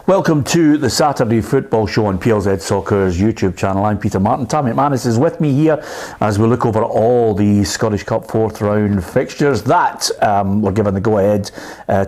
Welcome to the Saturday Football Show on PLZ Soccer's YouTube channel. I'm Peter Martin. Tam McManus is with me here as we look over all the Scottish Cup fourth round fixtures that were given the go-ahead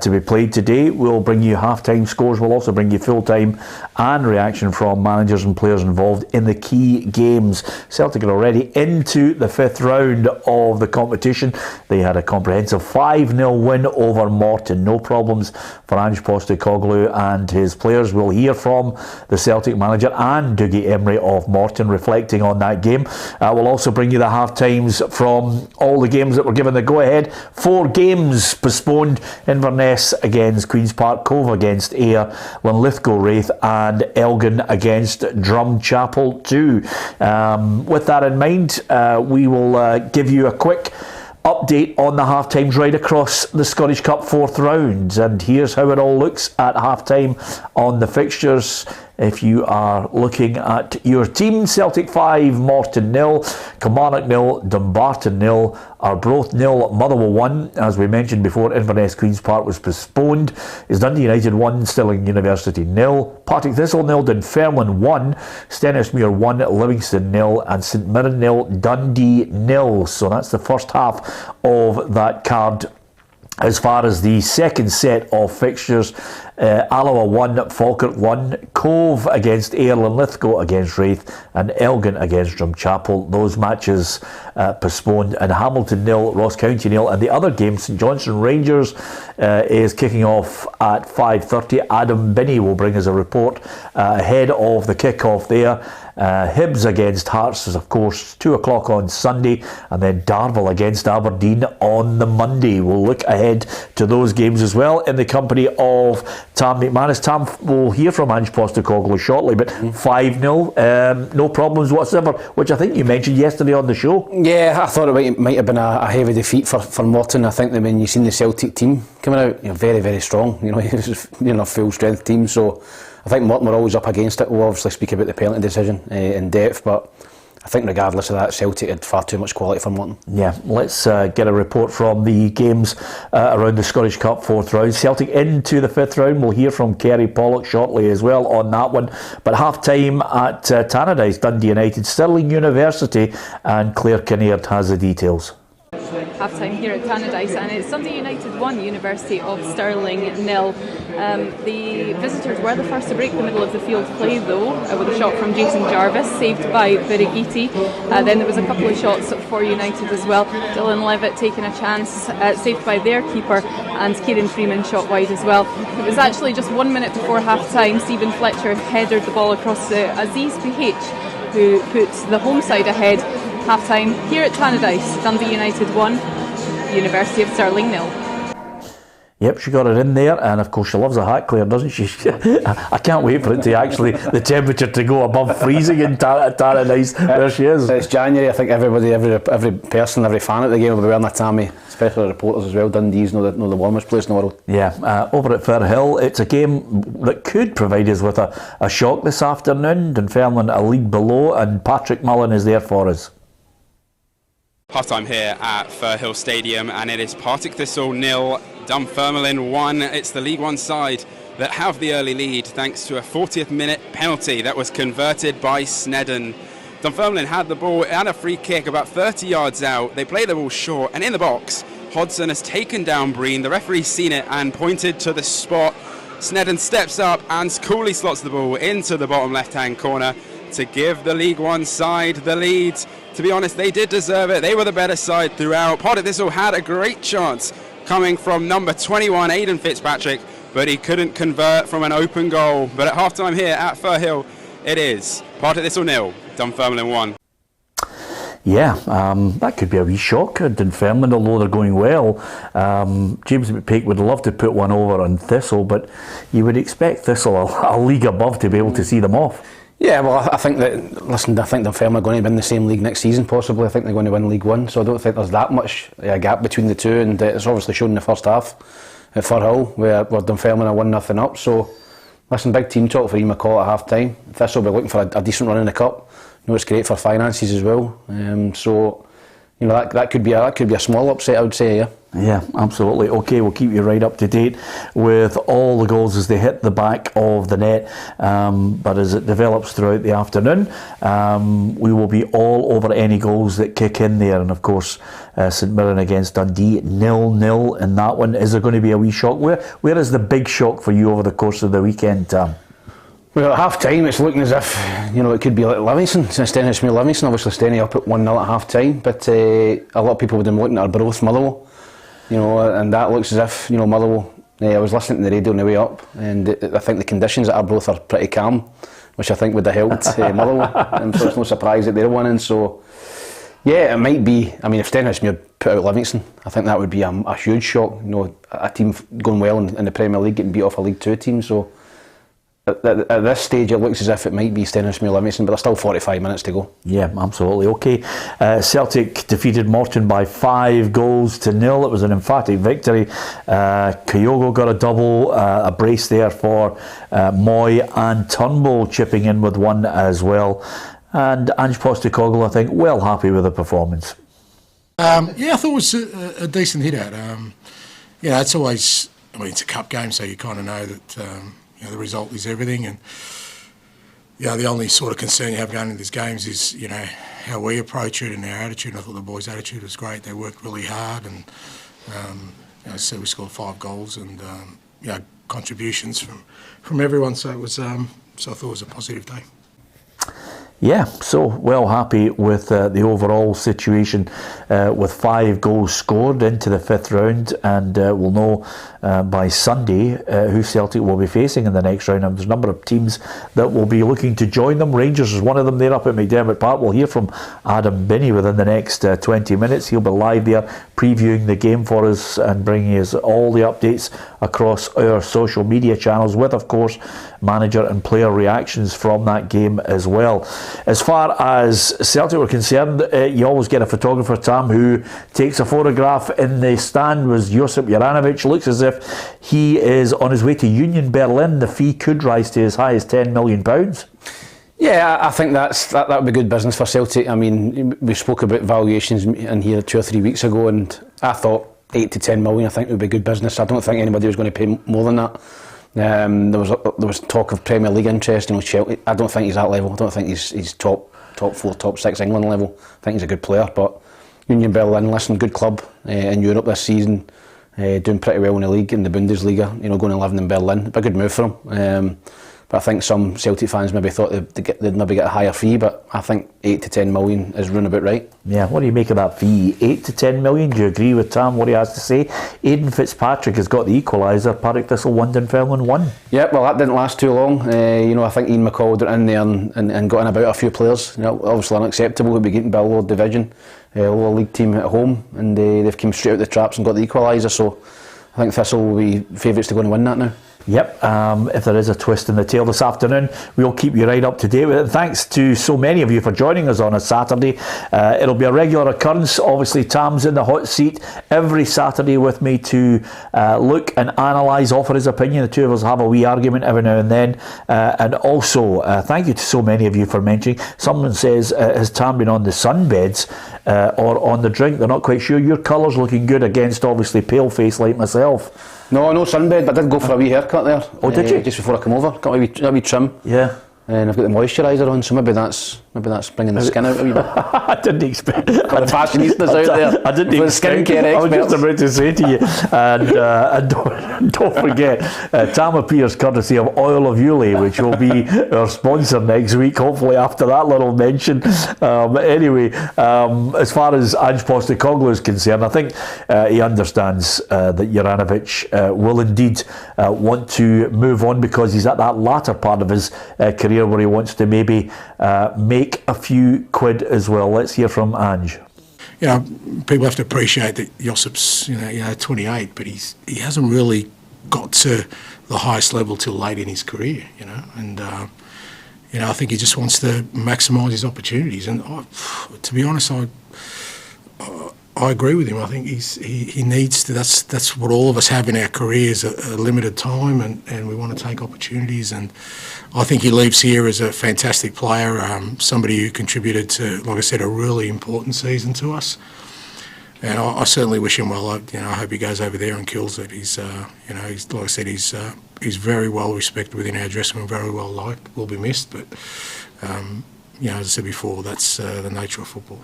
to be played today. We'll bring you half-time scores. We'll also bring you full-time and reaction from managers and players involved in the key games. Celtic are already into the fifth round of the competition. They had a comprehensive 5-0 win over Morton. No problems for Ange Postecoglou and his players. We'll hear from the Celtic manager and Dougie Emery of Morton reflecting on that game. We'll also bring you the half times from all the games that were given the go-ahead. 4 games postponed: Inverness against Queen's Park, Cove against Ayr, Linlithgow Raith and Elgin against Drumchapel 2. With that in mind, we will give you a quick update on the half-times right across the Scottish Cup fourth round, and here's how it all looks at half-time on the fixtures. If you are looking at your team, Celtic 5, Morton 0, Kilmarnock 0, Dumbarton 0, Arbroath 0, Motherwell 1. As we mentioned before, Inverness Queen's Park was postponed. Is Dundee United 1, Stirling University 0, Partick Thistle 0, Dunfermline 1, Stenhousemuir 1, Livingston 0 and St Mirren 0, Dundee 0. So that's the first half of that card. As far as the second set of fixtures, Alloa 1, Falkirk 1, Cove against Ayr, Linlithgow against Raith and Elgin against Drumchapel. Those matches postponed. And Hamilton 0, Ross County 0. And the other game, St Johnstone Rangers, is kicking off at 5:30. Adam Binney will bring us a report ahead of the kick-off there. Hibs against Hearts is of course 2 o'clock on Sunday, and then Darvel against Aberdeen on the Monday. We'll look ahead to those games as well in the company of Tam McManus. Tam, will hear from Ange Postecoglou shortly, but 5-0, no problems whatsoever, which I think you mentioned yesterday on the show. Yeah, I thought it might have been a heavy defeat for Morton. I think that when you've seen the Celtic team coming out, very, very strong. It was a full strength team, so I think Morton were always up against it. We'll obviously speak about the penalty decision in depth, but I think regardless of that, Celtic had far too much quality for Morton. Yeah, let's get a report from the games around the Scottish Cup fourth round. Celtic into the fifth round. We'll hear from Kerry Pollock shortly as well on that one. But half time at Tannadice, Dundee United, Stirling University, and Claire Kinnaird has the details. Half-time here at Tannadice, and it's Dundee United 1, University of Stirling 0. The visitors were the first to break the middle of the field play though, with a shot from Jason Jarvis, saved by Birigiti. Then there was a couple of shots for United as well. Dylan Levitt taking a chance, saved by their keeper, and Kieran Freeman shot wide as well. It was actually just 1 minute before half-time. Stephen Fletcher headed the ball across to Aziz PH, who put the home side ahead. Half-time here at Tannadice, Dundee United 1, University of Stirling 0. Yep, she got it in there, and of course she loves a hat, Claire, doesn't she? I can't wait for it to actually, the temperature to go above freezing in Tannadice. There she is. It's January. I think everybody, every person, every fan at the game will be wearing a tammy, especially reporters as well. Dundee's not the warmest place in the world. Yeah, over at Firhill, it's a game that could provide us with a shock this afternoon. Dunfermline a league below, and Patrick Mullen is there for us. Half-time here at Firhill Stadium, and it is Partick Thistle 0, Dunfermline 1. It's the League One side that have the early lead thanks to a 40th minute penalty that was converted by Snedden. Dunfermline had the ball and a free kick about 30 yards out. They play the ball short, and in the box, Hodson has taken down Breen. The referee's seen it and pointed to the spot. Snedden steps up and coolly slots the ball into the bottom left-hand corner to give the League One side the lead. To be honest, they did deserve it. They were the better side throughout. Partick Thistle had a great chance coming from number 21, Aidan Fitzpatrick, but he couldn't convert from an open goal. But at half-time here at Firhill, it is Partick Thistle 0, Dunfermline 1. Yeah, that could be a wee shock at Dunfermline, although they're going well. James McPake would love to put one over on Thistle, but you would expect Thistle a league above to be able to see them off. Yeah, well, I think Dunfermline are going to be in the same league next season, possibly. I think they're going to win League One, so I don't think there's that much gap between the two, and it's obviously shown in the first half at Firhill, where Dunfermline are 1-0 up. So, listen, big team talk for Ian McCall at half-time. Thistle will be looking for a decent run in the Cup. It's great for finances as well. So, that could be a small upset, I would say, yeah. Yeah, absolutely. Okay, we'll keep you right up to date with all the goals as they hit the back of the net. But as it develops throughout the afternoon, we will be all over any goals that kick in there. And of course, St Mirren against Dundee, 0-0 in that one. Is there going to be a wee shock? Where is the big shock for you over the course of the weekend, Tam? Well, at half time, it's looking as if, it could be like Livingston, since Stenhousemuir Livingston, obviously Stenny up at 1-0 at half time. But a lot of people would have been looking at Arbroath Motherwell. And that looks as if, Motherwell, I was listening to the radio on the way up, and I think the conditions at Arbroath are pretty calm, which I think would have helped Motherwell, and so it's no surprise that they're winning. So, yeah, it might be, if Stenhousemuir put out Livingston, I think that would be a huge shock, a team going well in the Premier League getting beat off a League 2 team. So, at this stage, it looks as if it might be Stenhousemuir Livingston, but there's still 45 minutes to go. Yeah, absolutely. Okay, Celtic defeated Morton by 5-0. It was an emphatic victory. Kyogo got a double, a brace there for Moy, and Turnbull chipping in with one as well. And Ange Postecoglou, I think, well happy with the performance. I thought it was a decent hit out. It's always, it's a cup game, so you kind of know that the result is everything. And the only sort of concern you have going into these games is, how we approach it and our attitude. I thought the boys' attitude was great. They worked really hard, and so we scored 5 goals and contributions from everyone. So it was, so I thought it was a positive day. Yeah, so well happy with the overall situation with 5 goals scored into the 5th round, and we'll know by Sunday who Celtic will be facing in the next round. And there's a number of teams that will be looking to join them. Rangers is one of them. They're up at McDermott Park. We'll hear from Adam Binney within the next 20 minutes. He'll be live there previewing the game for us and bringing us all the updates across our social media channels, with of course manager and player reactions from that game as well. As far as Celtic were concerned, you always get a photographer, Tam, who takes a photograph. In the stand was Josip Juranovic. Looks as if he is on his way to Union Berlin. The fee could rise to as high as £10 million. Yeah, I think that would be good business for Celtic. We spoke about valuations in here 2 or 3 weeks ago, and I thought 8 to 10 million I think would be good business. I don't think anybody was going to pay more than that. There was talk of Premier League interest. Chelsea, I don't think he's that level. I don't think he's top 4, top 6 England level. I think he's a good player, but Union Berlin, listen, good club in Europe this season, doing pretty well in the league, in the Bundesliga. Going and living in Berlin, it'd be a good move for him. But I think some Celtic fans maybe thought they'd maybe get a higher fee, but I think 8 to 10 million is round about right. Yeah, what do you make of that fee? 8 to 10 million? Do you agree with Tam, what he has to say? Aidan Fitzpatrick has got the equaliser. Partick Thistle won, Dunfermline won. Yeah, well, that didn't last too long. I think Ian McCall got in there and got in about a few players. Obviously unacceptable to be getting by a lower division, lower league team at home, and they've come straight out the traps and got the equaliser. So I think Thistle will be favourites to go and win that now. Yep, if there is a twist in the tail this afternoon, we'll keep you right up to date with it. Thanks to so many of you for joining us on a Saturday. It'll be a regular occurrence. Obviously, Tam's in the hot seat every Saturday with me to look and analyse, offer his opinion. The two of us have a wee argument every now and then. And also, thank you to so many of you for mentioning. Someone says, has Tam been on the sunbeds or on the drink? They're not quite sure. Your colour's looking good against, obviously, pale face like myself. No sunbed, but I did go for a wee haircut there. Oh, did you? Just before I come over, got a wee trim. Yeah. And I've got the moisturiser on, so maybe that's bringing the skin out a wee bit. I didn't expect. Got the fashionistas out there. I didn't expect. Skincare I was experts. just about to say to you, and don't forget, Tam appears courtesy of Oil of Ely, which will be our sponsor next week. Hopefully, after that little mention. Anyway, as far as Ange Postecoglou is concerned, I think he understands that Juranovic will indeed want to move on, because he's at that latter part of his career where he wants to maybe make a few quid as well. Let's hear from Ange. People have to appreciate that Josip's 28, but he hasn't really got to the highest level till late in his career, and I think he just wants to maximise his opportunities. And to be honest, I agree with him. I think he needs to. That's what all of us have in our careers: a limited time, and we want to take opportunities. And I think he leaves here as a fantastic player, somebody who contributed to, like I said, a really important season to us. And I certainly wish him well. I hope he goes over there and kills it. He's like I said, he's very well respected within our dressing room, very well liked. Will be missed, but as I said before, that's the nature of football.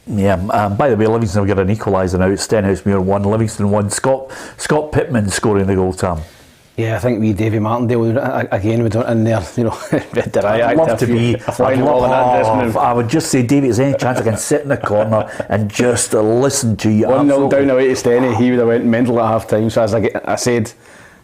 Yeah, by the way, Livingston have got an equaliser now. Stenhousemuir 1, Livingston 1. Scott Pittman scoring the goal, Tom. Yeah, I think we Davy Martindale again we don't in there, I'd love to be. I would just say, Davy, is there any chance I can sit in the corner and just listen to you? 1-0 down away to Stenny, he would have went mental at half time. So as I said,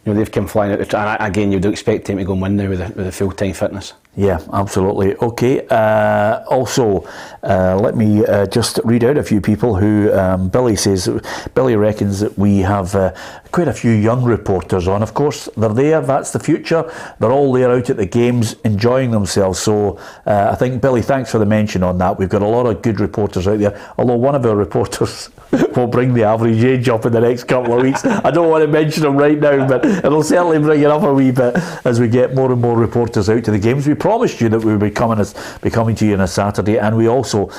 they've come flying out. And again, you'd expect him to go and win now with the full time fitness. Yeah, absolutely. Okay. Also, let me just read out a few people who Billy reckons that we have quite a few young reporters on. Of course, they're there. That's the future. They're all there out at the games, enjoying themselves. So I think, Billy, thanks for the mention on that. We've got a lot of good reporters out there. Although one of our reporters will bring the average age up in the next couple of weeks. I don't want to mention him right now, but it'll certainly bring it up a wee bit as we get more and more reporters out to the games. We promised you that we would be coming to you on a Saturday, and we also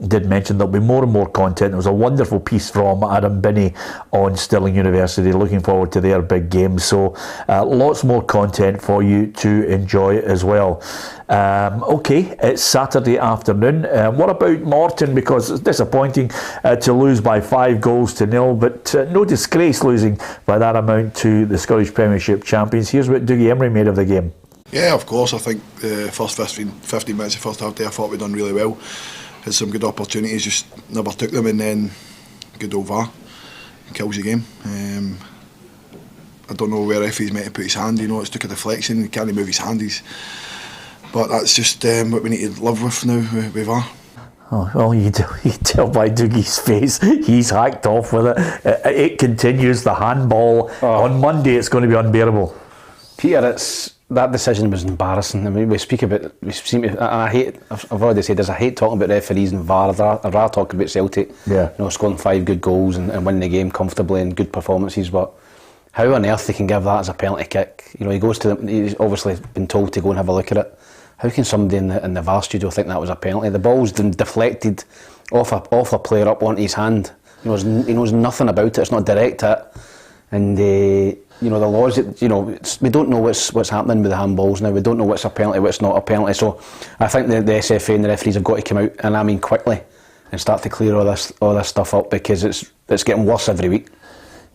did mention there'll be more and more content. There was a wonderful piece from Adam Binney on Stirling University, looking forward to their big game. So lots more content for you to enjoy as well. Okay, it's Saturday afternoon. What about Morton? Because it's disappointing to lose by 5-0, but no disgrace losing by that amount to the Scottish Premiership champions. Here's what Dougie Emery made of the game. Yeah, of course. I think the first 15 minutes of the first half day, I thought we'd done really well. Had some good opportunities, just never took them, and then good old VAR kills the game. I don't know where referee's meant to put his hand. It's took a deflection. He can't move his hand. But that's just what we need to live with now with VAR. Oh, well, you tell by Dougie's face, he's hacked off with it. It continues. The handball on Monday, it's going to be unbearable. Peter, that decision was embarrassing. I mean, I've already said this, I hate talking about referees and VAR. I'd rather talk about Celtic. Yeah. Scoring 5 good goals and winning the game comfortably and good performances. But how on earth they can give that as a penalty kick? He goes to he's obviously been told to go and have a look at it. How can somebody in the VAR studio think that was a penalty? The ball's been deflected off a player up onto his hand. He knows nothing about it. It's not direct hit, and the laws. We don't know what's happening with the handballs now. We don't know what's a penalty, what's not a penalty. So I think the SFA and the referees have got to come out, and I mean quickly, and start to clear all this stuff up, because it's getting worse every week.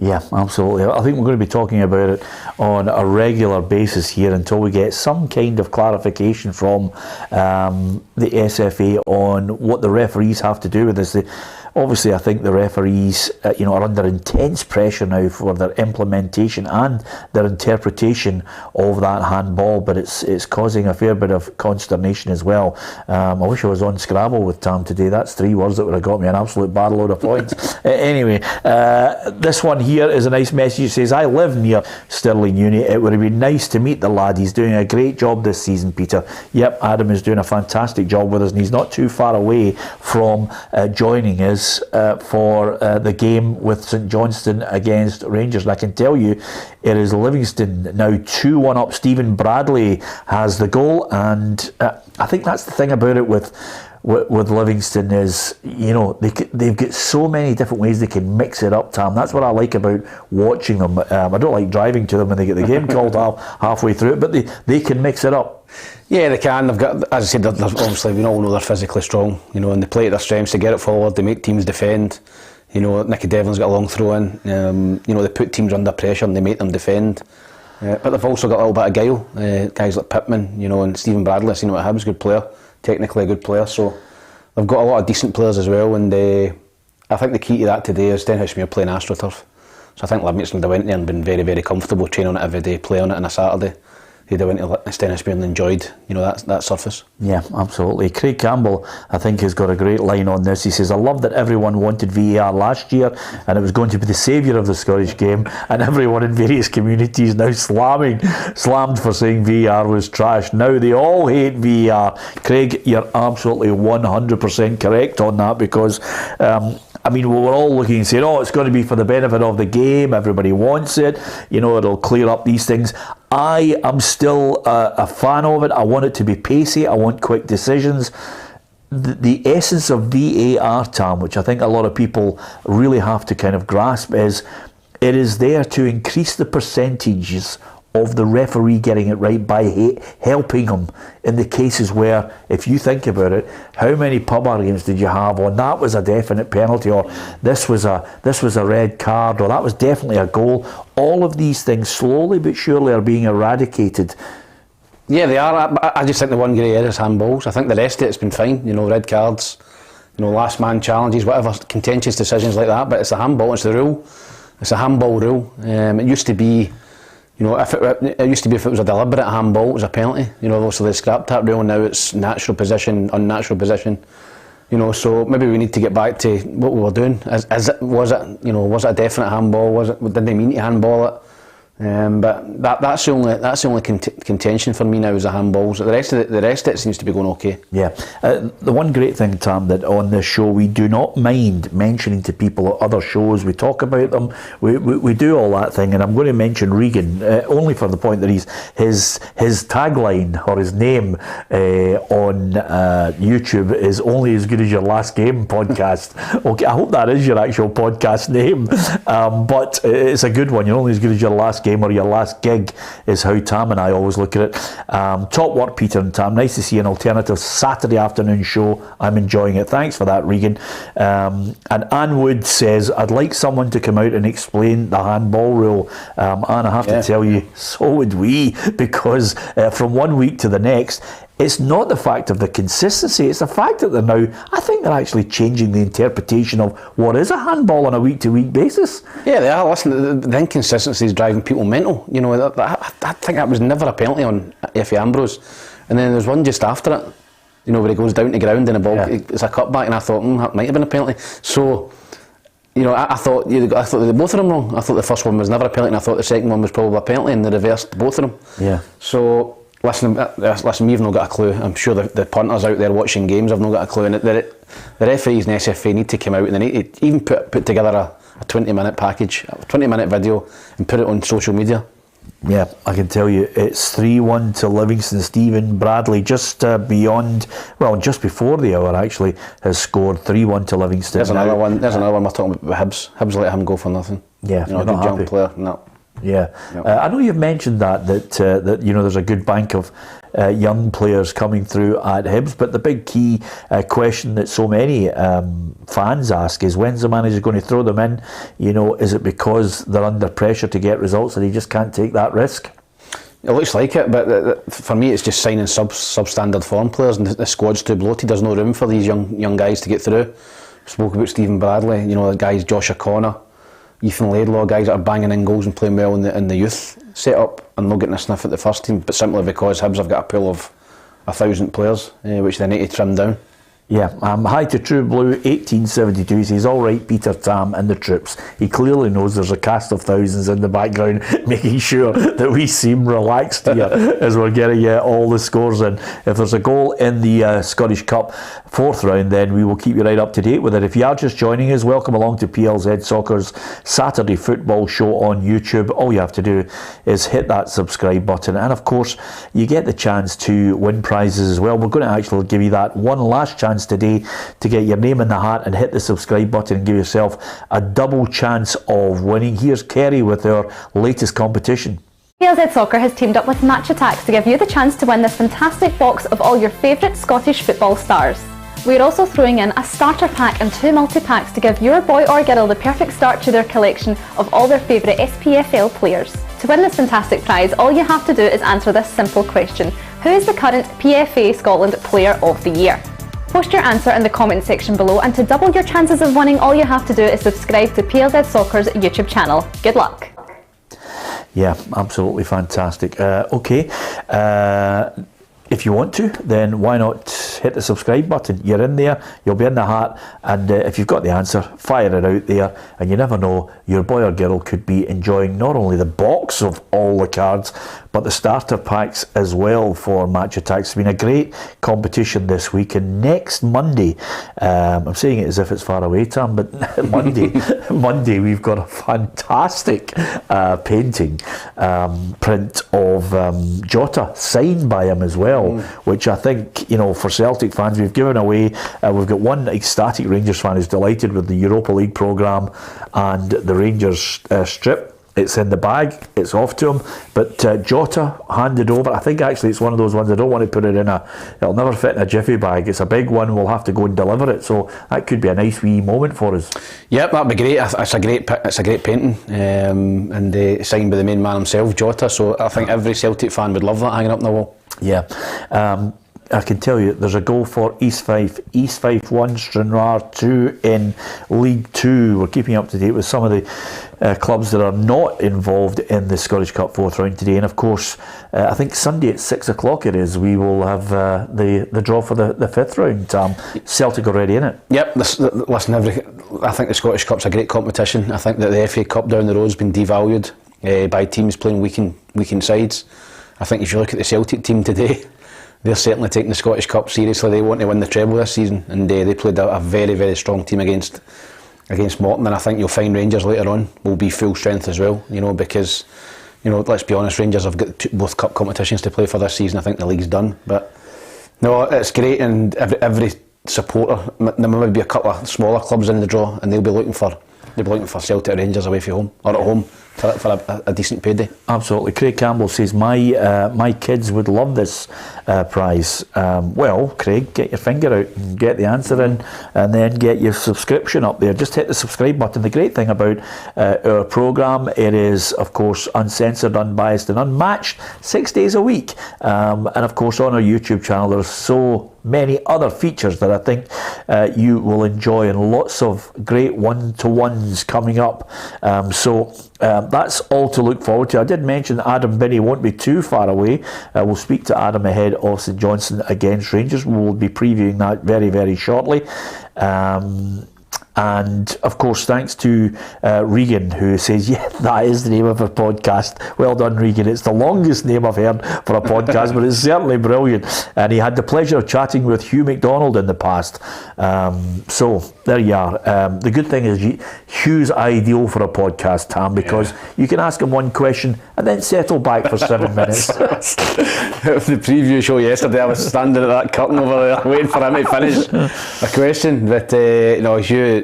Yeah, absolutely. I think we're going to be talking about it on a regular basis here until we get some kind of clarification from the SFA on what the referees have to do with this. Obviously, I think the referees, are under intense pressure now for their implementation and their interpretation of that handball, but it's causing a fair bit of consternation as well. I wish I was on Scrabble with Tam today. That's 3 words that would have got me an absolute bad load of points. Anyway, this one here is a nice message. It says, I live near Stirling Uni. It would have been nice to meet the lad. He's doing a great job this season, Peter. Yep, Adam is doing a fantastic job with us, and he's not too far away from joining us for the game with St Johnstone against Rangers. And I can tell you, it is Livingston now 2-1 up. Stephen Bradley has the goal, and I think that's the thing about it with Livingston is, they've got so many different ways they can mix it up, Tam. That's what I like about watching them. I don't like driving to them when they get the game called halfway through it, but they can mix it up. Yeah, they can. They've got, as I said, obviously we all know they're physically strong, and they play to their strengths to get it forward. They make teams defend. Nicky Devlin's got a long throw in. They put teams under pressure and they make them defend. But they've also got a little bit of guile. Guys like Pittman, and Stephen Bradley. Seen what Hibs, good player, technically a good player. So they've got a lot of decent players as well. And I think the key to that today is Stenhousemuir playing AstroTurf. So I think Livingston went there and been very, very comfortable training on it every day, playing on it on a Saturday. They went to Stenhousemuir and enjoyed, that surface. Yeah, absolutely. Craig Campbell, I think, has got a great line on this. He says, I love that everyone wanted VAR last year and it was going to be the saviour of the Scottish game, and everyone in various communities now slammed for saying VAR was trash. Now they all hate VAR. Craig, you're absolutely 100% correct on that, because we were all looking and saying, it's going to be for the benefit of the game, everybody wants it, it'll clear up these things. I am still a fan of it. I want it to be pacey. I want quick decisions. the essence of VAR, Tom, which I think a lot of people really have to kind of grasp, is it is there to increase the percentages of the referee getting it right by helping him in the cases where, if you think about it, how many pub arguments did you have on that was a definite penalty, or this was a red card, or that was definitely a goal. All of these things slowly but surely are being eradicated. Yeah, they are. I just think the one grey area is handballs. I think the rest of it's been fine. You know, red cards, you know, last man challenges, whatever, contentious decisions like that. But it's a handball. It's the rule. It's a handball rule. It used to be, you know, if it used to be if it was a deliberate handball, it was a penalty. You know, also they scrapped that rule. Now it's natural position, unnatural position. You know, so maybe we need to get back to what we were doing. Was it a definite handball? Did they mean to handball it? But that's the only contention for me now is the handballs. The rest of it seems to be going okay. Yeah, the one great thing, Tom, that on this show we do not mind mentioning to people at other shows. We talk about them. We do all that thing, and I'm going to mention Regan only for the point that his tagline or his name on YouTube is only as good as your last game podcast. Okay, I hope that is your actual podcast name, but it's a good one. You're only as good as your last game or your last gig is how Tam and I always look at it. Top work, Peter and Tam. Nice to see an alternative Saturday afternoon show. I'm enjoying it. Thanks for that, Regan. And Anne Wood says, I'd like someone to come out and explain the handball rule. Anne, I have to tell you, so would we, because from one week to the next, it's not the fact of the consistency, it's the fact that I think they're actually changing the interpretation of what is a handball on a week-to-week basis. Yeah, they are. Listen, the inconsistency is driving people mental. You know, I think that was never a penalty on Effie Ambrose. And then there's one just after it, you know, where he goes down to ground and the ball, it's a cutback, and I thought, that might have been a penalty. So, you know, I thought they both of them wrong. I thought the first one was never a penalty, and I thought the second one was probably a penalty, and they reversed both of them. Yeah. So, listen, we've not got a clue. I'm sure the punters out there watching games have not got a clue. And the referees and SFA need to come out and they need to even put together a 20-minute package, a 20-minute video, and put it on social media. Yeah, I can tell you it's 3-1 to Livingston. Stephen Bradley just just before the hour actually has scored 3-1 to Livingston. There's another one we're talking about with Hibs. Hibs let him go for nothing. Yeah, you know, a good young player. No. Yeah, yep. I know you've mentioned that you know there's a good bank of young players coming through at Hibs, but the big key question that so many fans ask is, when's the manager going to throw them in? You know, is it because they're under pressure to get results and he just can't take that risk? It looks like it, but for me it's just signing substandard form players, and the squad's too bloated. There's no room for these young guys to get through. Spoke about Stephen Bradley, you know, the guys Josh O'Connor, Ethan Laidlaw, guys that are banging in goals and playing well in the youth setup and not getting a sniff at the first team, but simply because Hibs have got a pool of 1,000 players, which they need to trim down. Yeah, hi to True Blue 1872. He says, all right, Peter, Tam and the troops. He clearly knows there's a cast of thousands in the background making sure that we seem relaxed here as we're getting all the scores in. If there's a goal in the Scottish Cup fourth round, then we will keep you right up to date with it. If you are just joining us, welcome along to PLZ Soccer's Saturday football show on YouTube. All you have to do is hit that subscribe button, and of course you get the chance to win prizes as well. We're going to actually give you that one last chance today to get your name in the hat and hit the subscribe button and give yourself a double chance of winning. Here's Kerry with our latest competition. PLZ Soccer has teamed up with Match Attax to give you the chance to win this fantastic box of all your favourite Scottish football stars. We're also throwing in a starter pack and 2 multi-packs to give your boy or girl the perfect start to their collection of all their favourite SPFL players. To win this fantastic prize, all you have to do is answer this simple question: who is the current PFA Scotland Player of the Year? Post your answer in the comment section below, and to double your chances of winning, all you have to do is subscribe to PLZ Soccer's YouTube channel. Good luck. Yeah, absolutely fantastic. Okay, if you want to, then why not hit the subscribe button? You're in there, you'll be in the hat, and if you've got the answer, fire it out there, and you never know, your boy or girl could be enjoying not only the box of all the cards, but the starter packs as well for Match Attax. It's been a great competition this week, and next Monday, I'm saying it as if it's far away, Tam, but Monday we've got a fantastic painting print of Jota, signed by him as well, which I think, you know, for Celtic Celtic fans. We've given away, we've got one ecstatic Rangers fan who's delighted with the Europa League programme and the Rangers strip. It's in the bag, it's off to him, but Jota handed over. I think actually it's one of those ones I don't want to put it in it'll never fit in a jiffy bag. It's a big one, we'll have to go and deliver it, so that could be a nice wee moment for us. Yep, that'd be great. It's a great painting, and signed by the main man himself, Jota, so I think every Celtic fan would love that hanging up on the wall. Yeah. I can tell you there's a goal for East Fife 1, Stranraer 2 in League 2. We're keeping up to date with some of the clubs that are not involved in the Scottish Cup 4th round today, and of course I think Sunday at 6 o'clock it is, we will have the draw for the 5th round. Celtic already in it. Yep, listen, I think the Scottish Cup's a great competition. I think that the FA Cup down the road's been devalued by teams playing weekend sides. I think if you look at the Celtic team today, they're certainly taking the Scottish Cup seriously. They want to win the treble this season, and they played a very, very strong team against Morton, and I think you'll find Rangers later on will be full strength as well, because let's be honest, Rangers have got both cup competitions to play for this season. I think the league's done, but no, it's great, and every supporter, there might be a couple of smaller clubs in the draw, and they'll be looking for Celtic or Rangers away from home or at home for a decent payday. Absolutely. Craig Campbell says my kids would love this prize. Well, Craig, get your finger out and get the answer in, and then get your subscription up there. Just hit the subscribe button. The great thing about our programme, it is of course uncensored, unbiased and unmatched 6 days a week, and of course on our YouTube channel there's so many other features that I think you will enjoy, and lots of great one-to-ones coming up, so that's all to look forward to. I did mention Adam Binney won't be too far away. We'll speak to Adam ahead of St Johnstone against Rangers. We'll be previewing that very, very shortly. And of course, thanks to Regan, who says, yeah, that is the name of our podcast. Well done, Regan. It's the longest name I've heard for a podcast, but it's certainly brilliant. And he had the pleasure of chatting with Hugh McDonald in the past. So there you are. The good thing is Hugh's ideal for a podcast, Tam, because you can ask him one question and then settle back for 7 minutes. The preview show yesterday, I was standing at that curtain over there waiting for him to finish a question. But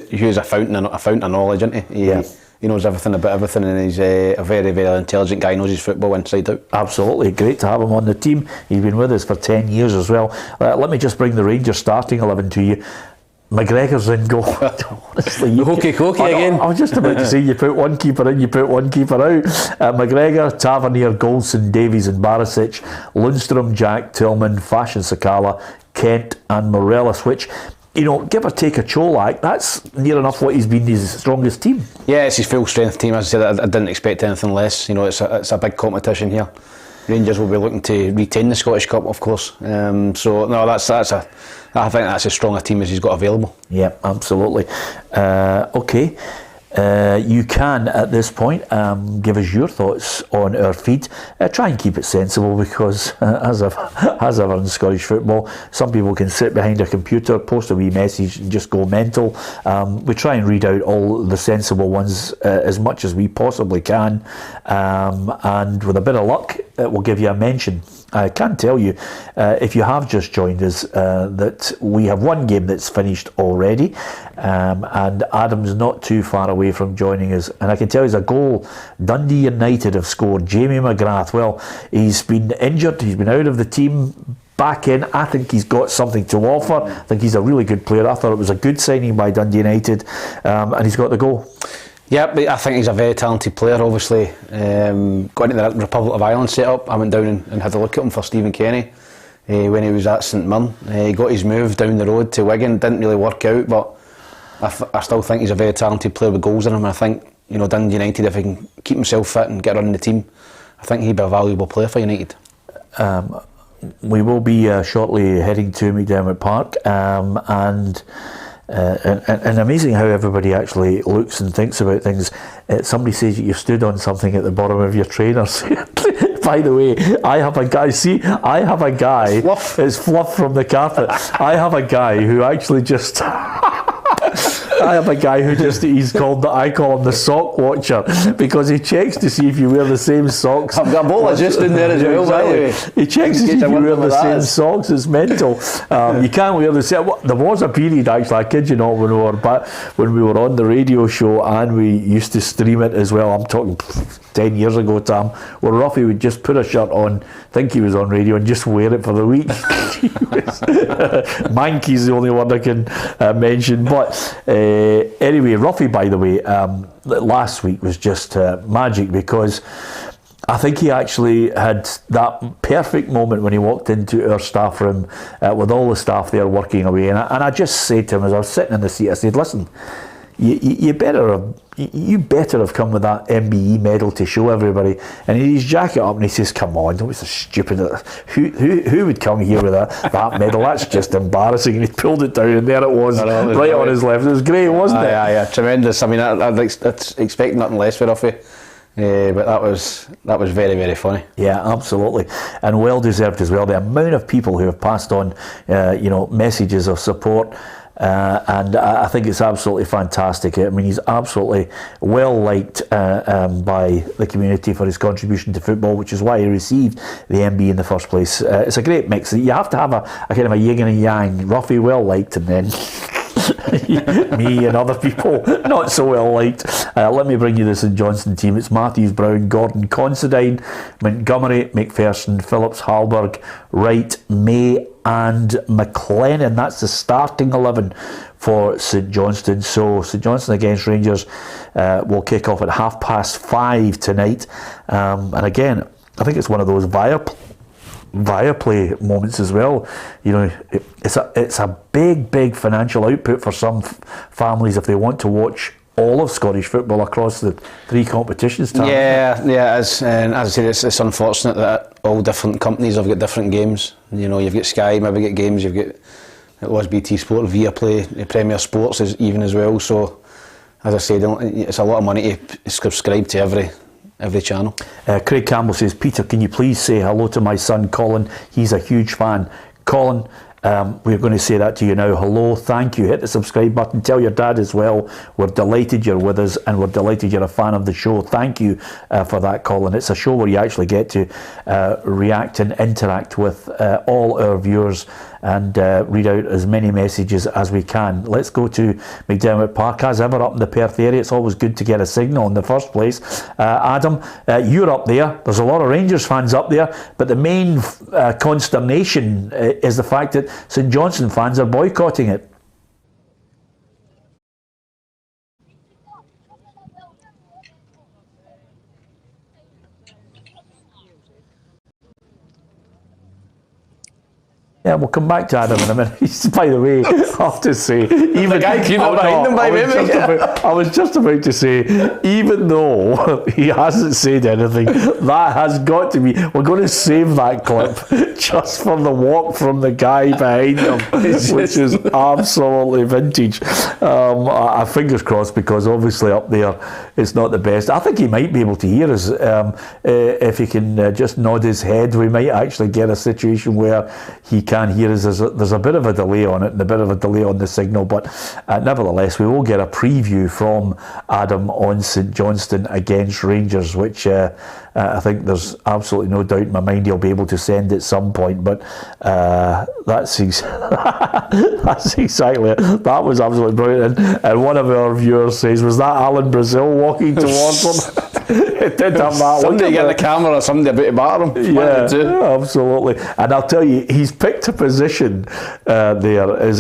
Hugh's a fountain of knowledge, isn't he? He knows everything about everything, and he's a very, very intelligent guy. He knows his football inside out. Absolutely, great to have him on the team. He's been with us for 10 years as well. Let me just bring the Rangers starting 11 to you. McGregor's in goal. Honestly, hokey again. I was just about to say, you put one keeper in, you put one keeper out. McGregor, Tavernier, Goldson, Davies and Barisic, Lundstrom, Jack, Tillman, Fashion Sakala, Kent and Morelos, which, give or take a Cholak, that's near enough what he's been his strongest team. Yeah, it's his full strength team. As I said, I didn't expect anything less. It's a big competition here. Rangers will be looking to retain the Scottish Cup, of course. So no, I think that's as strong a team as he's got available. Yeah, absolutely. Okay. You can at this point give us your thoughts on our feed. Try and keep it sensible, because as ever in Scottish football, some people can sit behind a computer, post a wee message and just go mental. We try and read out all the sensible ones as much as we possibly can, and with a bit of luck we'll give you a mention. I can tell you, if you have just joined us, that we have one game that's finished already, and Adam's not too far away from joining us, and I can tell you, there's a goal Dundee United have scored. Jamie McGrath, well, he's been injured, he's been out of the team, back in. I think he's got something to offer. I think he's a really good player. I thought it was a good signing by Dundee United, and he's got the goal. Yeah, I think he's a very talented player, obviously. Got into the Republic of Ireland set-up. I went down and had a look at him for Stephen Kenny when he was at St Mirren. He got his move down the road to Wigan. Didn't really work out, but I still think he's a very talented player with goals in him. I think, Dundee United, if he can keep himself fit and get running the team, I think he'd be a valuable player for United. We will be shortly heading to McDermott Park, and amazing how everybody actually looks and thinks about things. Somebody says that you stood on something at the bottom of your trainers. By the way, I have a guy, it's fluff from the carpet. I have a guy who actually just I have a guy who I call him the sock watcher, because he checks to see if you wear the same socks. I've got a bottle of just in there as well, by the way. He checks to see if you wear the same socks. It's mental. You can't wear the same. There was a period, actually, I kid you not, when we were on the radio show and we used to stream it as well. I'm talking 10 years ago, Tam, where Ruffy would just put a shirt on, think he was on radio, and just wear it for the week. Manky's the only one I can mention. But anyway, Ruffy, by the way, last week was just magic, because I think he actually had that perfect moment when he walked into our staff room with all the staff there working away. And I just said to him, as I was sitting in the seat, I said, listen, you better have come with that MBE medal to show everybody. And he had his jacket up and he says, come on, don't be so stupid. Who would come here with that medal? That's just embarrassing. And he pulled it down and there it was, right on his left. It was great, wasn't it? Yeah, tremendous. I mean, I'd expect nothing less for Ruffy. But that was very, very funny. Yeah, absolutely, and well deserved as well. The amount of people who have passed on, messages of support, and I think it's absolutely fantastic. I mean, he's absolutely well liked by the community for his contribution to football, which is why he received the MB in the first place. It's a great mix. You have to have a kind of a yin and a yang. Ruffy well liked, and then me and other people not so well liked. Let me bring you the St Johnstone team. It's Matthews, Brown, Gordon, Considine, Montgomery, McPherson, Phillips, Hallberg, Wright, May and McLennan. That's the starting 11 for St Johnstone. So St Johnstone against Rangers will kick off at 5:30 tonight. And again, I think it's one of those Viaplay moments as well. It's a big financial output for some families if they want to watch all of Scottish football across the 3 competitions. Yeah, as I said, it's unfortunate that all different companies have got different games. You've got Sky, maybe get games. You've got, it was BT Sport, Viaplay, Premier Sports even as well. So, as I said, it's a lot of money to subscribe to every channel. Craig Campbell says, Peter, can you please say hello to my son Colin? He's a huge fan. Colin, we're going to say that to you now. Hello, thank you. Hit the subscribe button. Tell your dad as well. We're delighted you're with us, and we're delighted you're a fan of the show. Thank you for that, Colin. It's a show where you actually get to react and interact with all our viewers and read out as many messages as we can. Let's go to McDermott Park. As ever, up in the Perth area, it's always good to get a signal in the first place. Adam, you're up there. There's a lot of Rangers fans up there, but the main consternation is the fact that St Johnstone fans are boycotting it. Yeah, we'll come back to Adam in a minute. By the way, I have to say, even the guy came up behind him by I was just about to say, even though he hasn't said anything, that has got to be. We're going to save that clip just for the walk from the guy behind him, which is absolutely vintage. Fingers crossed, because obviously up there it's not the best. I think he might be able to hear us. If he can just nod his head, we might actually get a situation where he can hear us. There's a bit of a delay on it and a bit of a delay on the signal, but nevertheless we will get a preview from Adam on St Johnstone against Rangers, which I think there's absolutely no doubt in my mind he'll be able to send at some point, but that's exactly it. That was absolutely brilliant, and one of our viewers says, was that Alan Brazil walking towards them? It did have that. Somebody get the camera or somebody about to batter him. Yeah, absolutely. And I'll tell you, he's picked a position there. Is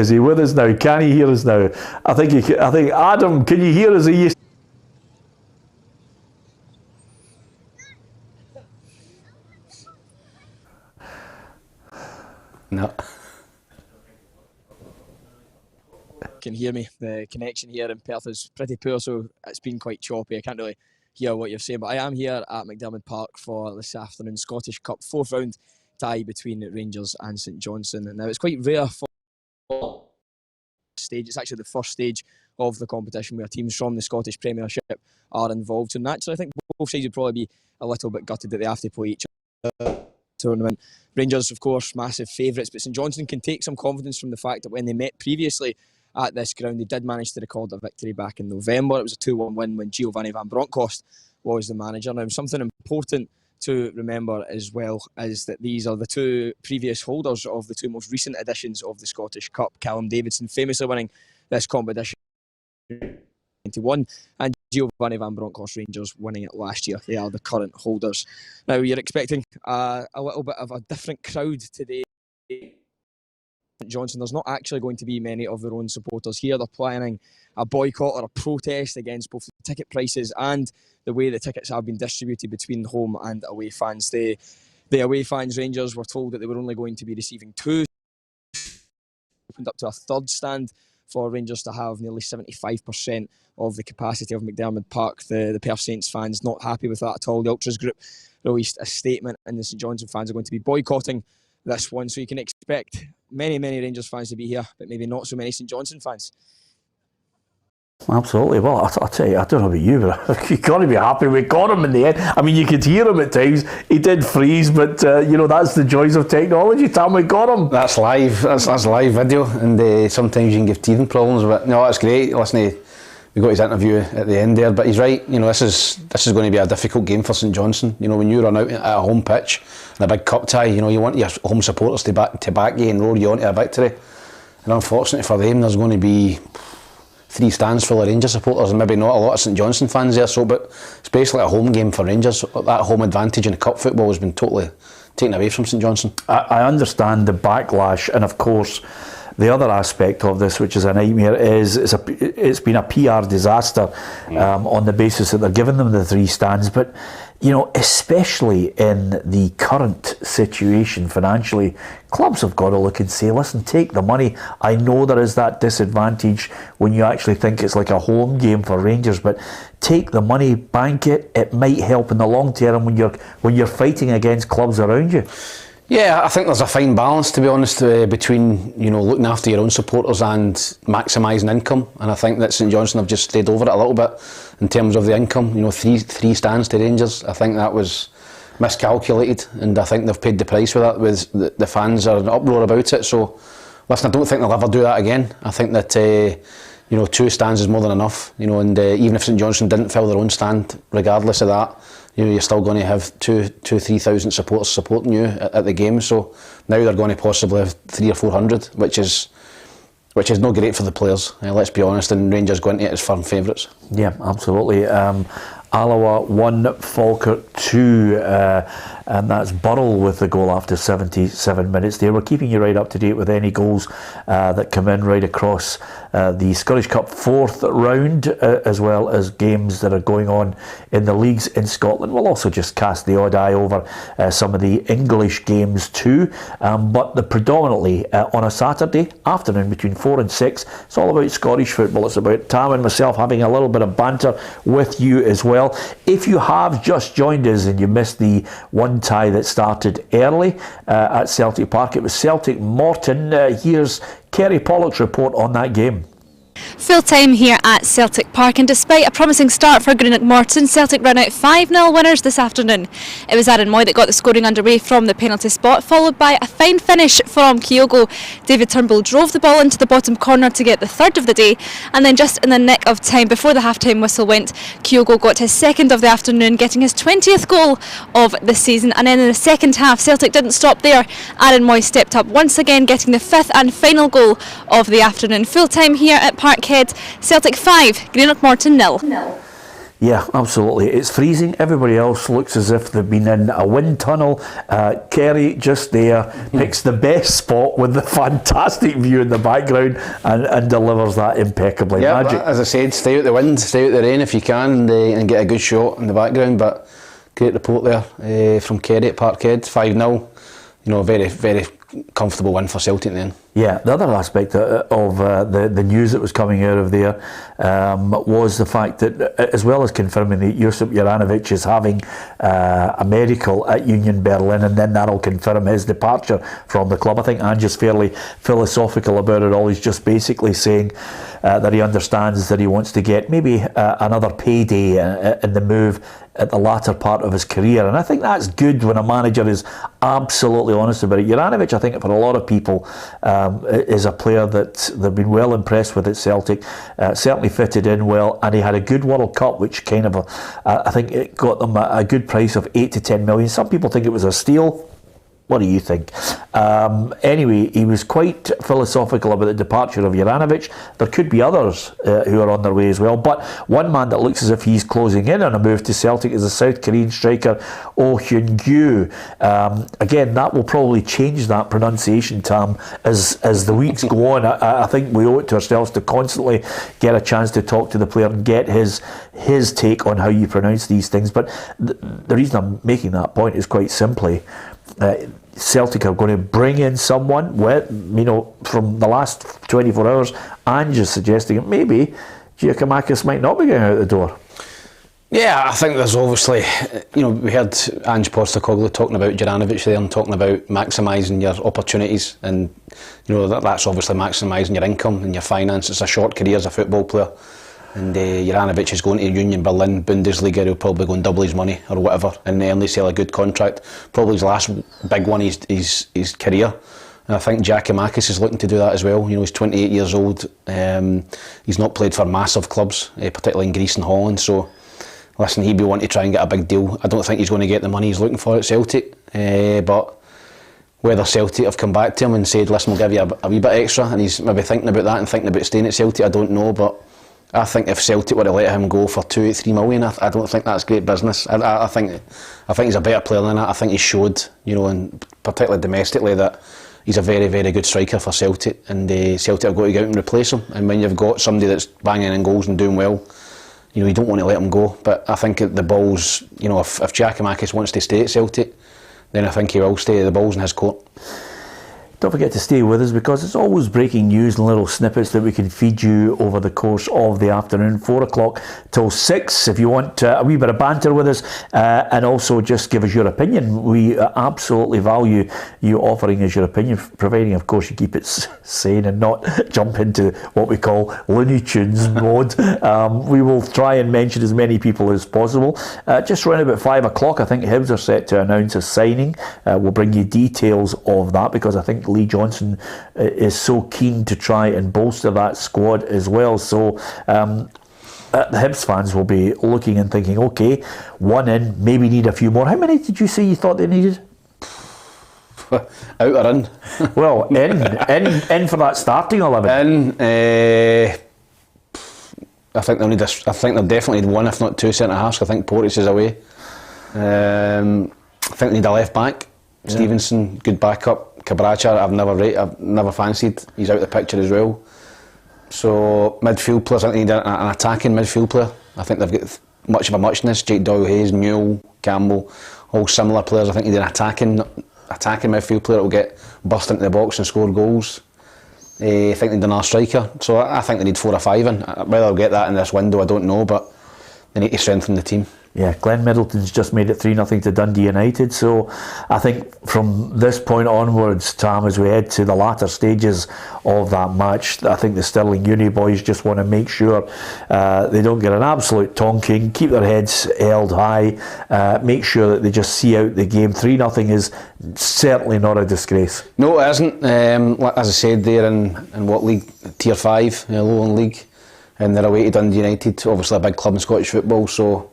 he with us now? Can he hear us now? I think Adam, can you hear us? Are you? No. Can hear me. The connection here in Perth is pretty poor, so it's been quite choppy. I can't really hear what you're saying, but I am here at McDermott Park for this afternoon's Scottish Cup 4th round tie between Rangers and St Johnstone. And now it's quite rare for stage. It's actually the first stage of the competition where teams from the Scottish Premiership are involved. So naturally, I think both sides would probably be a little bit gutted that they have to play each other. Tournament. Rangers, of course, massive favourites, but St Johnstone can take some confidence from the fact that when they met previously at this ground. They did manage to record a victory back in November. It was a 2-1 win when Giovanni van Bronckhorst was the manager. Now, something important to remember as well is that these are the two previous holders of the two most recent editions of the Scottish Cup. Callum Davidson famously winning this competition in 1991, and Giovanni van Bronckhorst Rangers winning it last year. They are the current holders. Now, you're expecting a little bit of a different crowd today. Johnson, there's not actually going to be many of their own supporters here. They're planning a boycott or a protest against both the ticket prices and the way the tickets have been distributed between home and away fans. The away fans, Rangers, were told that they were only going to be receiving two. Opened up to a third stand for Rangers to have nearly 75% of the capacity of McDiarmid Park. The Perth Saints fans not happy with that at all. The Ultras group released a statement, and the St Johnstone fans are going to be boycotting this one. So you can expect many Rangers fans to be here, but maybe not so many St Johnstone fans. Absolutely. Well, I'll tell you, I don't know about you, but you've got to be happy we got him in the end. I mean, you could hear him at times. He did freeze, but that's the joys of technology. Tom, we got him. That's live. That's live video, and sometimes you can give teething problems. But no, that's great. Listen, we got his interview at the end there, but he's right. This is going to be a difficult game for St Johnstone. When you run out at a home pitch in a big cup tie, you want your home supporters to back you and roar you onto a victory. And unfortunately for them, there's going to be 3 stands full of Rangers supporters and maybe not a lot of St Johnstone fans there. So, but it's basically a home game for Rangers. That home advantage in cup football has been totally taken away from St Johnstone. I understand the backlash, and of course, the other aspect of this, which is a nightmare, is it's been a PR disaster on the basis that they're giving them the 3 stands. But especially in the current situation financially, clubs have got to look and say, listen, take the money. I know there is that disadvantage when you actually think it's like a home game for Rangers, but take the money, bank it. It might help in the long term when you're fighting against clubs around you. Yeah, I think there's a fine balance, to be honest, between looking after your own supporters and maximising income. And I think that St Johnstone have just stayed over it a little bit in terms of the income. 3 stands to Rangers. I think that was miscalculated, and I think they've paid the price with that. With the fans are in uproar about it. So, listen, I don't think they'll ever do that again. I think that 2 stands is more than enough. And even if St Johnstone didn't fill their own stand, regardless of that, you're still going to have 3,000 supporters supporting you at the game. So now they're going to possibly have 300 or 400, which is not great for the players. Let's be honest, and Rangers going to it as firm favourites. Yeah, absolutely. Alloa 1, Falkirk 2, and that's Burrell with the goal after 77 minutes there. We're keeping you right up to date with any goals that come in right across the Scottish Cup 4th round, as well as games that are going on in the leagues in Scotland. We'll also just cast the odd eye over some of the English games too, but predominantly on a Saturday afternoon between 4 and 6, it's all about Scottish football. It's about Tam and myself having a little bit of banter with you as well. If you have just joined us and you missed the one tie that started early at Celtic Park, it was Celtic Morton. Here's Kerry Pollock's report on that game. Full time here at Celtic Park, and despite a promising start for Greenock Morton, Celtic ran out 5-0 winners this afternoon. It was Aaron Moy that got the scoring underway from the penalty spot, followed by a fine finish from Kyogo. David Turnbull drove the ball into the bottom corner to get the 3rd of the day, and then just in the nick of time before the half-time whistle went, Kyogo got his 2nd of the afternoon, getting his 20th goal of the season. And then in the second half, Celtic didn't stop there. Aaron Moy stepped up once again, getting the 5th and final goal of the afternoon. Full time here at Parkhead, Celtic 5, Greenock Morton 0. Yeah, absolutely. It's freezing. Everybody else looks as if they've been in a wind tunnel. Kerry just there picks the best spot with the fantastic view in the background and delivers that impeccably. Yeah, Magic. As I said, stay out the wind, stay out the rain if you can, and get a good shot in the background. But great report there from Kerry at Parkhead, 5-0. Very, very comfortable win for Celtic then. Yeah, the other aspect of the news that was coming out of there was the fact that, as well as confirming that Josip Juranovic is having a medical at Union Berlin, and then that'll confirm his departure from the club. I think Ange's fairly philosophical about it all. He's just basically saying that he understands that he wants to get maybe another payday in the move at the latter part of his career, and I think that's good when a manager is absolutely honest about it. Juranovic, I think for a lot of people is a player that they've been well impressed with at Celtic. Certainly fitted in well, and he had a good World Cup, which kind of I think it got them a good price of 8 to 10 million. Some people think it was a steal. What do you think? Anyway, he was quite philosophical about the departure of Juranovic. There could be others who are on their way as well. But one man that looks as if he's closing in on a move to Celtic is the South Korean striker Oh Hyun-gyu. Again, that will probably change that pronunciation, Tam, as the weeks go on. I think we owe it to ourselves to constantly get a chance to talk to the player and get his take on how you pronounce these things. But the reason I'm making that point is quite simply, Celtic are going to bring in someone with, from the last 24 hours, and just suggesting that maybe Giakoumakis might not be going out the door. Yeah, I think there's obviously, we heard Ange Postecoglou talking about Juranovic there and talking about maximising your opportunities, and that's obviously maximising your income and your finance. It's a short career as a football player. And Juranovic is going to Union Berlin, Bundesliga. He'll probably go and double his money or whatever, and only sell a good contract. Probably his last big one is his career. And I think Giakoumakis is looking to do that as well. He's 28 years old. He's not played for massive clubs, particularly in Greece and Holland. So, listen, he'd be wanting to try and get a big deal. I don't think he's going to get the money he's looking for at Celtic. But whether Celtic have come back to him and said, listen, we'll give you a wee bit extra, and he's maybe thinking about that and thinking about staying at Celtic, I don't know. But I think if Celtic were to let him go for 2 to 3 million, I don't think that's great business. I think he's a better player than that. I think he showed, and particularly domestically, that he's a very, very good striker for Celtic, and Celtic have got to go out and replace him. And when you've got somebody that's banging in goals and doing well, you don't want to let him go. But I think the ball's, if Giakoumakis wants to stay at Celtic, then I think he will stay. The ball's in his court. Don't forget to stay with us, because it's always breaking news and little snippets that we can feed you over the course of the afternoon, 4 o'clock till 6. If you want a wee bit of banter with us and also just give us your opinion, we absolutely value you offering us your opinion, providing of course you keep it sane and not jump into what we call Looney Tunes mode. We will try and mention as many people as possible. Just around about 5 o'clock, I think Hibs are set to announce a signing. We'll bring you details of that, because I think Lee Johnson is so keen to try and bolster that squad as well. So the Hibs fans will be looking and thinking, okay, one in, maybe need a few more. How many did you say you thought they needed? Out or in? Well, in for that starting 11. I think they'll need I think they'll definitely need one, if not 2 centre halves. I think Porteous is away. I think they need a left back. Yeah. Stevenson, good backup. Cabracha, I've never fancied. He's out of the picture as well. So midfield players, I think they need an attacking midfield player. I think they've got much of a muchness. Jake Doyle-Hayes, Newell, Campbell, all similar players. I think they need an attacking midfield player that will get burst into the box and score goals. I think they need another striker. So I think they need 4 or 5 in. Whether they'll get that in this window, I don't know, but they need to strengthen the team. Yeah, Glenn Middleton's just made it 3-0 to Dundee United. So I think from this point onwards, Tam, as we head to the latter stages of that match, I think the Stirling Uni boys just want to make sure they don't get an absolute tonking, keep their heads held high, make sure that they just see out the game. 3-0 is certainly not a disgrace. No, it isn't. As I said, they're in what league? Tier 5, Lowland League, and they're away to Dundee United, obviously a big club in Scottish football. So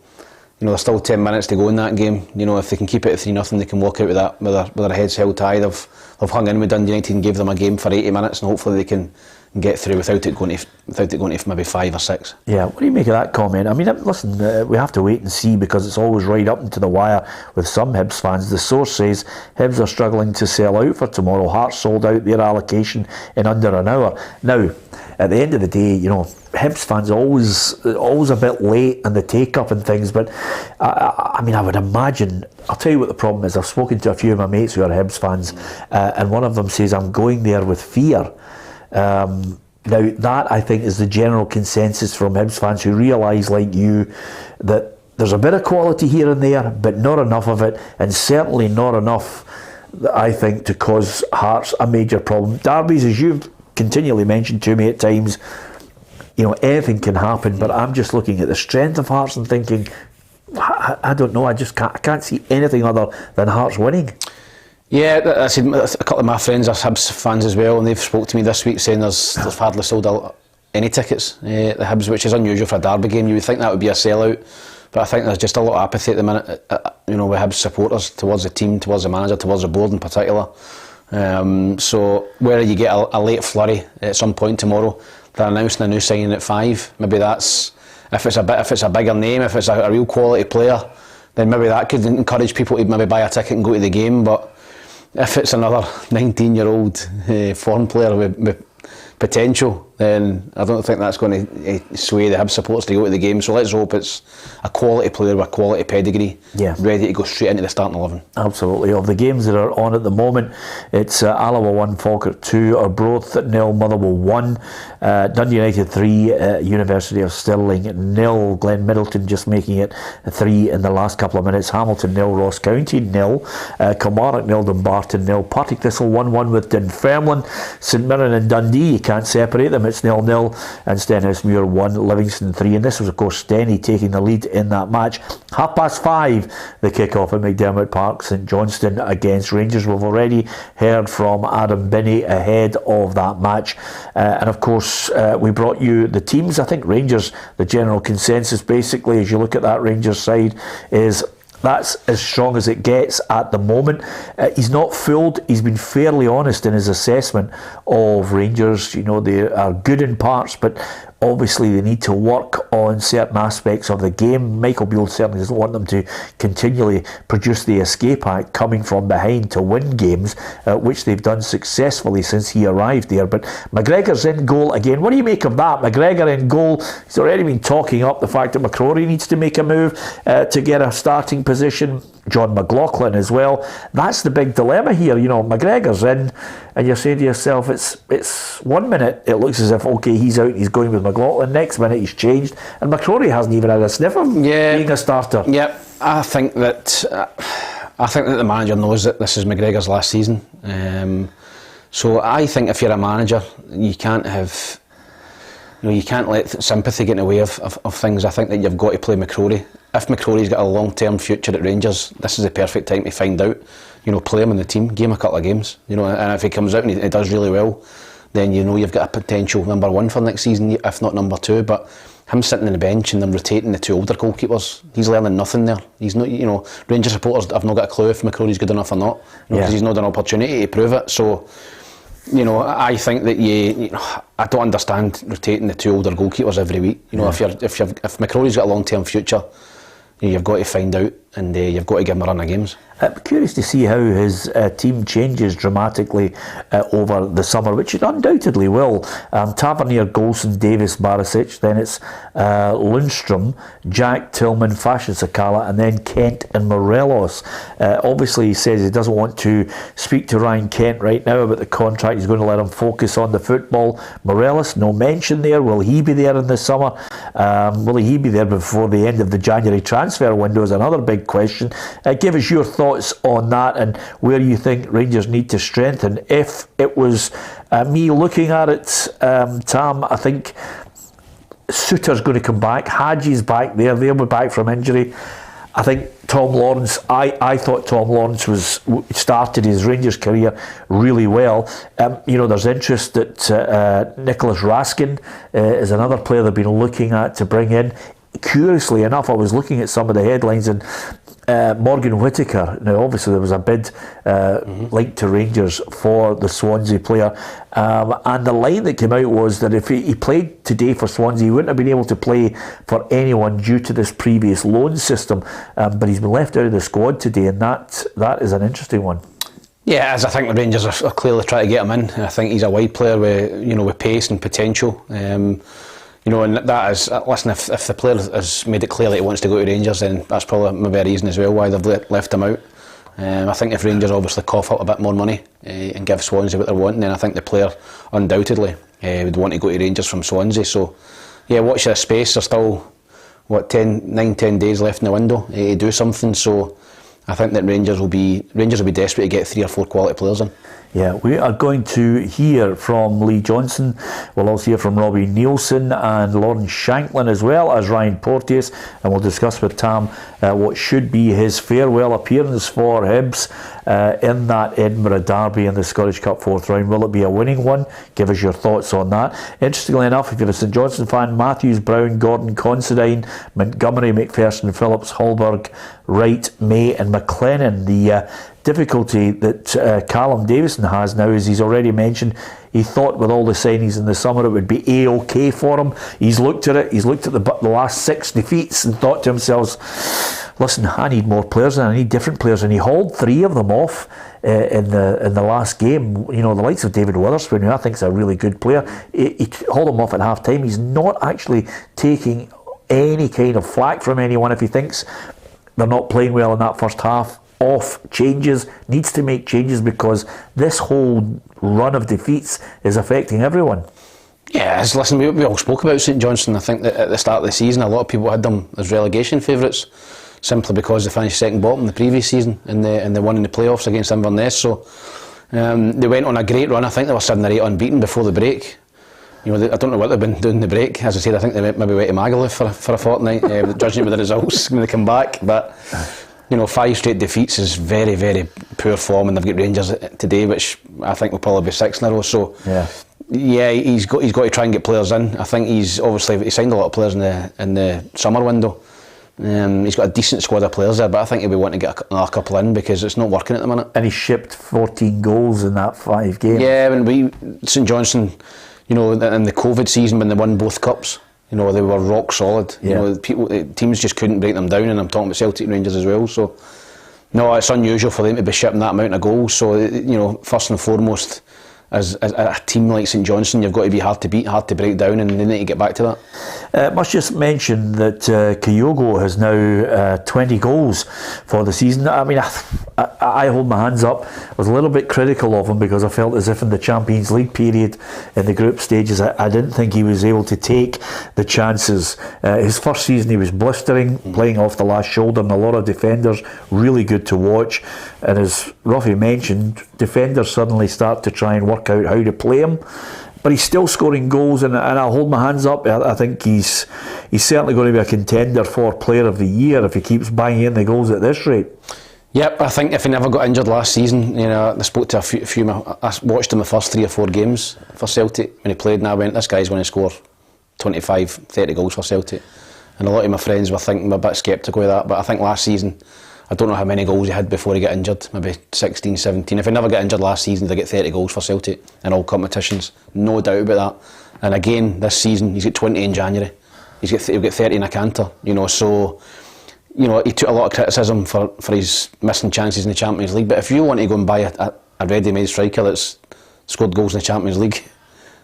there's still 10 minutes to go in that game. If they can keep it at 3-0, they can walk out with that with their heads held high. They've hung in with Dundee United and gave them a game for 80 minutes, and hopefully they can get through without it going to maybe 5 or 6. Yeah, what do you make of that comment? I mean, listen, we have to wait and see, because it's always right up into the wire with some Hibs fans. The source says Hibs are struggling to sell out for tomorrow. Hearts sold out their allocation in under an hour. Now, at the end of the day, Hibs fans are always a bit late on the take-up and things, but I mean, I would imagine, I'll tell you what the problem is. I've spoken to a few of my mates who are Hibs fans, and one of them says, I'm going there with fear. Now, that I think is the general consensus from Hibs fans, who realise, like you, that there's a bit of quality here and there, but not enough of it, and certainly not enough, I think, to cause Hearts a major problem. Derbies, as you've continually mentioned to me at times, anything can happen, but I'm just looking at the strength of Hearts and thinking, I don't know, I can't see anything other than Hearts winning. Yeah, I said a couple of my friends are Hibs fans as well, and they've spoke to me this week saying there's hardly sold out any tickets at the Hibs, which is unusual for a derby game. You would think that would be a sellout, but I think there's just a lot of apathy at the minute, with Hibs supporters towards the team, towards the manager, towards the board in particular. So whether you get a late flurry at some point tomorrow, they're announcing a new signing at 5. Maybe that's if it's a bigger name, if it's a real quality player, then maybe that could encourage people to maybe buy a ticket and go to the game. But if it's another 19-year-old foreign player with potential, then I don't think that's going to sway the Hibs supporters to go to the game. So let's hope it's a quality player with a quality pedigree, ready to go straight into the starting 11. Absolutely. Of the games that are on at the moment, it's Alloa 1, Falkirk 2, Arbroath 0, Motherwell 1, Dundee United 3, University of Stirling 0, Glen Middleton just making it 3 in the last couple of minutes, Hamilton 0, Ross County 0, Kilmarnock 0, Dumbarton 0, Partick Thistle 1-1 with Dunfermline, St Mirren and Dundee, you can't separate them, it's 0-0, and Stenhousemuir 1, Livingston 3, and this was of course Steny taking the lead in that match. 5:30 the kick-off at McDermott Park, St Johnstone against Rangers. We've already heard from Adam Binney ahead of that match, and of course we brought you the teams. I think Rangers, the general consensus basically as you look at that Rangers side is that's as strong as it gets at the moment. He's not fooled. He's been fairly honest in his assessment of Rangers. They are good in parts, but obviously they need to work on certain aspects of the game. Michael Beale certainly doesn't want them to continually produce the escape act coming from behind to win games, which they've done successfully since he arrived there. But McGregor's in goal again. What do you make of that? McGregor in goal. He's already been talking up the fact that McCrory needs to make a move to get a starting position. John McLaughlin as well. That's the big dilemma here. McGregor's in, and you're saying to yourself, it's 1 minute it looks as if he's out, he's going with McLaughlin. Next minute he's changed, and McCrory hasn't even had a sniff of being a starter. Yeah, I think that the manager knows that this is McGregor's last season. So I think if you're a manager, you can't have. You can't let sympathy get in the way of things. I think that you've got to play McCrory. If McCrory's got a long-term future at Rangers, this is the perfect time to find out. Play him in the team, give him a couple of games. And if he comes out and he does really well, then you've got a potential number 1 for next season, if not number 2. But him sitting on the bench and them rotating the 2 older goalkeepers, he's learning nothing there. He's not, Rangers supporters have not got a clue if McCrory's good enough or not, because he's not had an opportunity to prove it. So. I think that I don't understand rotating the 2 older goalkeepers every week. If McCrory's got a long-term future, you've got to find out, and you've got to give him a run of games. I'm curious to see how his team changes dramatically over the summer, which it undoubtedly will. Tavernier, Golson, Davis, Barisic, then it's Lundstrom, Jack, Tillman, Fashion Sakala, and then Kent and Morelos. Obviously he says he doesn't want to speak to Ryan Kent right now about the contract. He's going to let him focus on the football. Morelos, no mention there. Will he be there in the summer? Will he be there before the end of the January transfer window is another big question. Give us your thoughts on that and where you think Rangers need to strengthen. If it was me looking at it, Tam, I think Suter's going to come back. Haji's back there. They'll be back from injury. I think Tom Lawrence, I thought Tom Lawrence started his Rangers career really well. There's interest that Nicholas Raskin is another player they've been looking at to bring in. Curiously enough, I was looking at some of the headlines, and Morgan Whittaker, now obviously there was a bid linked to Rangers for the Swansea player, and the line that came out was that if he played today for Swansea, he wouldn't have been able to play for anyone due to this previous loan system, but he's been left out of the squad today, and that is an interesting one. Yeah, as I think the Rangers are clearly trying to get him in. I think he's a wide player with pace and potential. And that is, listen, if the player has made it clear that he wants to go to Rangers, then that's probably maybe a reason as well why they've left him out. I think if Rangers obviously cough up a bit more money and give Swansea what they're wanting, then I think the player undoubtedly would want to go to Rangers from Swansea. So, yeah, watch this space. There's still, 9-10 days left in the window to do something. So, I think that Rangers will be desperate to get 3 or 4 quality players in. Yeah, we are going to hear from Lee Johnson. We'll also hear from Robbie Nielsen and Lawrence Shanklin, as well as Ryan Porteous, and we'll discuss with Tam what should be his farewell appearance for Hibs. in that Edinburgh derby in the Scottish Cup 4th round. Will it be a winning one? Give us your thoughts on that. Interestingly enough, if you're a St Johnstone fan, Matthews, Brown, Gordon, Considine, Montgomery, McPherson, Phillips, Hallberg, Wright, May and McLennan. The difficulty that Callum Davison has now is he's already mentioned he thought with all the signings in the summer it would be A-OK for him. He's looked at it, he's looked at the last 6 defeats and thought to himself, listen, I need more players and I need different players, and he hauled 3 of them off in the last game. You know, the likes of David Witherspoon, who I think is a really good player, he hauled them off at half time. He's not actually taking any kind of flack from anyone if he thinks they're not playing well in that first half. Off changes, needs to make changes, because this whole run of defeats is affecting everyone. Yeah, listen, we all spoke about St Johnstone. I think that at the start of the season a lot of people had them as relegation favourites simply because they finished second bottom the previous season and they won in the playoffs against Inverness. So they went on a great run. I think they were 7 or 8 unbeaten before the break. You know, I don't know what they've been doing in the break. As I said, I think they maybe went to Magaluf for a fortnight, judging it with the results when they come back. But you know, 5 straight defeats is very, very poor form, and they've got Rangers today, which I think will probably be 6 in a row. So yeah, he's got to try and get players in. I think he signed a lot of players in the summer window. He's got a decent squad of players there, but I think he'll be wanting to get another couple in because it's not working at the minute. And he shipped 14 goals in that 5 games. Yeah, when St Johnstone, you know, in the COVID season when they won both cups, you know, they were rock solid. You know, teams just couldn't break them down, and I'm talking about Celtic and Rangers as well. So, no, it's unusual for them to be shipping that amount of goals. So, you know, first and foremost, as a team like St Johnstone, you've got to be hard to beat, hard to break down, and they need to get back to that. Must just mention that Kyogo has now 20 goals for the season. I mean, I hold my hands up. I was a little bit critical of him because I felt as if in the Champions League period in the group stages I didn't think he was able to take the chances. His first season he was blistering, playing off the last shoulder, and a lot of defenders, really good to watch. And as Ruffy mentioned, defenders suddenly start to try and work out how to play him. But he's still scoring goals, and I'll hold my hands up. I think he's certainly going to be a contender for Player of the Year if he keeps banging in the goals at this rate. Yep, I think if he never got injured last season, you know, I spoke to a few. I watched him the first 3 or 4 games for Celtic when he played, and I went, this guy's going to score 25, 30 goals for Celtic. And a lot of my friends were thinking a bit sceptical of that, but I think last season, I don't know how many goals he had before he got injured, maybe 16, 17. If he never got injured last season, they'd get 30 goals for Celtic in all competitions, no doubt about that. And again, this season, he's got 20 in January. He'll get 30 in a canter, you know, so, you know, he took a lot of criticism for his missing chances in the Champions League, but if you want to go and buy a ready-made striker that's scored goals in the Champions League,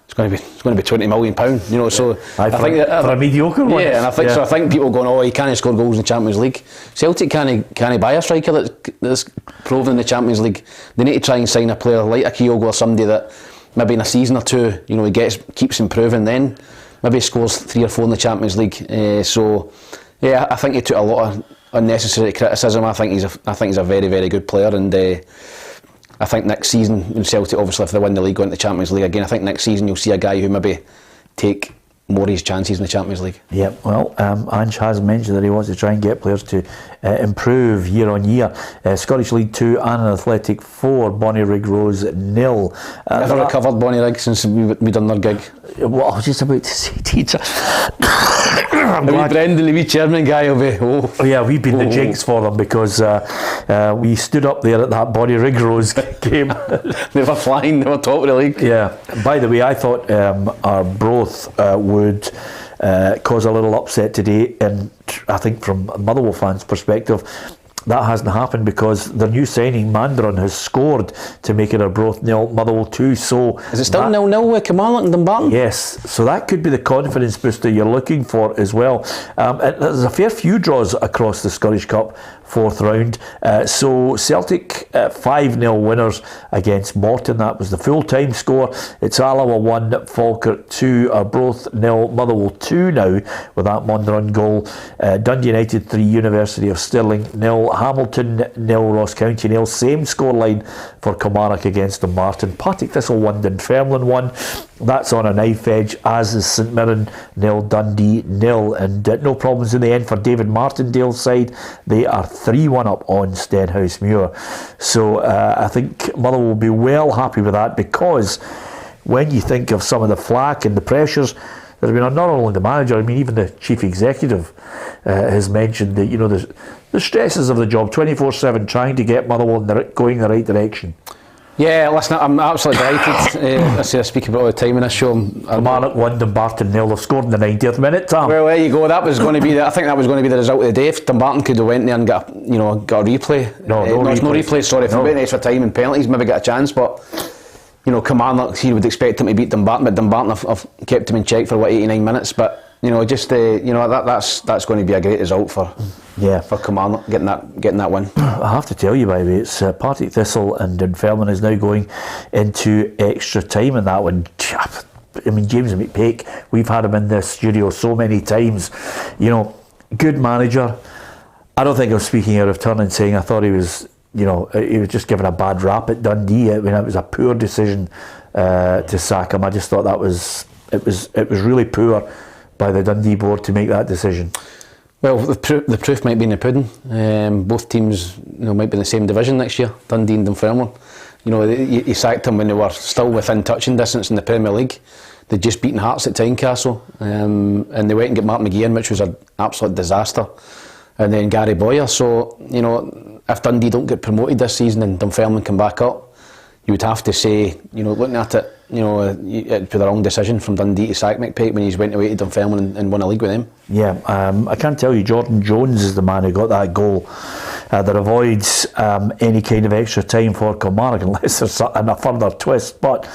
it's going to be £20 million, you know. So I think that, for a mediocre one. Yeah, and I think so. I think people going, oh, he can't score goals in the Champions League. Celtic can't buy a striker that's proven in the Champions League. They need to try and sign a player like a Kyogo or somebody that maybe in a season or 2, you know, he keeps improving. Then maybe he scores 3 or 4 in the Champions League. So yeah, I think he took a lot of unnecessary criticism. I think he's a very, very good player, and I think next season in Celtic, obviously if they win the league, go into the Champions League again, I think next season you'll see a guy who maybe take more of his chances in the Champions League. Yeah, well, Ange has mentioned that he wants to try and get players to improve year on year. Scottish League 2, Annan Athletic 4, Bonnyrigg Rose 0. Never recovered Bonnyrigg since we done their gig. Well, I was just about to say, teacher. Brendan, the wee chairman guy, will be. Oh yeah, we've been the jigs for them because we stood up there at that Bonnyrigg Rose game. They were flying, they were top of the league. Yeah. By the way, I thought Arbroath would cause a little upset today, and I think from Motherwell fans' perspective, that hasn't happened because the new signing Mandron has scored to make it Arbroath 0, Motherwell 2. So is it still 0-0 with Kilmarnock and Dumbarton? Yes, so that could be the confidence booster you're looking for as well. There's a fair few draws across the Scottish Cup 4th round. So Celtic 5-0 winners against Morton. That was the full-time score. It's Alloa 1, Falkirk 2, Arbroath 0, Motherwell 2 now with that Mondron goal. Dundee United 3, University of Stirling 0, Hamilton 0, Ross County 0. Same scoreline for Kilmarnock against Dumbarton. Partick Thistle 1, Dunfermline 1. That's on a knife edge, as is St Mirren 0, Dundee 0. And no problems in the end for David Martindale's side. They are 3-1 up on Stenhousemuir. So I think Motherwell will be well happy with that, because when you think of some of the flack and the pressures that have been on not only the manager, I mean even the chief executive has mentioned that, you know, the stresses of the job, 24/7 trying to get Motherwell going in the right direction. Yeah, listen, I'm absolutely delighted. I speak about it all the time in this show. Kilmarnock won, Dumbarton 0. They've scored in the 90th minute, Tom. Well, there you go. That was going to be. I think that was going to be the result of the day. If Dumbarton could have went there and got a replay. No replay. Sorry, if we went extra time and penalties, maybe get a chance. But you know, Kilmarnock, he would expect them to beat Dumbarton, but Dumbarton have kept him in check for 89 minutes. But you know, just that's going to be a great result for Kilmarnock getting that win. I have to tell you, by the way, it's Partick Thistle and Dunfermline is now going into extra time in that one. I mean, James McPake, we've had him in this studio so many times. You know, good manager. I don't think I'm speaking out of turn and saying I thought he was, you know, he was just given a bad rap at Dundee. I mean, it was a poor decision to sack him. I just thought it was really poor by the Dundee board to make that decision. Well, the proof might be in the pudding. Both teams, you know, might be in the same division next year, Dundee and Dunfermline. You know, he sacked them when they were still within touching distance in the Premier League. They'd just beaten Hearts at Tynecastle, and they went and got Mark McGeehan, which was an absolute disaster. And then Gary Boyer. So, you know, if Dundee don't get promoted this season and Dunfermline come back up, you would have to say, you know, looking at it, you know, it'd be the wrong decision from Dundee to sack McPake when he's went away to Dunfermline and won a league with them. Yeah, I can't tell you, Jordan Jones is the man who got that goal that avoids any kind of extra time for Kilmarnock, unless there's a further twist. But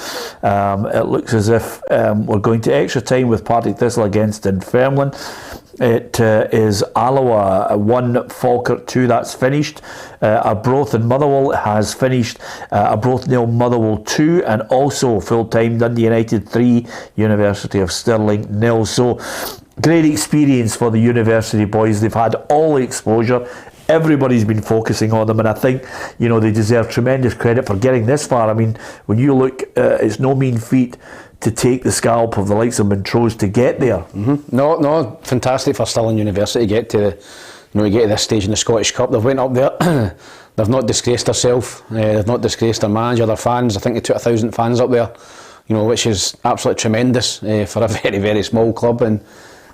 it looks as if we're going to extra time with Partick Thistle against Dunfermline. It is Alloa 1, Falkirk 2, that's finished. Arbroath and Motherwell has finished. Arbroath 0, Motherwell 2, and also full-time Dundee United 3, University of Stirling 0. So great experience for the University boys. They've had all the exposure. Everybody's been focusing on them, and I think, you know, they deserve tremendous credit for getting this far. I mean, when you look, it's no mean feat to take the scalp of the likes of Montrose to get there. Mm-hmm. No, fantastic for Stirling University to get to, get to this stage in the Scottish Cup. They've went up there. They've not disgraced themselves. They've not disgraced their manager, their fans. I think they took 1,000 fans up there, which is absolutely tremendous for a very, very small club. And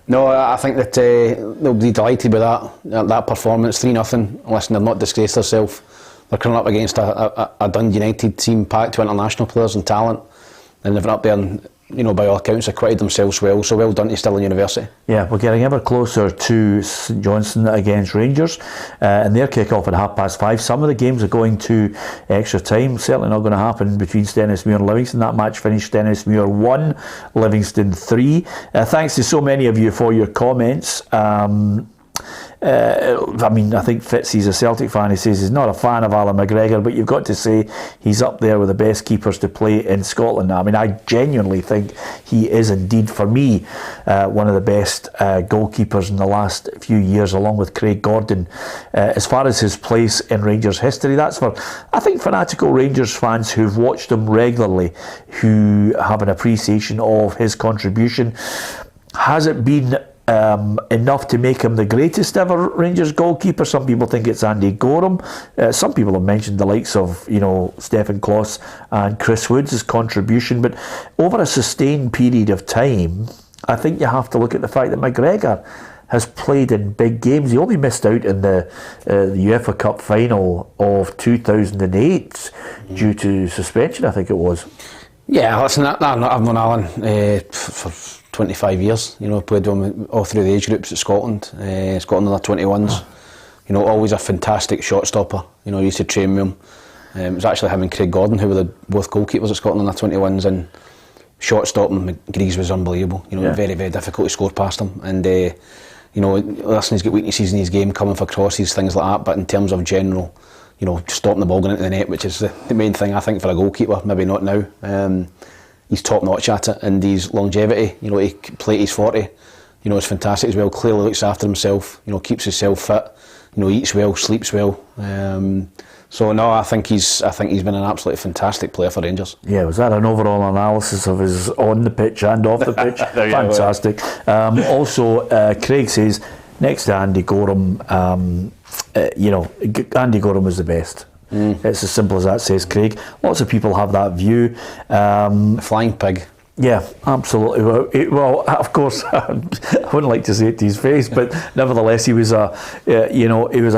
no, I think that they'll be delighted with that performance. 3-0. Listen, they've not disgraced themselves. They're coming up against a Dundee United team packed with international players and talent. And they've been up there and, by all accounts, acquitted themselves well. So well done to Stirling University. Yeah, we're getting ever closer to St Johnstone against Rangers, and their kick-off at 5:30. Some of the games are going to extra time. Certainly not going to happen between Stenhousemuir and Livingston. That match finished Stenhousemuir 1, Livingston 3. Thanks to so many of you for your comments. I think Fitzy's a Celtic fan. He says he's not a fan of Alan McGregor, but you've got to say he's up there with the best keepers to play in Scotland. I mean, I genuinely think he is indeed, for me, one of the best goalkeepers in the last few years, along with Craig Gordon. As far as his place in Rangers history, that's for, I think, fanatical Rangers fans who've watched him regularly, who have an appreciation of his contribution. Has it been enough to make him the greatest ever Rangers goalkeeper? Some people think it's Andy Gorham. Some people have mentioned the likes of, Stephen Kloss and Chris Woods' contribution. But over a sustained period of time, I think you have to look at the fact that McGregor has played in big games. He only missed out in the UEFA Cup final of 2008 due to suspension, I think it was. Yeah, listen, I've known Alan for 25 years, played with him all through the age groups at Scotland, Scotland under 21s. Always a fantastic shot stopper. He used to train with him. It was actually him and Craig Gordon who were both goalkeepers at Scotland under 21s, and shot stopping McGree's was unbelievable. Very, very difficult to score past him. And listen, he's got weaknesses in his game, coming for crosses, things like that. But in terms of general, stopping the ball going into the net, which is the main thing I think for a goalkeeper. Maybe not now. He's top notch at it, and his longevity, he play his 40, is fantastic as well. Clearly looks after himself, keeps himself fit, eats well, sleeps well. So no, I think he's been an absolutely fantastic player for Rangers. Yeah, was that an overall analysis of his on the pitch and off the pitch? Fantastic. Also, Craig says next to Andy Gorham, Andy Gorham was the best. It's as simple as that, says Craig. Lots of people have that view. Flying pig. Yeah, absolutely. Well, of course, I wouldn't like to say it to his face, but nevertheless, he was a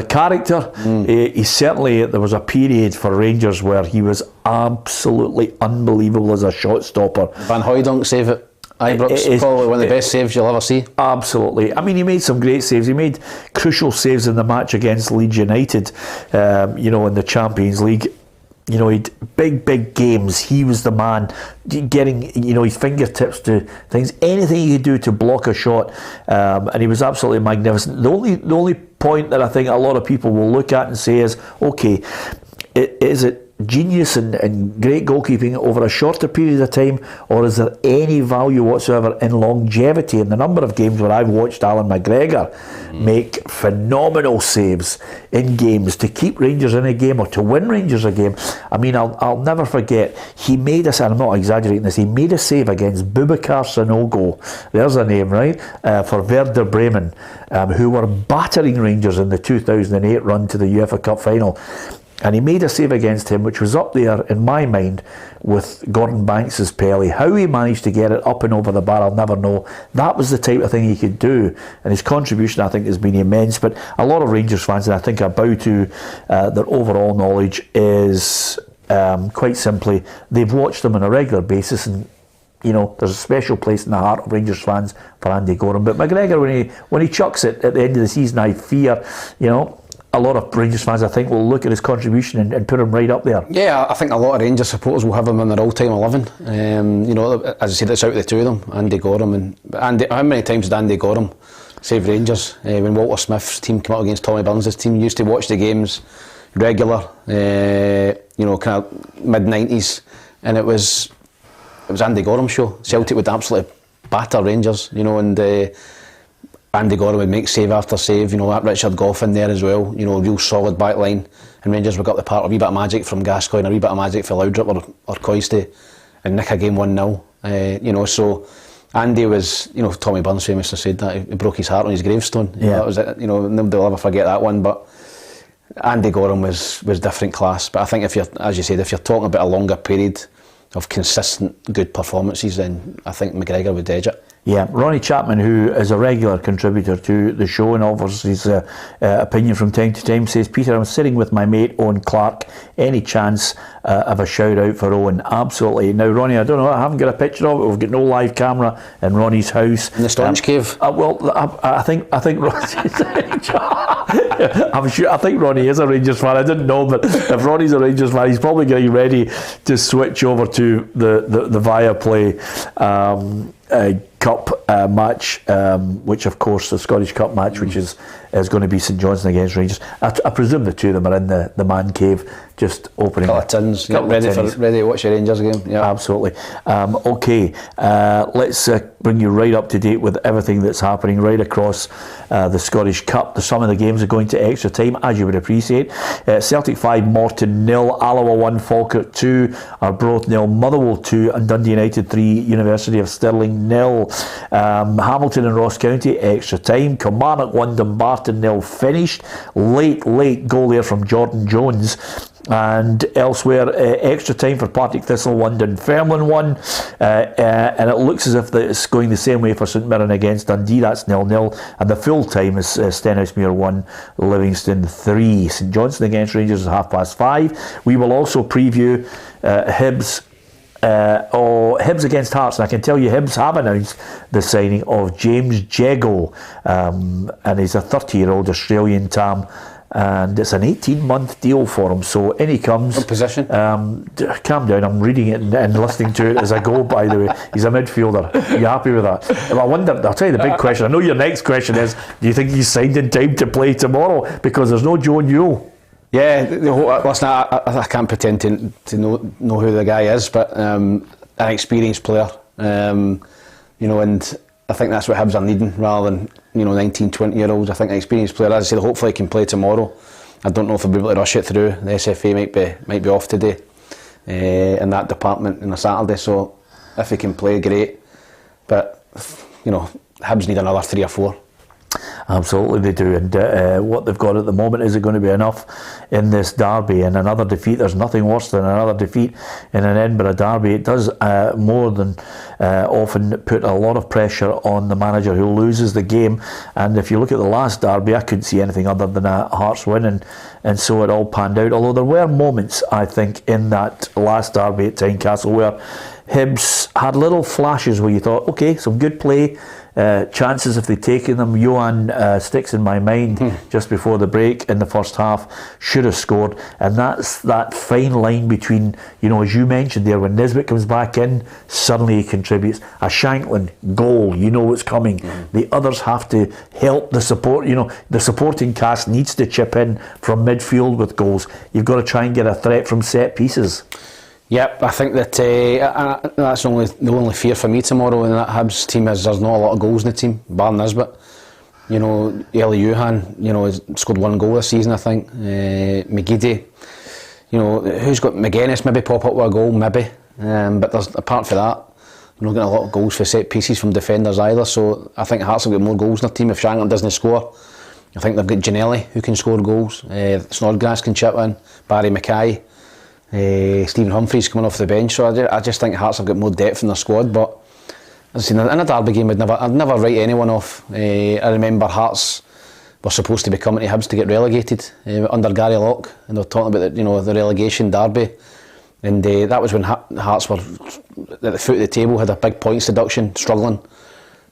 character. He certainly, there was a period for Rangers where he was absolutely unbelievable as a shot stopper. Van Hooijdonk save at Ibrox, probably one of the best saves you'll ever see. Absolutely. I mean, he made some great saves. He made crucial saves in the match against Leeds United, in the Champions League. He'd big games. He was the man getting, his fingertips to things, anything he could do to block a shot, and he was absolutely magnificent. The only point that I think a lot of people will look at and say is, okay, is it genius and great goalkeeping over a shorter period of time, or is there any value whatsoever in longevity? In the number of games where I've watched Alan McGregor make phenomenal saves in games to keep Rangers in a game or to win Rangers a game. I mean, I'll never forget, he made and I'm not exaggerating this, he made a save against Boubacar Sanogo, there's a name, right, for Werder Bremen, who were battering Rangers in the 2008 run to the UEFA Cup final. And he made a save against him, which was up there in my mind with Gordon Banks' Pelly. How he managed to get it up and over the bar, I'll never know. That was the type of thing he could do. And his contribution, I think, has been immense. But a lot of Rangers fans, and I think I bow to their overall knowledge, is quite simply, they've watched them on a regular basis, and there's a special place in the heart of Rangers fans for Andy Gorham. But McGregor, when he chucks it at the end of the season, I fear, a lot of Rangers fans, I think, will look at his contribution and put him right up there. Yeah, I think a lot of Rangers supporters will have him in their all-time 11. As I said, it's out of the two of them, Andy Gorham and Andy. How many times did Andy Gorham save Rangers? When Walter Smith's team came up against Tommy Burns' team, used to watch the games regular, kind of mid-90s, and it was Andy Gorham's show. Celtic would absolutely batter Rangers, and Andy Gorham would make save after save, that Richard Gough in there as well, real solid back line, and Rangers would get the part, a wee bit of magic from Gascoigne, a wee bit of magic for Laudrup or Coiste, and nick a game 1-0, so Andy was, Tommy Burns famously said that, he broke his heart on his gravestone, that was it, nobody will ever forget that one, but Andy Gorham was different class. But I think if you're talking about a longer period of consistent good performances, then I think McGregor would edge it. Yeah, Ronnie Chapman, who is a regular contributor to the show and offers his opinion from time to time, says, Peter, I'm sitting with my mate Owen Clark. Any chance of a shout out for Owen? Absolutely. Now, Ronnie, I don't know, I haven't got a picture of it. We've got no live camera in Ronnie's house. In the Staunch Cave? I think I think Ronnie is a Rangers fan. I didn't know, but if Ronnie's a Rangers fan, he's probably getting ready to switch over to the Viaplay Cup match, which of course the Scottish Cup match, which is going to be St Johnstone against Rangers. I presume the two of them are in the man cave, just opening. Couple of tins, ready to watch the Rangers game. Yeah, absolutely. Okay, let's bring you right up to date with everything that's happening right across the Scottish Cup. Some of the games are going to extra time, as you would appreciate. Celtic 5, Morton 0, Alloa 1, Falkirk 2, Arbroath 0, Motherwell 2, and Dundee United 3, University of Stirling 0. Hamilton and Ross County extra time. Kilmarnock 1, Dumbarton 0 finished. Late goal there from Jordan Jones. And elsewhere, extra time for Partick Thistle 1, Dunfermline 1, and it looks as if it's going the same way for St Mirren against Dundee. That's 0-0, and the full time is Stenhousemuir 1, Livingston 3. St Johnstone against Rangers is 5:30. We will also preview Hibs against Hearts, and I can tell you Hibs have announced the signing of James Jeggo, and he's a 30-year-old Australian Tam, and it's an 18-month deal for him, so in he comes. What position? Calm down, I'm reading it and listening to it as I go, by the way. He's a midfielder. Are you happy with that? Well, I wonder, I'll tell you the big question. I know your next question is, do you think he's signed in time to play tomorrow? Because there's no Joe Newell. Yeah, listen, I can't pretend to know who the guy is, but an experienced player, and I think that's what Hibs are needing, rather than 19, 20-year-olds. I think an experienced player, as I said, hopefully he can play tomorrow. I don't know if they'll be able to rush it through. The SFA might be off today in that department on a Saturday, so if he can play, great. But Hibs need another 3 or 4. Absolutely they do, and what they've got at the moment, is it going to be enough in this derby? And another defeat, there's nothing worse than another defeat in an Edinburgh derby. It does more than often put a lot of pressure on the manager who loses the game. And if you look at the last derby, I couldn't see anything other than a Hearts win, and so it all panned out. Although there were moments, I think, in that last derby at Tynecastle where Hibs had little flashes where you thought, okay, some good play, chances if they'd taken them. Johan sticks in my mind just before the break in the first half, should have scored. And that's that fine line between, as you mentioned there, when Nisbet comes back in, suddenly he contributes. A Shankland goal, it's coming. The others have to help the support. The supporting cast needs to chip in from midfield with goals. You've got to try and get a threat from set pieces. Yep, I think that that's the only fear for me tomorrow in that Hibs team is there's not a lot of goals in the team, bar Nisbet. Eli Johan, has scored 1 goal this season, I think. McGeady, who's got McGuinness maybe pop up with a goal, maybe. But there's, apart from that, we're not getting a lot of goals for set pieces from defenders either. So I think Hearts have got more goals in their team if Shankland doesn't score. I think they've got Ginnelly who can score goals. Snodgrass can chip in. Barry Mackay. Stephen Humphreys coming off the bench, so I just think Hearts have got more depth in their squad. But as I say, in a derby game, I'd never write anyone off. I remember Hearts were supposed to be coming to Hibs to get relegated under Gary Locke, and they were talking about the relegation derby, and that was when Hearts were at the foot of the table, had a big points deduction, struggling,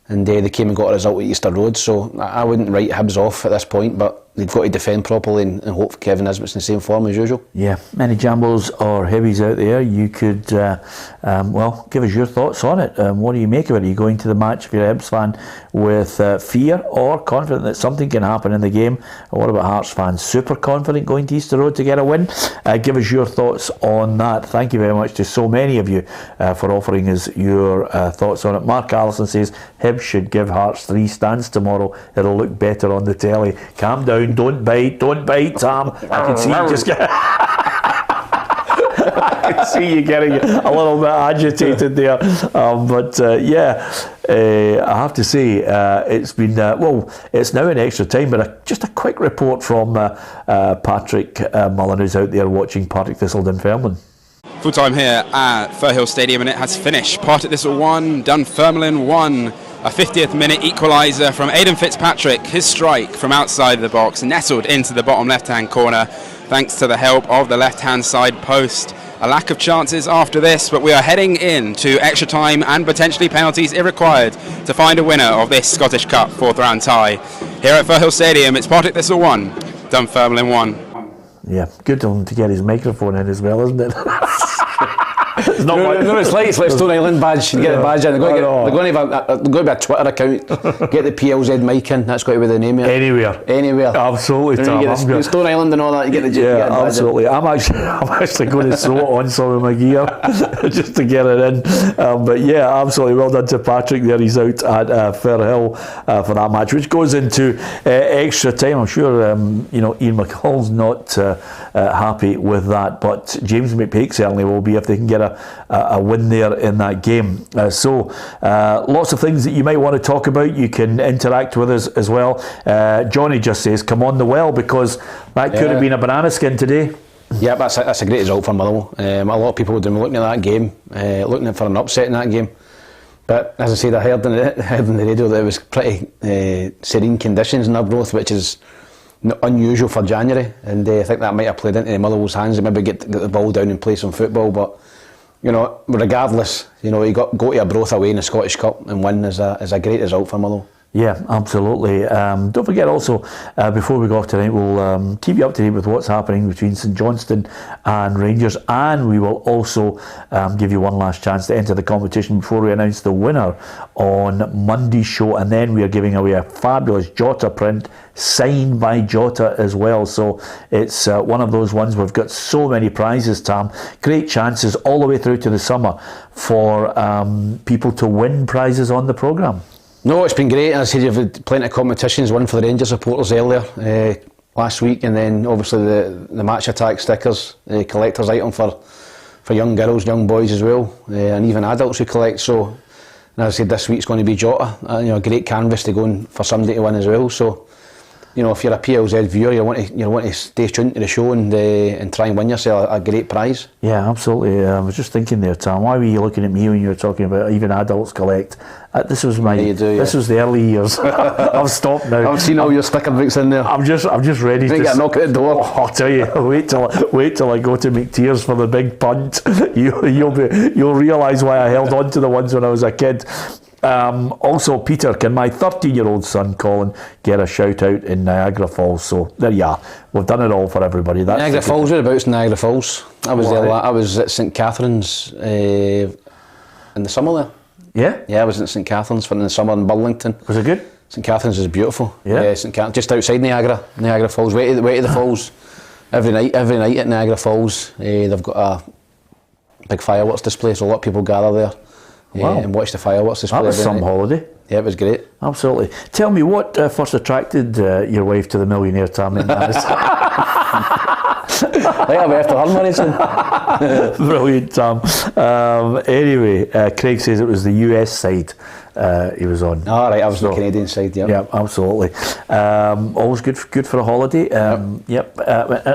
and they came and got a result at Easter Road. So I wouldn't write Hibs off at this point, but they've got to defend properly and hope Kevin Nisbet's in the same form as usual. Yeah, many Jambos or Heavies out there, you could give us your thoughts on it. What do you make of it? Are you going to the match if you're a Hibs fan with fear or confident that something can happen in the game? Or what about Hearts fans, super confident going to Easter Road to get a win? Give us your thoughts on that. Thank you very much to so many of you for offering us your thoughts on it. Mark Allison says Hibs should give Hearts 3 stands tomorrow, it'll look better on the telly. Calm down, don't bite, Tam. I can see you just get I can see you getting a little bit agitated there, I have to say it's been it's now in extra time, but just a quick report from Patrick Mullen, who's out there watching Partick Thistle Dunfermline. Full time here at Firhill Stadium, and it has finished. Partick Thistle 1, Dunfermline 1. A 50th minute equaliser from Aidan Fitzpatrick. His strike from outside the box nestled into the bottom left hand corner thanks to the help of the left hand side post. A lack of chances after this, but we are heading into extra time and potentially penalties if required to find a winner of this Scottish Cup 4th round tie. Here at Firhill Stadium, it's Partick Thistle 1, Dunfermline 1. Yeah, good of him to get his microphone in as well, isn't it? It's not it's like Stone Island badge. You get the badge in. They're going to be a Twitter account. Get the PLZ mic in. That's got to be the name of it. Anywhere. Absolutely, Tom. You get Stone Island and all that. You get the yeah, absolutely. I'm actually going to throw it on some of my gear just to get it in. But yeah, absolutely. Well done to Patrick there. He's out at Firhill for that match, which goes into extra time. I'm sure Ian McCall's not happy with that, but James McPake certainly will be if they can get a win there in that game. Lots of things that you might want to talk about. You can interact with us as well. Johnny just says, come on the well, because that could have been a banana skin today. Yeah, that's a great result for Motherwell. A lot of people would have been looking at that game, looking for an upset in that game. But as I said, I heard on the radio that it was pretty serene conditions in Arbroath, which is unusual for January, and I think that might have played into Motherwell's hands. They maybe get the ball down and play some football, but regardless, you go to Arbroath away in the Scottish Cup and win is a great result for Motherwell. Yeah, absolutely. Don't forget also, before we go off tonight, we'll keep you up to date with what's happening between St Johnstone and Rangers, and we will also give you one last chance to enter the competition before we announce the winner on Monday's show, and then we are giving away a fabulous Jota print signed by Jota as well. So it's one of those ones we've got so many prizes, Tam. Great chances all the way through to the summer for people to win prizes on the programme. No, it's been great. As I said, you've had plenty of competitions, one for the Rangers supporters earlier last week, and then obviously the Match Attack stickers, collector's item for young girls, young boys as well, and even adults who collect. So And as I said, this week's going to be Jota. You know, a great canvas to go in for somebody to win as well. So, you know, if you're a PLZ viewer, you want to stay tuned to the show and try and win yourself a great prize. Yeah, absolutely. I was just thinking there, Tom. Why were you looking at me when you were talking about even adults collect? This was my. This was the early years. I've stopped now. I've seen all your sticker books in there. I'm just ready to get a knock at the door. Oh, I'll tell you. Wait till I go to McTears for the big punt. You'll realise why I held on to the ones when I was a kid. Also, Peter, can my 13-year-old son Colin get a shout out in Niagara Falls? So there you are. We've done it all for everybody. That's Niagara Falls. Whereabouts in Niagara Falls? I was there. I was at St Catherine's in the summer there. Yeah? Yeah, I was at St Catherine's in the summer in Burlington. Was it good? St Catherine's is beautiful. Yeah. Just outside Niagara Falls. Way to the falls. Every night at Niagara Falls, they've got a big fireworks display, so a lot of people gather there. Wow. And watch the fireworks display. That was some holiday. Yeah, it was great. Absolutely. Tell me, what first attracted your wife to the Millionaire Tam McManus? I'll be after her money soon. Brilliant, Tam. Anyway, Craig says it was the US side he was on. All right, I was on the Canadian side, yeah. Yeah, absolutely. Always good for a holiday. Yep.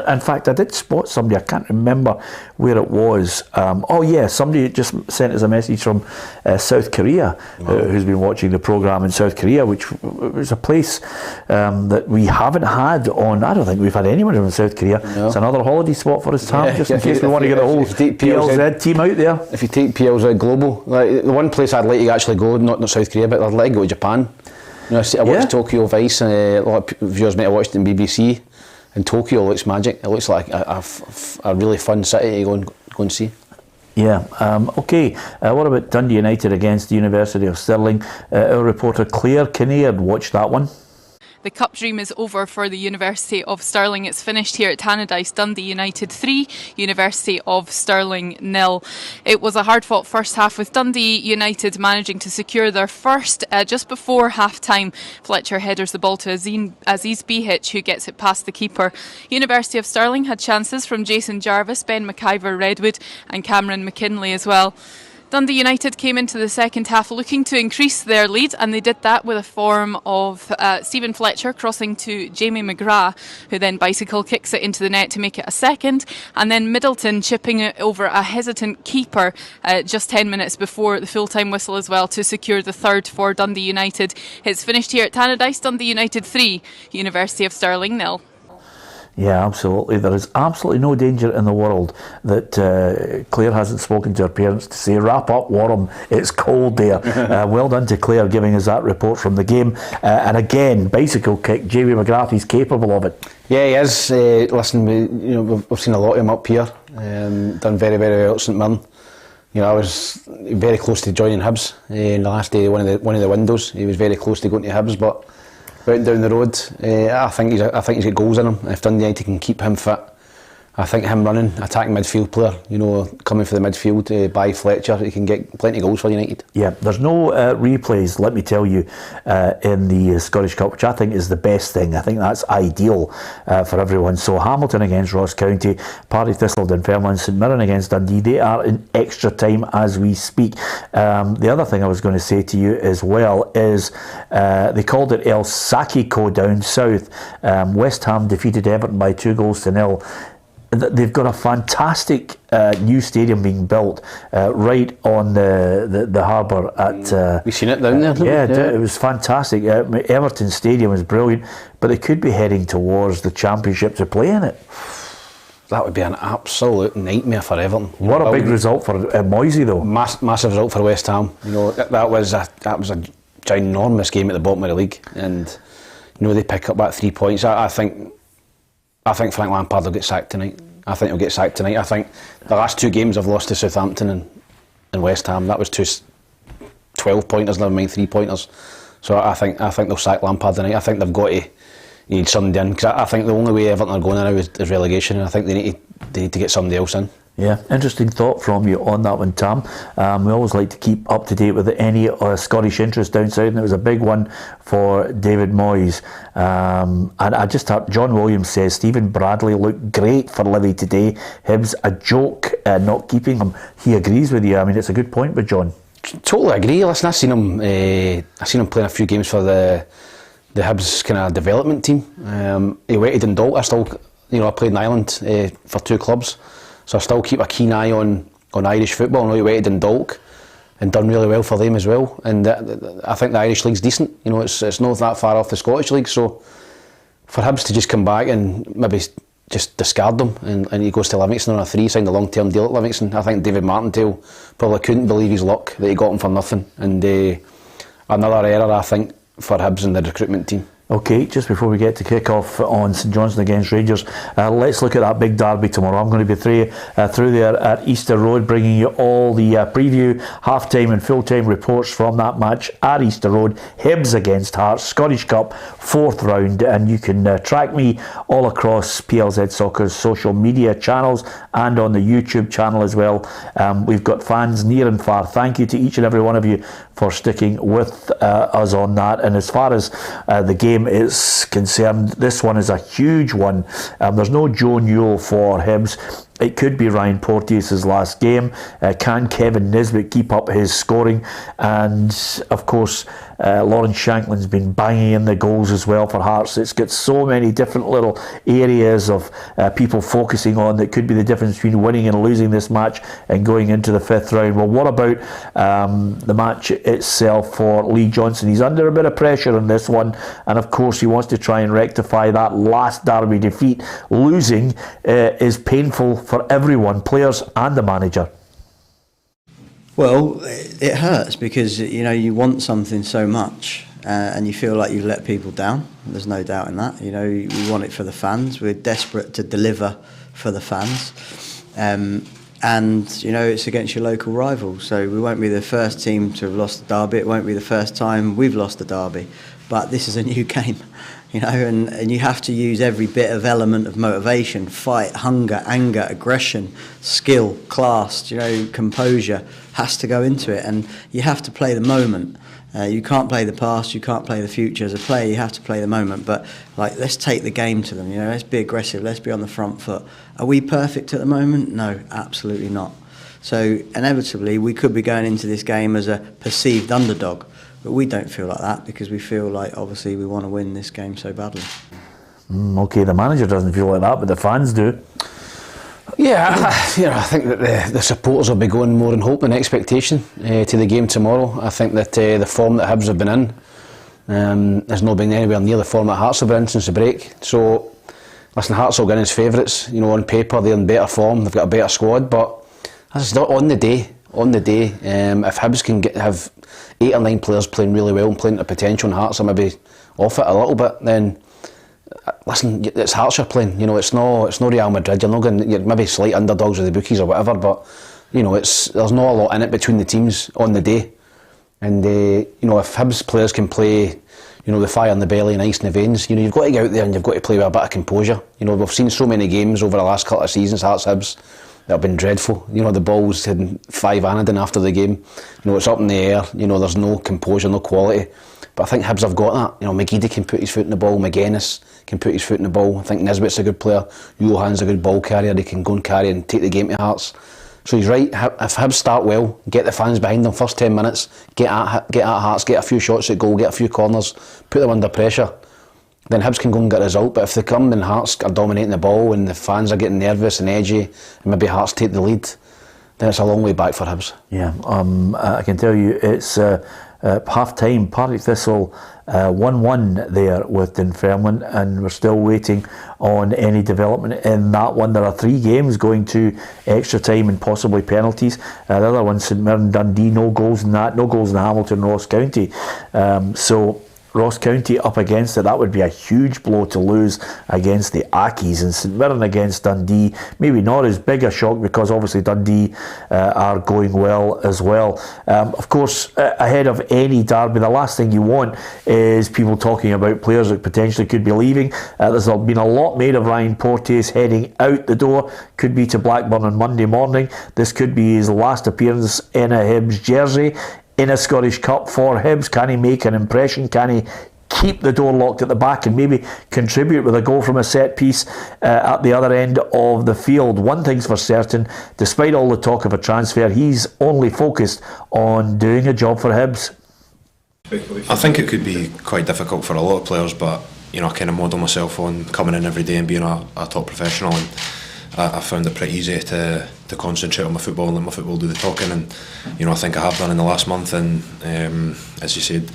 In fact, I did spot somebody, I can't remember where it was. Somebody just sent us a message from South Korea, who's been watching the programme in South Korea, which was a place that we haven't had on. I don't think we've had anyone from South Korea. No. It's another holiday spot for us, Tam, just in case we want to get the whole PLZ team out there. If you take PLZ global, like, the one place I'd like to actually go, not South Korea, but I'd like to go to Japan. You know, I watched Tokyo Vice, and a lot of viewers might have watched it on BBC, and Tokyo looks magic. It looks like a really fun city to go and see. Yeah, okay. What about Dundee United against the University of Stirling? Our reporter Claire Kinnaird watched that one. The cup dream is over for the University of Stirling. It's finished here at Tannadice. Dundee United 3, University of Stirling 0. It was a hard-fought first half, with Dundee United managing to secure their first just before half-time. Fletcher headers the ball to Aziz Behich, who gets it past the keeper. University of Stirling had chances from Jason Jarvis, Ben McIver-Redwood and Cameron McKinley as well. Dundee United came into the second half looking to increase their lead, and they did that with a form of Stephen Fletcher crossing to Jamie McGrath, who then bicycle kicks it into the net to make it a second, and then Middleton chipping it over a hesitant keeper just 10 minutes before the full-time whistle as well to secure the third for Dundee United. It's finished here at Tannadice. Dundee United 3, University of Stirling 0. Yeah, absolutely. There is absolutely no danger in the world that Claire hasn't spoken to her parents to say, wrap up, Warham, it's cold there. Well done to Claire giving us that report from the game. And again, bicycle kick, Jamie McGrath, he's capable of it. Yeah, he is. Listen, we've seen a lot of him up here. Done very, very well at St Mirren. You know, I was very close to joining Hibs in the last day, one of the windows. He was very close to going to Hibs, but out and down the road, I think he's got goals in him. If Dundee United can keep him fit, I think him running, attacking midfield player, you know, coming for the midfield by Fletcher, he can get plenty of goals for United. Yeah, there's no replays, let me tell you, in the Scottish Cup, which I think is the best thing. I think that's ideal for everyone. So Hamilton against Ross County, Parry Thistle, Dunfermline, St Mirren against Dundee, they are in extra time as we speak. The other thing I was going to say to you as well is they called it El Sakiko down south. West Ham defeated Everton by 2-0. They've got a fantastic new stadium being built right on the harbour at. We've seen it down there. Yeah, it was fantastic. Everton Stadium is brilliant, but they could be heading towards the Championship to play in it. That would be an absolute nightmare for Everton. What a big result for Moisey, though. Massive result for West Ham. You know, that was a ginormous game at the bottom of the league, and you know they pick up that 3 points. I think Frank Lampard will get sacked tonight. I think the last two games I've lost to Southampton and West Ham. That was two 12-pointers, never mind 3-pointers. So I think they'll sack Lampard tonight. I think they've got to need somebody in, because I think the only way Everton are going now is relegation, and I think they need to get somebody else in. Yeah, interesting thought from you on that one, Tam. We always like to keep up to date with any Scottish interest down south, and it was a big one for David Moyes. And I just heard John Williams says Stephen Bradley looked great for Livy today. Hibs a joke not keeping him. He agrees with you. I mean, it's a good point with John. totally agree. Listen, I seen him playing a few games for the Hibs kind of development team. He waited in Dundalk. I played in Ireland for 2 clubs, so I still keep a keen eye on Irish football. I know he waited in Dundalk and done really well for them as well. And I think the Irish League's decent. It's not that far off the Scottish League. So for Hibs to just come back and maybe just discard them, and he goes to Livingston on a 3, signed a long-term deal at Livingston. I think David Martindale probably couldn't believe his luck that he got him for nothing. And another error, I think, for Hibs and the recruitment team. Okay, just before we get to kick off on St Johnstone against Rangers, let's look at that big derby tomorrow. I'm going to be through there at Easter Road, bringing you all the preview, half-time and full-time reports from that match at Easter Road. Hibs against Hearts, Scottish Cup, 4th round, and you can track me all across PLZ Soccer's social media channels and on the YouTube channel as well. We've got fans near and far. Thank you to each and every one of you for sticking with us on that. And as far as the game is concerned, this one is a huge one. There's no Joe Newell for Hibs. It could be Ryan Porteous' last game. Can Kevin Nisbet keep up his scoring? And of course, Lawrence Shanklin's been banging in the goals as well for Hearts. It's got so many different little areas of people focusing on that could be the difference between winning and losing this match and going into the 5th round. Well, what about the match itself for Lee Johnson? He's under a bit of pressure on this one, and of course he wants to try and rectify that last derby defeat. Losing is painful for everyone, players and the manager. Well, it hurts because you want something so much and you feel like you've let people down. There's no doubt in that. We want it for the fans. We're desperate to deliver for the fans. And it's against your local rivals, so we won't be the first team to have lost the derby. It won't be the first time we've lost the derby, but this is a new game. And you have to use every bit of element of motivation, fight, hunger, anger, aggression, skill, class, composure has to go into it, and you have to play the moment. You can't play the past, you can't play the future. As a player, you have to play the moment, but let's take the game to them, let's be aggressive, let's be on the front foot. Are we perfect at the moment? No, absolutely not. So inevitably, we could be going into this game as a perceived underdog. But we don't feel like that because we feel like obviously we want to win this game so badly. Okay, the manager doesn't feel like that, but the fans do. Yeah, I think that the supporters will be going more in hope than expectation to the game tomorrow. I think that the form that Hibs have been in has not been anywhere near the form that Hearts have been in since the break. So, listen, Hearts will go in as favourites. On paper they're in better form, they've got a better squad, but as I said, on the day, if Hibs can have 8 or 9 players playing really well and playing to potential, and Hearts are maybe off it a little bit, then listen, it's Hearts you're playing. It's not Real Madrid. You're maybe slight underdogs with the bookies or whatever, but there's not a lot in it between the teams on the day. And if Hibs players can play, the fire in the belly and ice in the veins, you've got to get out there and you've got to play with a bit of composure. We've seen so many games over the last couple of seasons, Hearts Hibs, that have been dreadful. The ball's hitting 5 anything after the game. It's up in the air. There's no composure, no quality. But I think Hibs have got that. McGeady can put his foot in the ball. McGuinness can put his foot in the ball. I think Nisbet's a good player. Johan's a good ball carrier. He can go and carry and take the game to Hearts. So he's right. If Hibs start well, get the fans behind them first 10 minutes, get at Hearts, get a few shots at goal, get a few corners, put them under pressure, then Hibs can go and get a result. But if they come and Hearts are dominating the ball and the fans are getting nervous and edgy and maybe Hearts take the lead, then it's a long way back for Hibs. Yeah, I can tell you it's half-time, Partick Thistle 1-1 there with Dunfermline, and we're still waiting on any development in that one. There are 3 games going to extra time and possibly penalties. The other one, St Mirren Dundee, no goals in that, no goals in Hamilton Ross County. So Ross County up against it, that would be a huge blow to lose against the Accies. And St Mirren against Dundee, maybe not as big a shock because obviously Dundee are going well as well. Of course, ahead of any derby, the last thing you want is people talking about players that potentially could be leaving. There's been a lot made of Ryan Porteous heading out the door, could be to Blackburn on Monday morning. This could be his last appearance in a Hibs jersey in a Scottish Cup for Hibs. Can he make an impression? Can he keep the door locked at the back and maybe contribute with a goal from a set piece at the other end of the field. One thing's for certain, despite all the talk of a transfer, he's only focused on doing a job for Hibs. I think it could be quite difficult for a lot of players, but I kind of model myself on coming in every day and being a top professional, and I found it pretty easy to concentrate on my football and let my football do the talking, and I think I have done in the last month, and as you said,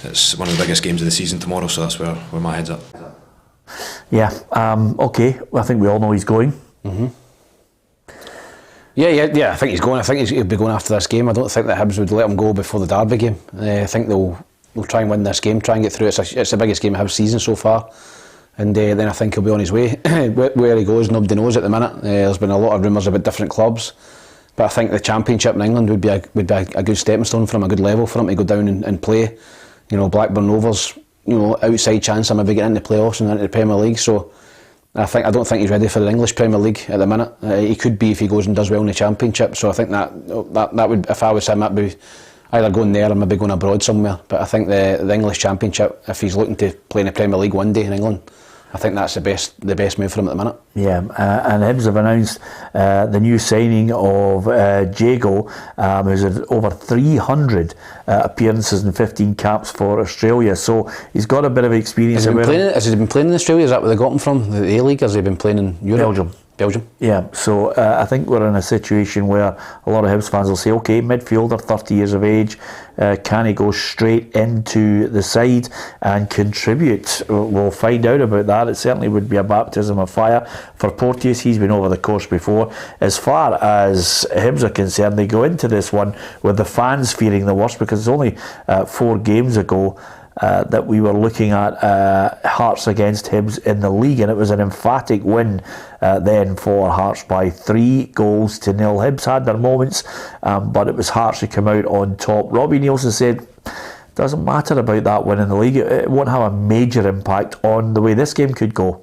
it's one of the biggest games of the season tomorrow, so that's where my head's at. Yeah, okay, I think we all know he's going. Mm-hmm. Yeah, I think he's going. I think he'll be going after this game. I don't think that Hibs would let him go before the Derby game. I think they'll try and win this game, try and get through. It's the biggest game of Hibs' season so far, and then I think he'll be on his way. Where he goes, nobody knows at the minute. There's been a lot of rumours about different clubs, but I think the Championship in England would be a good stepping stone for him, a good level for him to go down and play. Blackburn Rovers, outside chance of maybe getting into the playoffs and into the Premier League. So I don't think he's ready for the English Premier League at the minute. He could be if he goes and does well in the Championship. So I think that would, if I was him, that'd be either going there or maybe going abroad somewhere. But I think the English Championship, if he's looking to play in the Premier League one day in England, I think that's the best move for him at the minute. Yeah, and Hibs have announced the new signing of Jago, who's had over 300 appearances and 15 caps for Australia. So he's got a bit of experience. Has he been playing in Australia? Is that where they got him from? The A-League? Has he been playing in Europe? Belgium. Yeah, so I think we're in a situation where a lot of Hibs fans will say, okay, midfielder, 30 years of age, can he go straight into the side and contribute? We'll find out about that. It certainly would be a baptism of fire for Porteous. He's been over the course before. As far as Hibs are concerned, they go into this one with the fans fearing the worst, because it's only 4 games ago that we were looking at Hearts against Hibs in the league, and it was an emphatic win then for Hearts by 3-0. Hibs had their moments, but it was Hearts who came out on top. Robbie Nielsen said, doesn't matter about that win in the league, it won't have a major impact on the way this game could go.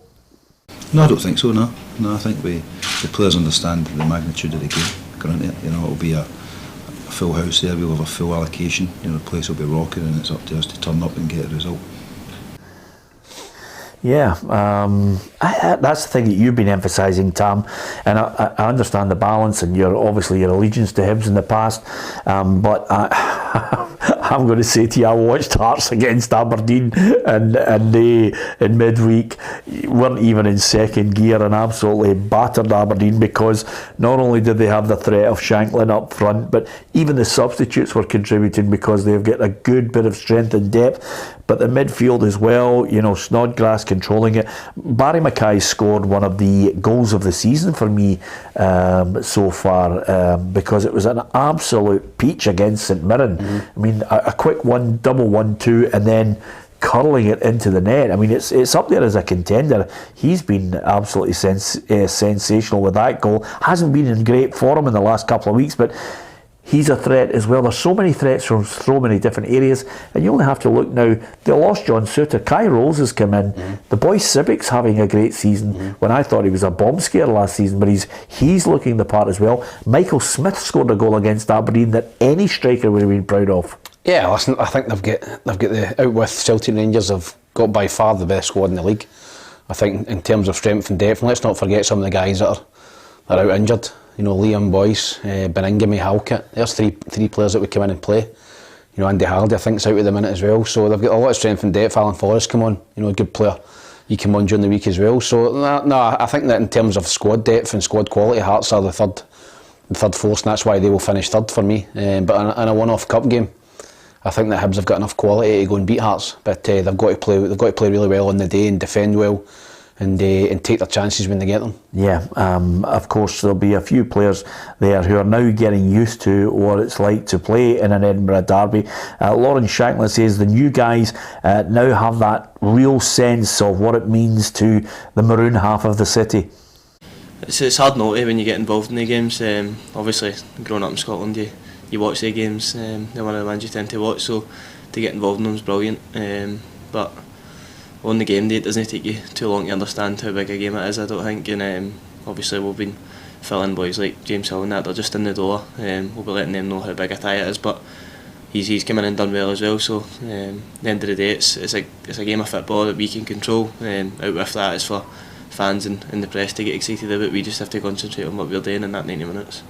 No, I don't think so, no, I think the players understand the magnitude of the game. Granted, it'll be a full house there, we'll have a full allocation, the place will be rocking, and it's up to us to turn up and get a result. Yeah, that's the thing that you've been emphasising, Tam, and I understand the balance and your allegiance to Hibs in the past, but I'm going to say to you, I watched Hearts against Aberdeen, and they in midweek weren't even in second gear and absolutely battered Aberdeen, because not only did they have the threat of Shanklin up front, but even the substitutes were contributing because they've got a good bit of strength and depth. But the midfield as well, Snodgrass controlling it. Barry Mackay scored one of the goals of the season for me so far, because it was an absolute peach against St Mirren. I mean, a quick double 1-2, and then curling it into the net. I mean, it's up there as a contender. He's been absolutely sensational with that goal. Hasn't been in great form in the last couple of weeks, but he's a threat as well. There's so many threats from so many different areas, and you only have to look now. They lost John Souttar. Kai Rolls has come in. The boy Cibic's having a great season, when I thought he was a bomb scare last season, but he's looking the part as well. Michael Smith scored a goal against Aberdeen that any striker would have been proud of. Yeah, listen, I think they've got the out with Celtic Rangers have got by far the best squad in the league. I think in terms of strength and depth, and let's not forget some of the guys that are out injured. Liam Boyce, Beningame, Halkett. There's three players that would come in and play. Andy Hardy, I think, is out at the minute as well. So they've got a lot of strength and depth. Alan Forrest come on, a good player. He came on during the week as well. So no, I think that in terms of squad depth and squad quality, Hearts are the third force, and that's why they will finish third for me. But in a one-off cup game, I think that Hibs have got enough quality to go and beat Hearts. But they've got to play really well on the day and defend well, and take their chances when they get them. Yeah, of course there'll be a few players there who are now getting used to what it's like to play in an Edinburgh derby. Lauren Shanklin says the new guys now have that real sense of what it means to the maroon half of the city. It's hard not to when you get involved in the games. Obviously, growing up in Scotland, you watch the games. They're one of the ones you tend to watch, so to get involved in them is brilliant. But on the game day, it doesn't take you too long to understand how big a game it is, I don't think. And obviously we've been filling boys like James Hill and that, they're just in the door. We'll be letting them know how big a tie it is. But he's come in and done well as well. So at the end of the day, it's a game of football that we can control. Out with that, it's for fans and the press to get excited about. We just have to concentrate on what we're doing in that 90 minutes.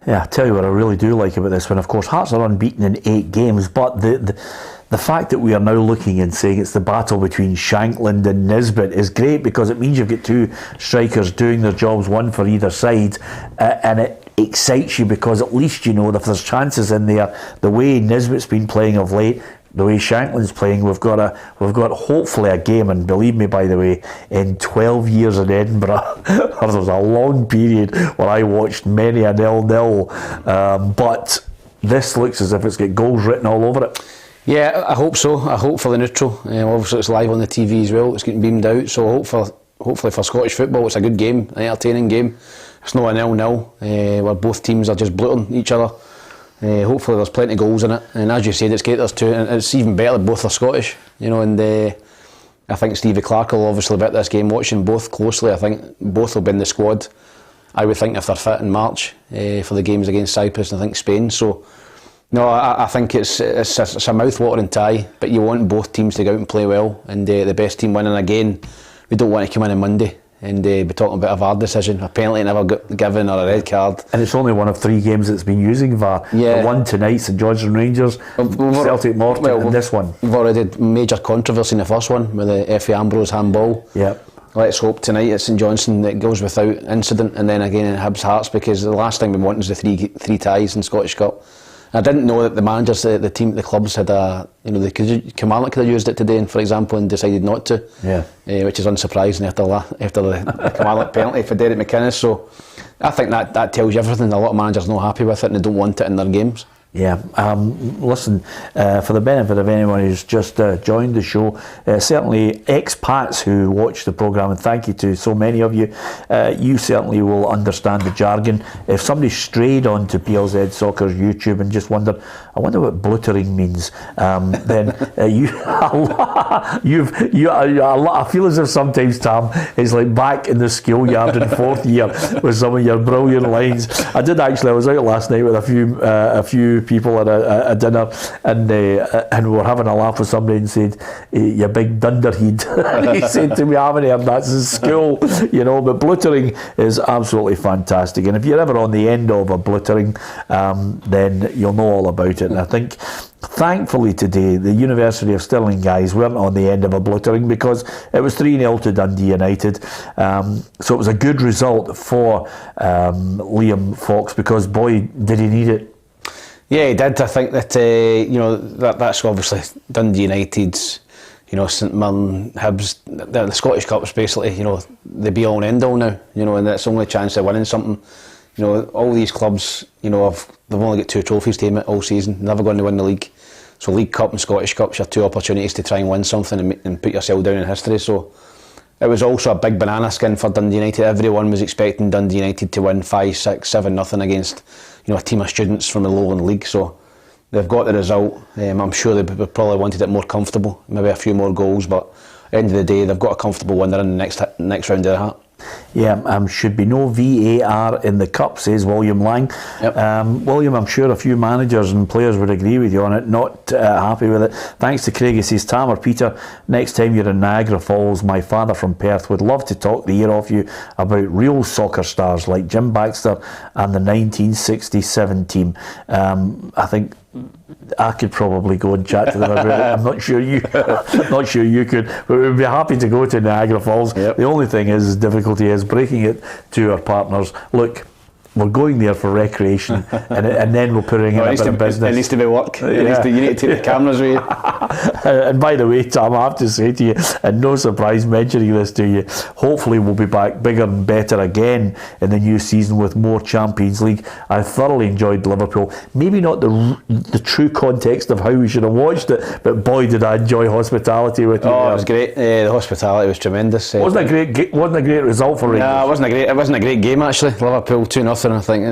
Yeah, I tell you what I really do like about this one. Of course, Hearts are unbeaten in 8 games, but the fact that we are now looking and saying it's the battle between Shankland and Nisbet is great, because it means you've got 2 strikers doing their jobs, one for either side, and it excites you because at least you know that if there's chances in there, the way Nisbet's been playing of late, the way Shankland's playing, we've got hopefully a game. And believe me, by the way, in 12 years in Edinburgh, there was a long period where I watched many a 0-0, but this looks as if it's got goals written all over it. Yeah, I hope so. I hope for the neutral. Obviously it's live on the TV as well, it's getting beamed out, so hopefully for Scottish football it's a good game, an entertaining game. It's not a 0-0 where both teams are just blutering each other. Hopefully there's plenty of goals in it, and as you said, it's great there's 2, and it's even better that both are Scottish, and I think Stevie Clarke will obviously bet this game, watching both closely. I think both will be in the squad, I would think, if they're fit in March for the games against Cyprus and I think Spain. So no, I think it's a mouth-watering tie, but you want both teams to go out and play well, and the best team winning. Again, we don't want to come in on Monday and be talking about a VAR decision, a penalty never got given or a red card. And it's only one of 3 games that's been using VAR. Yeah. The one tonight, St George's and Rangers, Celtic Morton, and this one. We've already had major controversy in the first one with the Effie Ambrose handball. Yeah. Let's hope tonight at St Johnstone that it goes without incident, and then again in Hibs Hearts, because the last thing we want is the three ties in Scottish Cup. I didn't know that the managers, the team, the clubs had Kilmarnock could have used it today, and for example, and decided not to. Yeah. Which is unsurprising after the Kilmarnock penalty for Derek McInnes. So I think that tells you everything. A lot of managers are not happy with it and they don't want it in their games. Yeah, listen, for the benefit of anyone who's just joined the show, certainly expats who watch the programme, and thank you to so many of you, you certainly will understand the jargon. If somebody strayed onto PLZ Soccer's YouTube and just wondered, I wonder what blutering means, then I feel as if sometimes, Tam, is like back in the schoolyard in 4th year with some of your brilliant lines. I was out last night with a few people at a dinner, and we were having a laugh with somebody and said, "You big dunderhead." He said to me, "I haven't heard that since school," But blutering is absolutely fantastic, and if you're ever on the end of a blutering, then you'll know all about it. And I think, thankfully today, the University of Stirling guys weren't on the end of a blutering, because it was 3-0 to Dundee United. So it was a good result for Liam Fox, because boy, did he need it. Yeah, he did. I think that that's obviously Dundee United's, St Mirren, Hibs, the Scottish Cup's basically, the be all and end all now, and that's the only chance of winning something. All these clubs, they've only got 2 trophies to aim at all season, never going to win the league. So League Cup and Scottish Cup's your 2 opportunities to try and win something and put yourself down in history. So it was also a big banana skin for Dundee United. Everyone was expecting Dundee United to win 5, 6, 7-0 against a team of students from the Lowland League. So they've got the result. I'm sure they probably wanted it more comfortable, maybe a few more goals, but at the end of the day, they've got a comfortable winner in the next round of the hat. Yeah, should be no VAR in the Cup, says William Lang. Yep. William, I'm sure a few managers and players would agree with you on it, not happy with it. Thanks to Craig, he says, "Tam or Peter, next time you're in Niagara Falls, my father from Perth would love to talk the ear off you about real soccer stars like Jim Baxter and the 1967 team." I think I could probably go and chat to them about it. I'm not sure you could, but we'd be happy to go to Niagara Falls. Yep. The only thing is, difficulty is breaking it to our partners. Look, we're going there for recreation, and then we're putting in a bit of business. It needs to be work. You need to take the cameras with you. And by the way, Tom, I have to say to you, and no surprise mentioning this to you, hopefully we'll be back bigger and better again in the new season with more Champions League. I thoroughly enjoyed Liverpool. Maybe not the true context of how we should have watched it, but boy, did I enjoy hospitality with you. Oh, it was great. The hospitality was tremendous. Wasn't a great result for Rangers. No, it wasn't a great game actually. Liverpool 2-0. I think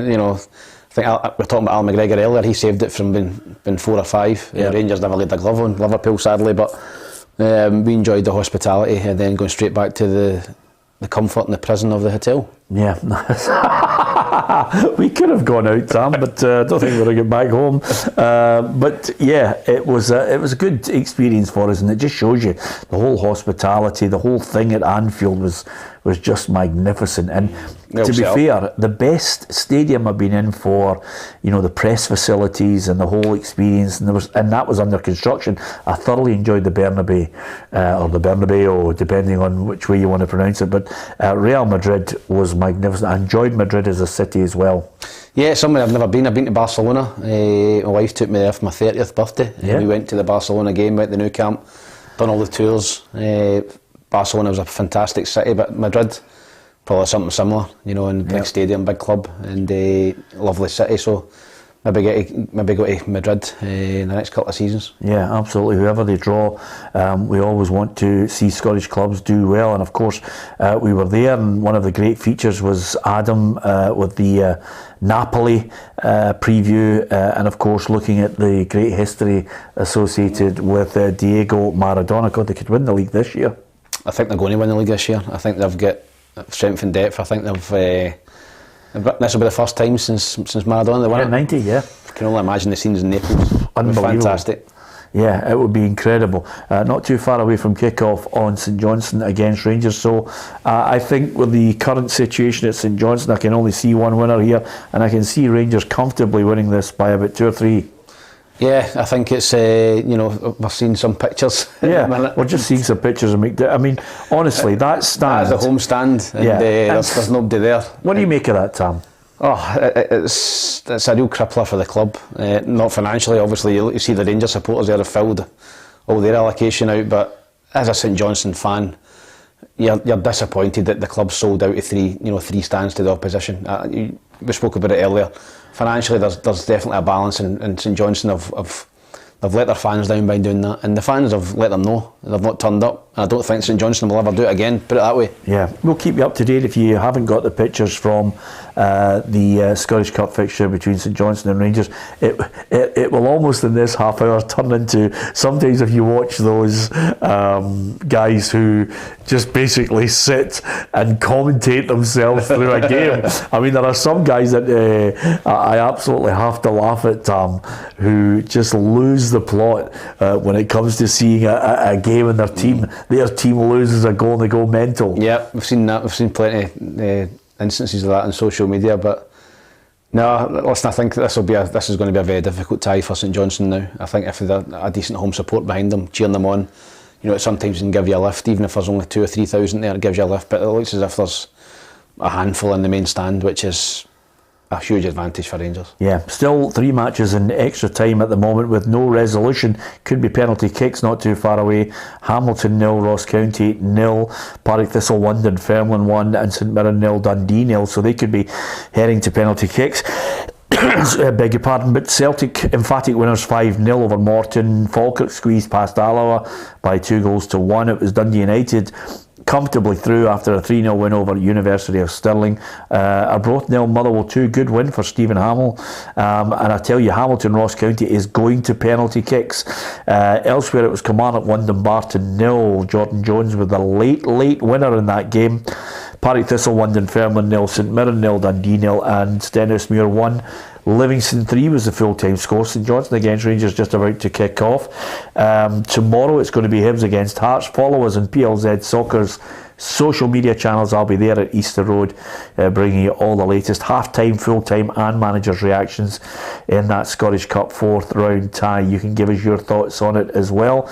we're talking about Al McGregor earlier. He saved it from being 4 or 5. Yeah. Rangers never laid a glove on Liverpool, sadly, but we enjoyed the hospitality, and then going straight back to the comfort and the prison of the hotel. Yeah. We could have gone out, Sam, but I don't think we're going to get back home. But yeah, it was a good experience for us, and it just shows you the whole hospitality, the whole thing at Anfield was just magnificent. And to be fair, the best stadium I've been in for, the press facilities and the whole experience, and that was under construction. I thoroughly enjoyed the Bernabeu, or the Bernabeu, depending on which way you want to pronounce it. But Real Madrid was magnificent. I enjoyed Madrid as a city as well. Yeah, somewhere I've never been. I've been to Barcelona. My wife took me there for my 30th birthday. Yeah. We went to the Barcelona game, went to the Nou Camp, done all the tours. Barcelona was a fantastic city, but Madrid, probably something similar, and big stadium, big club, and lovely city. So maybe go to Madrid in the next couple of seasons. Yeah, absolutely. Whoever they draw, we always want to see Scottish clubs do well. And of course, we were there, and one of the great features was Adam with the Napoli preview, and of course looking at the great history associated with Diego Maradona. God, they could win the league this year. I think they're going to win the league this year. I think they've got strength and depth. I think this will be the first time since Maradona they won it. 90, yeah. I can only imagine the scenes in Naples. Unbelievable. Fantastic. Yeah, it would be incredible. Not too far away from kick-off on St Johnstone against Rangers. So I think with the current situation at St Johnstone, I can only see one winner here, and I can see Rangers comfortably winning this by about 2 or 3. Yeah, I think it's, we've seen some pictures. Yeah, we're just seeing some pictures of McDiarmid. I mean, honestly, that stand... That's a home stand, and there's nobody there. What do you make of that, Tam? Oh, it's a real crippler for the club. Not financially, obviously. You see the Rangers supporters there have filled all their allocation out, but as a St Johnstone fan, you're disappointed that the club sold out of three stands to the opposition. We spoke about it earlier. Financially, there's definitely a balance, and St Johnstone have let their fans down by doing that, and the fans have let them know they've not turned up. And I don't think St Johnstone will ever do it again, put it that way. Yeah, we'll keep you up to date if you haven't got the pictures from the Scottish Cup fixture between St Johnstone and Rangers. It will almost in this half hour turn into, sometimes if you watch those guys who just basically sit and commentate themselves through a game. I mean, there are some guys that I absolutely have to laugh at, who just lose the plot when it comes to seeing a game in their team. Their team loses a goal and they go mental. Yeah, we've seen that. We've seen plenty instances of that on social media. But no, listen, I think this is going to be a very difficult tie for St Johnstone now. I think if there's a decent home support behind them, cheering them on, it sometimes can give you a lift, even if there's only 2,000 or 3,000 there, it gives you a lift. But it looks as if there's a handful in the main stand, which is a huge advantage for Rangers. Yeah, still 3 matches in extra time at the moment with no resolution. Could be penalty kicks not too far away. Hamilton 0, Ross County 0, Partick Thistle 1, Dunfermline 1, and St Mirren 0, Dundee 0. So they could be heading to penalty kicks. Beg your pardon, but Celtic emphatic winners 5-0 over Morton. Falkirk squeezed past Alloa by 2-1. It was Dundee United comfortably through after a 3-0 win over University of Stirling. Arbroath 0, Motherwell 2, good win for Stephen Hamill. And I tell you, Hamilton Ross County is going to penalty kicks. Elsewhere it was Kilmarnock 1, Dumbarton 0. Jordan Jones with the late winner in that game. Partick Thistle 1, Dunfermline 0, St Mirren 0, Dundee 0, and Stenhousemuir 1. Livingston 3 was the full-time score. St Johnstone against Rangers just about to kick off. Tomorrow it's going to be Hibs against Hearts. Follow us on PLZ Soccer's social media channels. I'll be there at Easter Road bringing you all the latest half-time, full-time and managers' reactions in that Scottish Cup 4th round tie. You can give us your thoughts on it as well.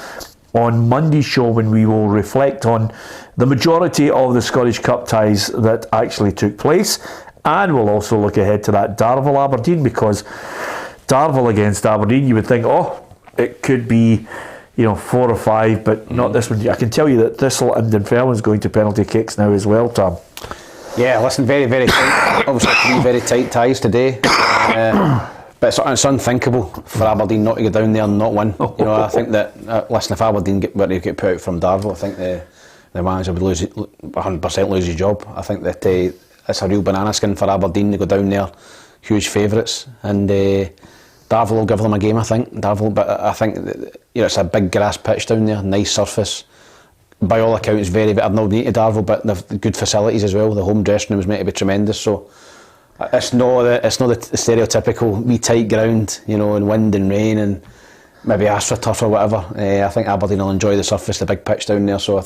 On Monday's show, when we will reflect on the majority of the Scottish Cup ties that actually took place, and we'll also look ahead to that Darvel-Aberdeen, because Darvel against Aberdeen, you would think, it could be 4 or 5, but not this one. I can tell you that Thistle and Dunfermline's going to penalty kicks now as well, Tom. Yeah, listen, very, very tight. Obviously 3 very tight ties today. But it's unthinkable for Aberdeen not to go down there and not win. I think that, listen, if Aberdeen were to get put out from Darvel, I think the manager would 100% lose his job. I think that it's a real banana skin for Aberdeen to go down there, huge favourites, and Darvel will give them a game, I think. But I think it's a big grass pitch down there, nice surface. By all accounts, I've not been to Darvel, but they've good facilities as well. The home dressing room is meant to be tremendous, so It's not the stereotypical wee tight ground, you know, and wind and rain and maybe AstroTurf or whatever. I think Aberdeen will enjoy the surface, the big pitch down there, so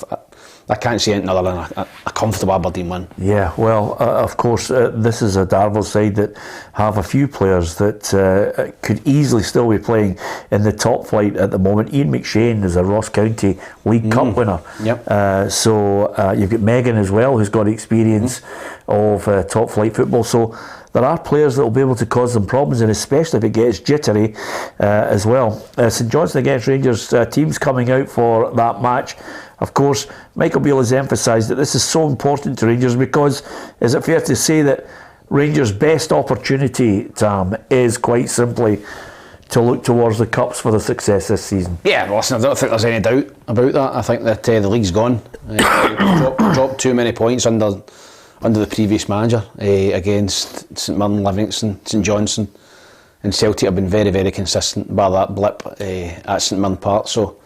I can't see anything other than a comfortable Aberdeen win. Yeah, well, of course, this is a Darvel side that have a few players that could easily still be playing in the top flight at the moment. Ian McShane is a Ross County League Cup winner. Yep. So you've got Megan as well, who's got experience of top flight football. So there are players that will be able to cause them problems, and especially if it gets jittery as well. St Johnstone against Rangers, teams coming out for that match. Of course, Michael Beale has emphasised that this is so important to Rangers because, is it fair to say that Rangers' best opportunity, Tam, is quite simply to look towards the Cups for the success this season? Yeah, listen, I don't think there's any doubt about that. I think that the league's gone. Dropped too many points under the previous manager against St Mirren, Livingston, St Johnstone, and Celtic have been very, very consistent by that blip at St Mirren Park. So,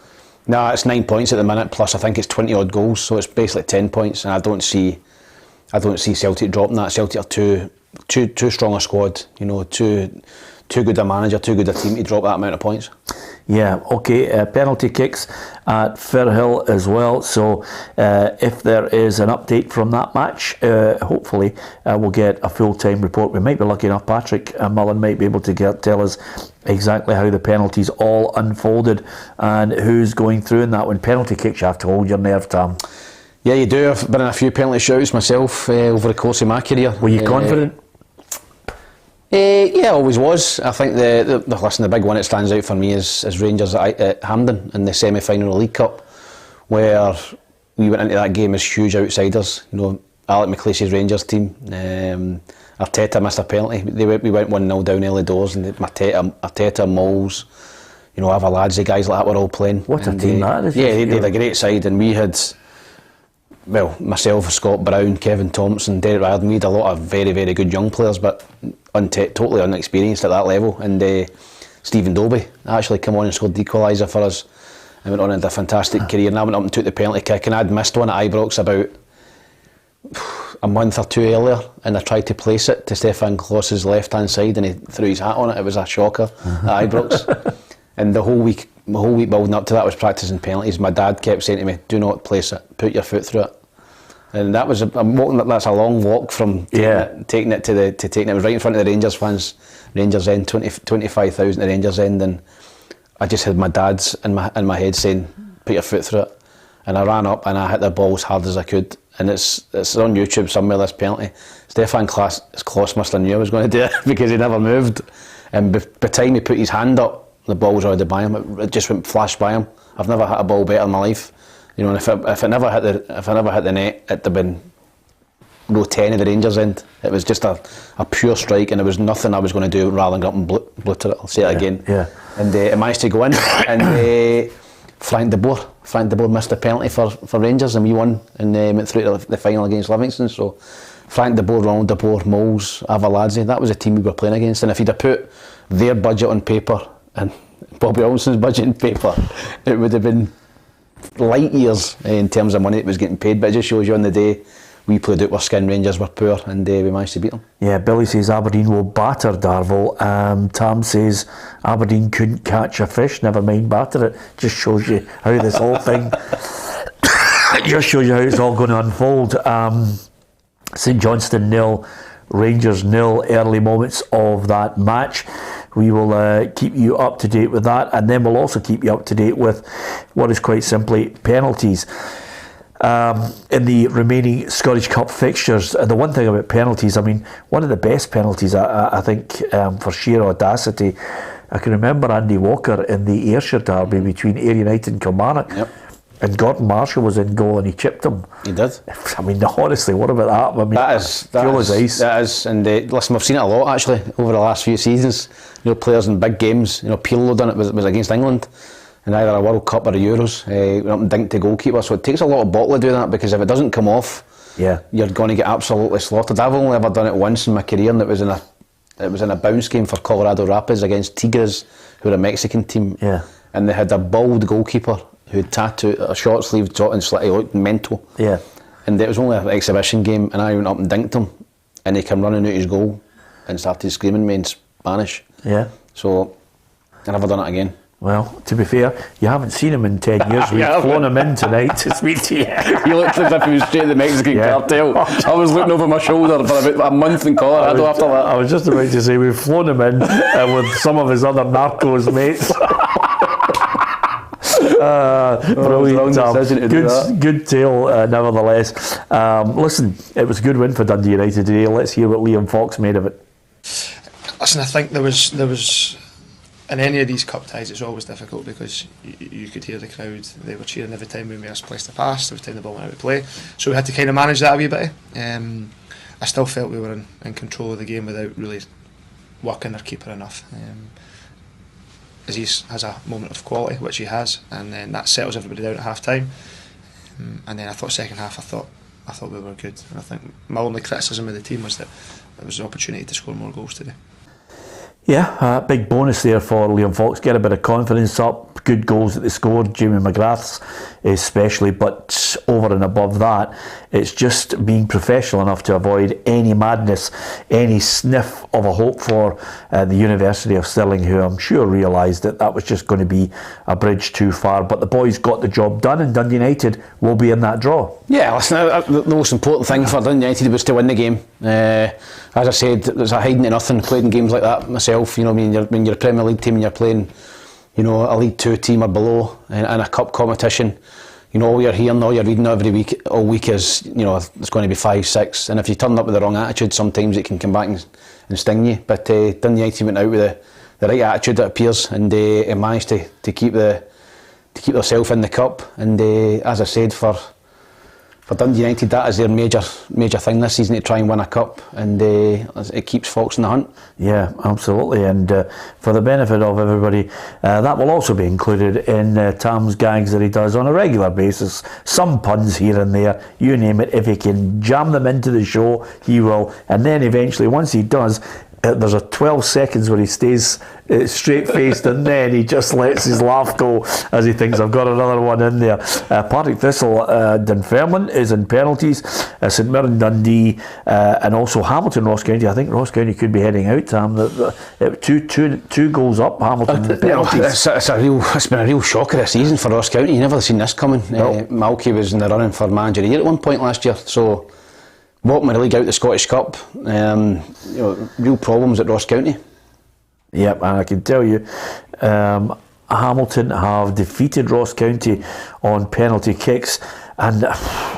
no, it's 9 points at the minute, plus I think it's 20 odd goals, so it's basically 10 points, and I don't see Celtic dropping that. Celtic are too strong a squad, you know, too good a manager, too good a team to drop that amount of points. Yeah, okay, penalty kicks at Firhill as well, so if there is an update from that match, hopefully we'll get a full-time report. We might be lucky enough, Patrick Mullen might be able to tell us exactly how the penalties all unfolded and who's going through in that one. Penalty kicks, you have to hold your nerve, Tam. Yeah, you do. I've been in a few penalty shootouts myself over the course of my career. Were you confident? Yeah, always was. I think the big one that stands out for me is Rangers at Hampden in the semi-final of the League Cup, where we went into that game as huge outsiders. You know, Alec McLeish's Rangers team. Arteta missed a penalty. We went 1-0 down early doors, and Arteta, Moles, you know, Avaladze, guys like that were all playing. What a team that is! Yeah, they had a great side, and we had, well, myself, Scott Brown, Kevin Thompson, Derek Riordan. We had a lot of very, very good young players, but totally unexperienced at that level. And Stephen Dobie actually came on and scored the equaliser for us, and went on and had a fantastic career. And I went up and took the penalty kick, and I'd missed one at Ibrox about a month or two earlier, and I tried to place it to Stefan Kloss's left hand side, and he threw his hat on it. It was a shocker at Ibrox. And the whole week building up to that was practising penalties. My dad kept saying to me, "Do not place it. Put your foot through it." And that was that's a long walk from taking it. It was right in front of the Rangers fans, Rangers End, 25,000 at Rangers End, and I just had my dad's in my head saying, "Put your foot through it." And I ran up and I hit the ball as hard as I could. And it's on YouTube somewhere, this penalty. Stefan Kloss must have knew I was going to do it because he never moved. And by the time he put his hand up, the ball was already by him. It just went flash by him. I've never hit a ball better in my life. You know, and if I never hit the net, it'd have been row 10 of the Rangers End. It was just a pure strike, and there was nothing I was going to do rather than go up and blutter it. I'll say it again. Yeah. And it managed to go in, and Frank de Boer missed a penalty for Rangers, and we won and went through to the final against Livingston. So Frank de Boer, Ronald de Boer, Moles, Avaladze, that was the team we were playing against. And if you'd have put their budget on paper and Bobby Olsen's budget on paper, it would have been light years in terms of money that was getting paid. But it just shows you on the day we played out our skin, Rangers were poor, and we managed to beat them. Yeah, Billy says Aberdeen will batter Darvel. Tam says Aberdeen couldn't catch a fish, never mind batter it. Just shows you how this whole thing just shows you how it's all going to unfold. St Johnstone 0, Rangers 0, early moments of that match. We will keep you up to date with that, and then we'll also keep you up to date with what is quite simply penalties. In the remaining Scottish Cup fixtures, the one thing about penalties, I mean, one of the best penalties, I think, for sheer audacity, I can remember Andy Walker in the Ayrshire derby between Ayr United and Kilmarnock. Yep. And Gordon Marshall was in goal and he chipped him. He did. I mean, honestly, what about that? I mean, that is ice. That is, and listen, we've seen it a lot actually over the last few seasons. You know, players in big games. You know, Pirlo done it was against England in either a World Cup or the Euros. Went up and dinked the goalkeeper. So it takes a lot of bottle to do that, because if it doesn't come off, you're going to get absolutely slaughtered. I've only ever done it once in my career, and it was in a bounce game for Colorado Rapids against Tigres, who are a Mexican team. Yeah. And they had a bald goalkeeper who had tattooed a short sleeve top and slightly looked mental. Yeah. And it was only an exhibition game, and I went up and dinked him, and he came running out his goal and started screaming me in Spanish. Yeah. So I never done it again. Well, to be fair, you haven't seen him in 10 years. We've flown him in tonight to speak to you. He looked as if he was straight to the Mexican cartel. I was looking over my shoulder for about a month in Colorado after that. I was just about to say, we've flown him in with some of his other narcos mates. Brilliant. Good tale, nevertheless. Listen, it was a good win for Dundee United today. Let's hear what Liam Fox made of it. Listen, I think there was in any of these cup ties, it's always difficult because you could hear the crowd. They were cheering every time we misplaced a pass, every time the ball went out of play. So we had to kind of manage that a wee bit. I still felt we were in control of the game without really working our keeper enough. Aziz has a moment of quality, which he has, and then that settles everybody down at half time. And then I thought second half, I thought we were good. And I think my only criticism of the team was that there was an opportunity to score more goals today. Yeah, big bonus there for Liam Fox. Get a bit of confidence up. Good goals that they scored, Jamie McGrath's especially. But over and above that, it's just being professional enough to avoid any madness, any sniff of a hope for the University of Stirling, who I'm sure realised that was just going to be a bridge too far. But the boys got the job done, and Dundee United will be in that draw. Yeah, listen, the most important thing for Dundee United was to win the game. As I said, there's a hiding to nothing played in games like that myself. You know, when you're a Premier League team and you're playing, you know, a League 2 team or below in a cup competition, you know, all you're hearing, all you're reading all week is, you know, it's going to be 5-6, and if you turn up with the wrong attitude, sometimes it can come back and sting you. But Dundee United went out with the right attitude, it appears, and managed to keep themselves in the cup. And as I said, for Dundee United, that is their major thing this season, to try and win a cup, and it keeps Fox in the hunt. Yeah, absolutely. And for the benefit of everybody, that will also be included in Tam's gags that he does on a regular basis. Some puns here and there, you name it. If he can jam them into the show, he will. And then eventually, once he does, there's a 12 seconds where he stays straight-faced, and then he just lets his laugh go as he thinks, I've got another one in there. Partick Thistle, Dunfermline is in penalties. St Mirren, Dundee, and also Hamilton, Ross County. I think Ross County could be heading out, Tam. Two goals up, Hamilton in penalties. It's been a real shocker this season for Ross County. You never seen this coming. No. Malky was in the running for manager of the year at one point last year, so walking the league out the Scottish Cup, you know, real problems at Ross County. Yep, and I can tell you, Hamilton have defeated Ross County on penalty kicks, and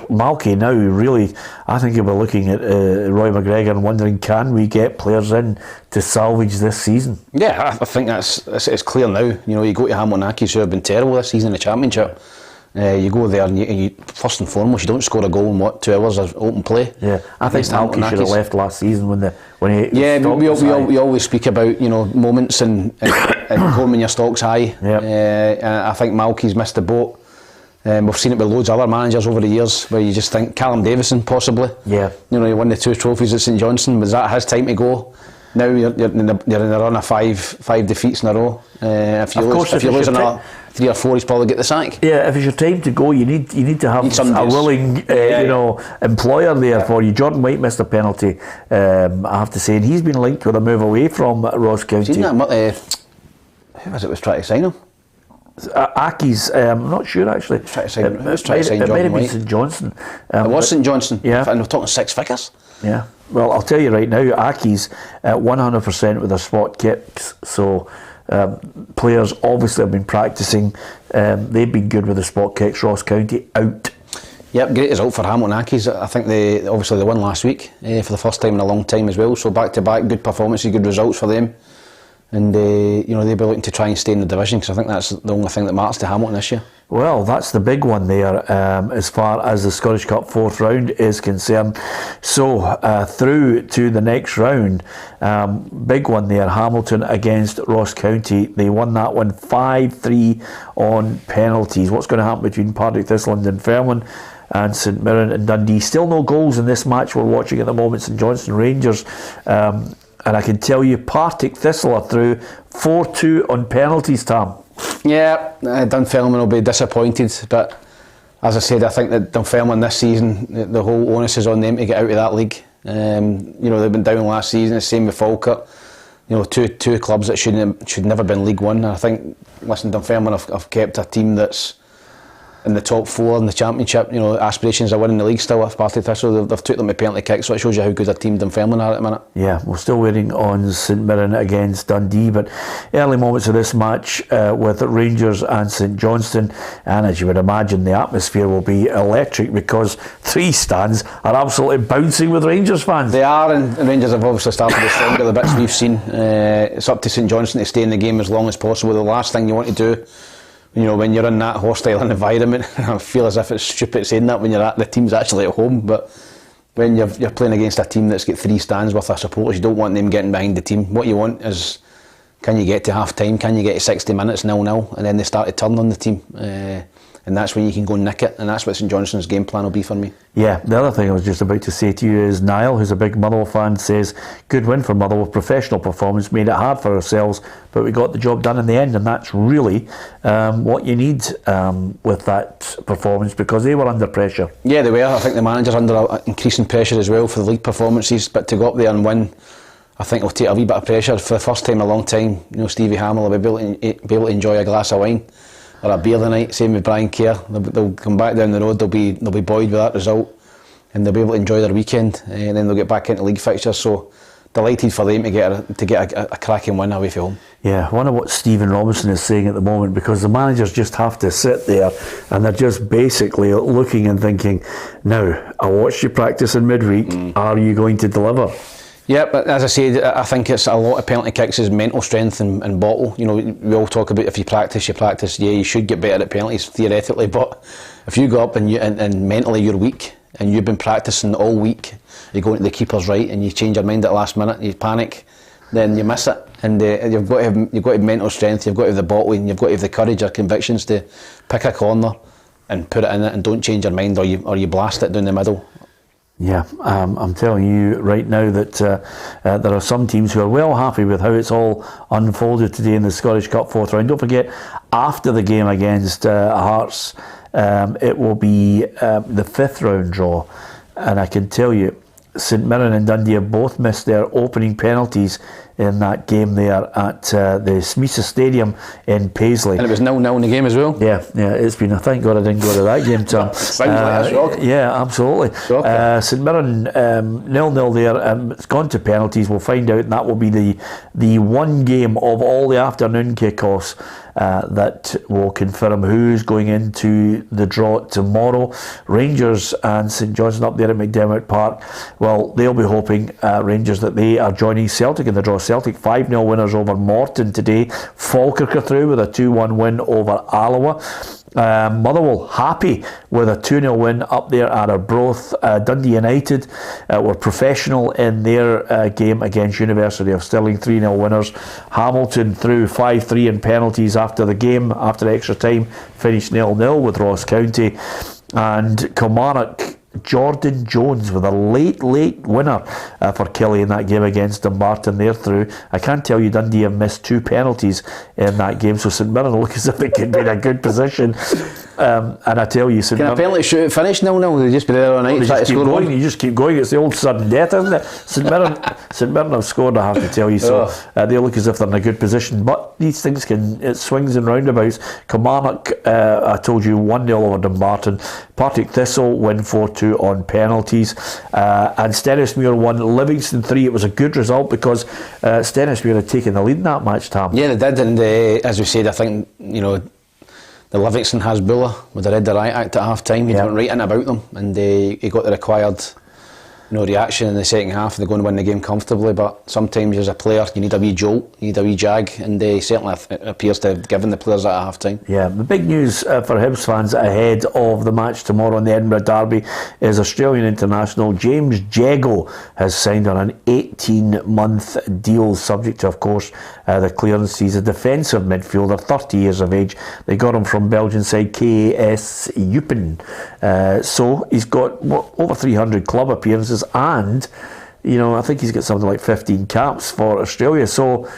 Malky now really, I think he'll be looking at Roy McGregor and wondering, can we get players in to salvage this season? Yeah, I think it's clear now. You know, you go to Hamilton Accies, who have been terrible this season in the Championship. You go there and you first and foremost, you don't score a goal in 2 hours of open play. Yeah, I think Malky should have left last season when he. Yeah, we always speak about, you know, moments and home when your stock's high. Yeah. I think Malky's missed the boat. We've seen it with loads of other managers over the years, where you just think Callum Davison possibly. Yeah. You know, he won the 2 trophies at St Johnstone. Was that his time to go? Now you're in a run of five defeats in a row. If you lose another 3 or 4, he's probably get the sack. Yeah, if it's your time to go, you need to have a willing, you know, employer there for you. Jordan White missed a penalty, I have to say, and he's been linked with a move away from Ross County. Seen that? Who was it was trying to sign him? Accies, I'm not sure actually. It might have been St Johnstone. It was St Johnstone. Yeah, and we're talking 6 figures. Yeah. Well, I'll tell you right now, Accies 100% with their spot kicks. So players obviously have been practising. They've been good with the spot kicks. Ross County out. Yep, great result for Hamilton Accies. I think they won last week for the first time in a long time as well. So back to back, good performances, good results for them. And you know, they'll be looking to try and stay in the division, because I think that's the only thing that matters to Hamilton this year. Well, that's the big one there as far as the Scottish Cup 4th round is concerned. So through to the next round, big one there, Hamilton against Ross County. They won that one 5-3 on penalties. What's going to happen between Partick Thistle and Dunfermline and St Mirren and Dundee? Still no goals in this match we're watching at the moment. St Johnstone Rangers. And I can tell you, Partick Thistle are through 4-2 on penalties, Tam. Yeah, Dunfermline will be disappointed, but as I said, I think that Dunfermline this season, the whole onus is on them to get out of that league. You know, they've been down last season. The same with Falkirk. You know, two clubs that should never been League One. And I think, listen, Dunfermline have kept a team that's in the top 4 in the Championship. You know, aspirations of winning the league still. If Partick Thistle, they've took them to penalty kicks, so it shows you how good a team Dunfermline are at the minute. Yeah, we're still waiting on St Mirren against Dundee, but early moments of this match with Rangers and St Johnstone, and as you would imagine, the atmosphere will be electric because 3 stands are absolutely bouncing with Rangers fans. They are, and Rangers have obviously started to stronger the bits we've seen. It's up to St Johnstone to stay in the game as long as possible. The last thing you want to do, you know, when you're in that hostile environment, I feel as if it's stupid saying that when the team's actually at home, but when you're playing against a team that's got 3 stands worth of supporters, you don't want them getting behind the team. What you want is, can you get to half time, can you get to 60 minutes 0-0, and then they start to turn on the team, and that's when you can go and nick it, and that's what St Johnstone's game plan will be for me. Yeah, the other thing I was just about to say to you is Niall, who's a big Motherwell fan, says, good win for Motherwell, professional performance, made it hard for ourselves, but we got the job done in the end, and that's really what you need with that performance, because they were under pressure. Yeah, they were. I think the manager's under increasing pressure as well for the league performances, but to go up there and win, I think it'll take a wee bit of pressure. For the first time in a long time, you know, Stevie Hamill will be able to enjoy a glass of wine or a beer the night. Same with Brian Kerr. They'll come back down the road. They'll be buoyed with that result, and they'll be able to enjoy their weekend, and then they'll get back into league fixtures. So delighted for them to get a cracking win away from home. Yeah, I wonder what Stephen Robinson is saying at the moment, because the managers just have to sit there and they're just basically looking and thinking, now, I watched you practice in midweek, are you going to deliver? Yeah, but as I said, I think it's a lot of penalty kicks is mental strength and bottle. You know, we all talk about if you practice, yeah, you should get better at penalties theoretically, but if you go up and mentally you're weak and you've been practicing all week, you go into the keeper's right and you change your mind at the last minute, you panic, then you miss it. And you've got to have mental strength, you've got to have the bottle, and you've got to have the courage or convictions to pick a corner and put it in it and don't change your mind, or you blast it down the middle. Yeah, I'm telling you right now that there are some teams who are well happy with how it's all unfolded today in the Scottish Cup 4th round. Don't forget, after the game against Hearts, it will be the 5th round draw, and I can tell you, St Mirren and Dundee have both missed their opening penalties in that game there at the Smisa Stadium in Paisley. And it was 0-0 in the game as well. Yeah, it's been, thank God I didn't go to that game, Tom. Sounds like a shock. Yeah, absolutely. St Mirren 0-0 there, it's gone to penalties. We'll find out, and that will be the one game of all the afternoon kickoffs that will confirm who's going into the draw tomorrow. Rangers and St Johnstone up there at McDermott Park. Well, they'll be hoping, Rangers, that they are joining Celtic in the draw. Celtic 5-0 winners over Morton today. Falkirk are through with a 2-1 win over Alloa. Motherwell happy with a 2-0 win up there at Arbroath. Dundee United were professional in their game against University of Stirling, 3-0 winners. Hamilton through 5-3 in penalties after the game, after extra time, finished 0-0 with Ross County. And Kilmarnock, Jordan Jones with a late winner for Kelly in that game against Dumbarton. They're through. I can't tell you Dundee have missed 2 penalties in that game, so St Mirren look as if they could be in a good position. And I tell you, St Mirren... Can a penalty shoot finish 0-0? They just be there all night. You just keep going. It's the old sudden death, isn't it? St Mirren have scored, I have to tell you, so they look as if they're in a good position. But these things it swings and roundabouts. Kilmarnock, I told you, 1-0 over Dumbarton. Partick Thistle win 4-2 on penalties. And Stenhousemuir won Livingston 3. It was a good result because Stenhousemuir had taken the lead in that match, Tom. Yeah, they did, and as we said, I think, you know, the Livingston Hasbulla with the Red the Riot Act at half time. He went right in about them, and he got the required reaction in the second half. They're going to win the game comfortably, but sometimes as a player you need a wee jolt, you need a wee jag, and they certainly appears to have given the players that at half time. Yeah, the big news for Hibs fans ahead of the match tomorrow in the Edinburgh Derby is Australian international James Jego has signed on an 18-month deal, subject to, of course, the clearance. He's a defensive midfielder, 30 years of age. They got him from Belgian side KAS Eupen. So he's got over 300 club appearances, and I think he's got something like 15 caps for Australia. So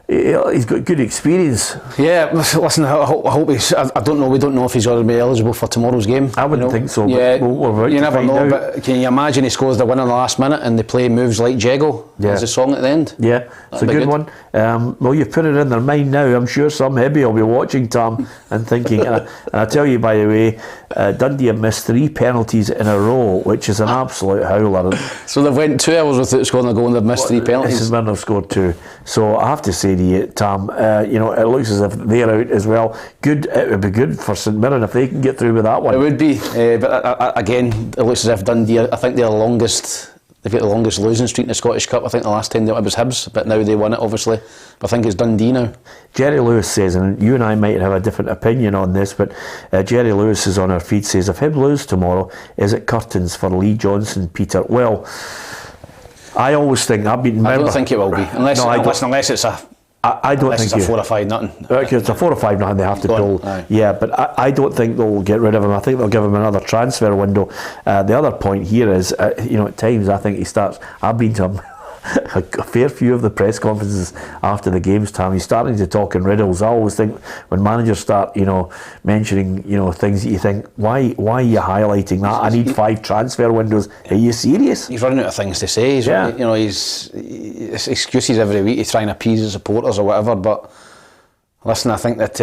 he's got good experience. Yeah, listen, I hope he's. I don't know. We don't know if he's going to be eligible for tomorrow's game. I wouldn't think so. Yeah, but we're about you to never find know. out. But can you imagine he scores the winner in the last minute and they play Moves Like Jeggo as a song at the end? Yeah, it's a That'd be good one. Well, you've put it in their mind now. I'm sure some heavy will be watching, Tom, and thinking. and I tell you, by the way, Dundee have missed 3 penalties in a row, which is an absolute howler. So they've went 2 hours without scoring a goal and they've missed 3 penalties. St Mirren have scored 2. So I have to say to you, Tom, it looks as if they're out as well. Good, it would be good for St Mirren if they can get through with that one. It would be, but again, it looks as if Dundee, I think they're the longest. They've got the longest losing streak in the Scottish Cup. I think the last time it was Hibs, but now they won it, obviously. But I think it's Dundee now. Jerry Lewis says, and you and I might have a different opinion on this, but Jerry Lewis is on our feed, says, if Hibs lose tomorrow, is it curtains for Lee Johnson, Peter? Well, I always think, I don't think it will be, unless it's a... I don't think it's a 4 or 5 nothing. It's a 4 or 5 nothing. They have to pull. Yeah, but I don't think they'll get rid of him. I think they'll give him another transfer window. The other point here is, at times I think he starts. I've been to him a fair few of the press conferences after the games, Tom. He's starting to talk in riddles. I always think when managers start, mentioning, things that you think, why are you highlighting that? I need 5 transfer windows. Are you serious? He's running out of things to say. He's excuses every week. He's trying to appease his supporters or whatever. But listen, I think that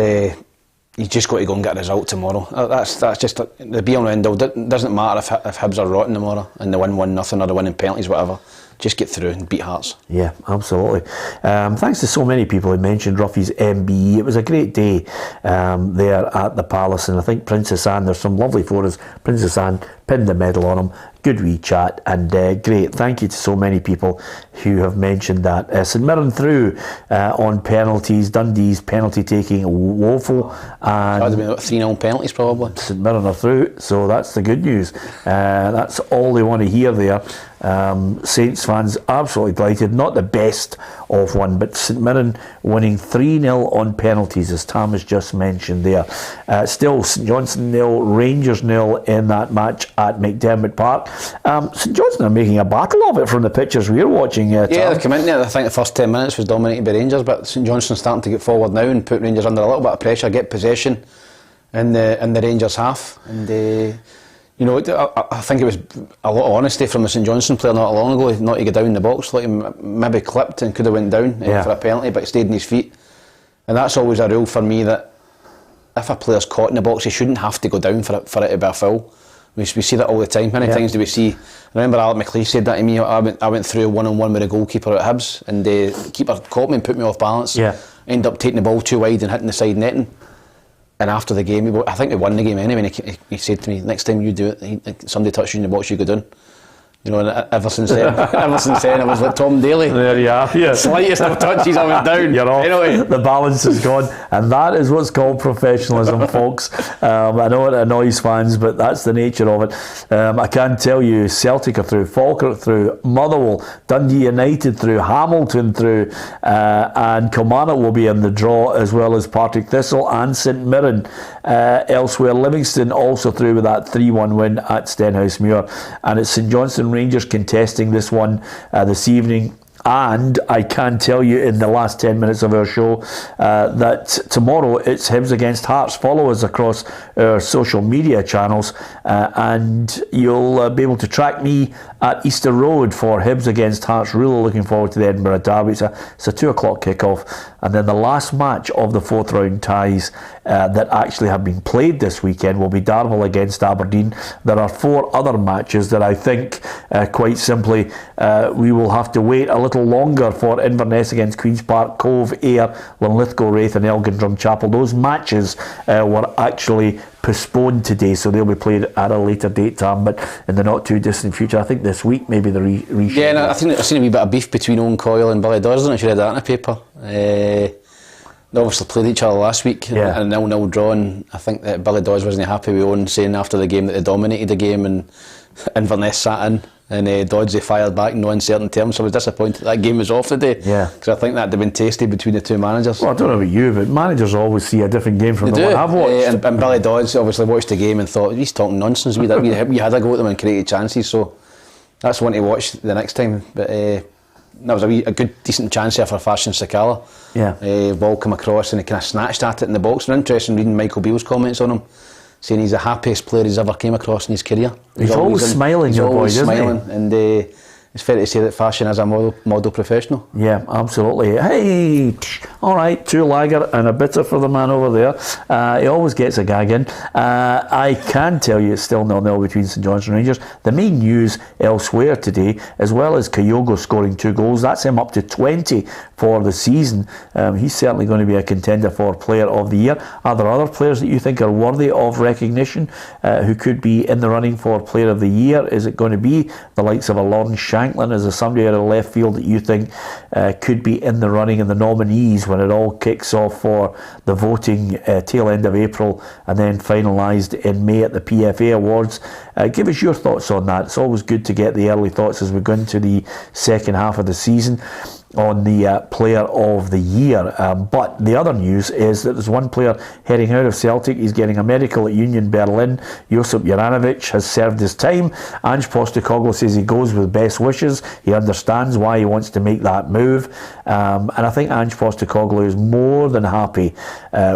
he's just got to go and get a result tomorrow. That's just the be all and end all. It doesn't matter if Hibs are rotten tomorrow and they win 1-0 or they win in penalties, whatever. Just get through and beat Hearts. Yeah, absolutely. Thanks to so many people who mentioned Ruffy's MBE. It was a great day there at the Palace, and I think Princess Anne, there's some lovely photos. Princess Anne pinned the medal on him. Good wee chat, and great. Thank you to so many people who have mentioned that. St Mirren through on penalties. Dundee's penalty taking woeful. And that would have been 3-0 penalties probably. St Mirren are through, so that's the good news. That's all they want to hear there. Saints fans absolutely delighted. Not the best of one, but St Mirren winning 3-0 on penalties, as Tom has just mentioned there. Still St Johnstone 0, Rangers 0 in that match at McDermott Park. St Johnstone are making a battle of it from the pictures we're watching. Yeah, they've come in there. I think the first 10 minutes was dominated by Rangers, but St Johnstone's starting to get forward now and put Rangers under a little bit of pressure, get possession in the Rangers half, and I think it was a lot of honesty from the St Johnstone player not long ago, not to get down in the box, like him maybe clipped and could have went down for a penalty, but he stayed on his feet. And that's always a rule for me, that if a player's caught in the box, he shouldn't have to go down for it to be a foul. We see that all the time. Many times do we see? I remember Alec McLeish said that to me. I went through a 1-on-1 with a goalkeeper at Hibs, and the keeper caught me and put me off balance. Ended up taking the ball too wide and hitting the side netting. And after the game, I think we won the game anyway, and he said to me, next time you do it, somebody touches you in the box, you go down. And ever since then I was like Tom Daly. There you are. Yeah. Slightest of touches, I went down. You're off. Anyway. The balance is gone, and that is what's called professionalism, folks. I know it annoys fans, but that's the nature of it. I can tell you, Celtic are through, Falkirk through, Motherwell, Dundee United through, Hamilton through, and Kilmarnock will be in the draw, as well as Partick Thistle and St Mirren. Elsewhere, Livingston also through with that 3-1 win at Stenhousemuir, and it's St Johnstone Rangers contesting this one this evening. And I can tell you in the last 10 minutes of our show that tomorrow it's Hibs against Hearts. Follow us across our social media channels and you'll be able to track me at Easter Road for Hibs against Hearts. Really looking forward to the Edinburgh Derby. It's a 2 o'clock kickoff. And then the last match of the 4th round ties that actually have been played this weekend will be Darvel against Aberdeen. There are 4 other matches that I think quite simply we will have to wait a little longer for. Inverness against Queen's Park, Cove, Ayr, Linlithgow, Wraith and Elgin Drumchapel. Those matches were actually postponed today, so they'll be played at a later date, Tom, but in the not too distant future. I think this week maybe the reshoot. Yeah, no, I think I've seen a wee bit of beef between Owen Coyle and Billy Dawes. I don't know if you read that in the paper. They obviously played each other last week in a 0-0 draw, and I think that Billy Dawes wasn't happy with Owen saying after the game that they dominated the game and Inverness sat in, and Dodsley fired back in no uncertain terms. So I was disappointed that game was off today. Yeah, because I think that'd have been tasty between the two managers. Well, I don't know about you, but managers always see a different game from the one I've watched. And Billy Dodds obviously watched the game and thought, he's talking nonsense. We had a go at them and created chances, so that's one to watch the next time. But that was a good, decent chance there for Fashion Sakala. Yeah. Ball come across and he kind of snatched at it in the box. And interesting reading Michael Beale's comments on him, saying he's the happiest player he's ever came across in his career. He's always smiling, your boy, isn't he? And it's fair to say that Fashion is a model professional. Yeah, absolutely. Hey, all right, 2 lager and a bitter for the man over there. He always gets a gag in. I can tell you it's still 0-0 between St Johnstone and Rangers. The main news elsewhere today, as well as Kyogo scoring 2 goals, that's him up to 20 for the season. He's certainly going to be a contender for Player of the Year. Are there other players that you think are worthy of recognition who could be in the running for Player of the Year? Is it going to be the likes of a Lawrence Shanklin? Is there somebody out of left field that you think could be in the running in the nominees when it all kicks off for the voting tail end of April and then finalised in May at the PFA Awards? Give us your thoughts on that. It's always good to get the early thoughts as we go into the second half of the season on the Player of the Year. But the other news is that there's one player heading out of Celtic. He's getting a medical at Union Berlin. Josip Juranovic has served his time. Ange Postecoglou says he goes with best wishes. He understands why he wants to make that move. And I think Ange Postecoglou is more than happy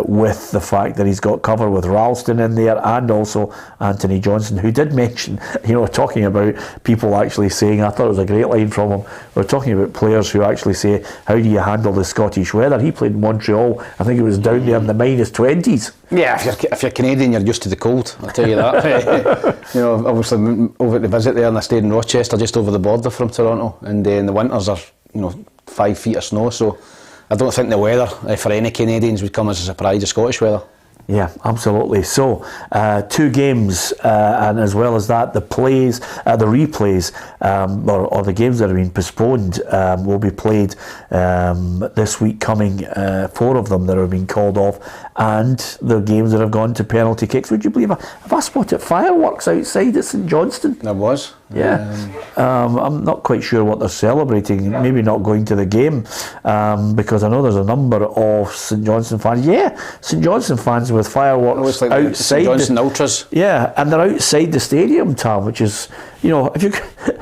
with the fact that he's got cover with Ralston in there and also Anthony Johnson, who did mention, talking about people actually saying, I thought it was a great line from him, we're talking about players who actually say, how do you handle the Scottish weather? He played in Montreal. I think it was down there in the -20s. Yeah, if you're Canadian, you're used to the cold, I'll tell you that. Obviously over to visit there, and I stayed in Rochester, just over the border from Toronto, and in the winters are 5 feet of snow, so I don't think the weather for any Canadians would come as a surprise, the Scottish weather. Yeah, absolutely. So, 2 games, and as well as that, the replays, or the games that have been postponed, will be played this week coming. 4 of them that have been called off, and the games that have gone to penalty kicks. Would you believe have I spotted fireworks outside at St Johnstone? There was. Yeah. I'm not quite sure what they're celebrating. Maybe not going to the game, because I know there's a number of St Johnstone fans. Yeah, St Johnstone fans with fireworks like outside. St Johnstone Ultras. Yeah, and they're outside the stadium, Tom, which is, if you,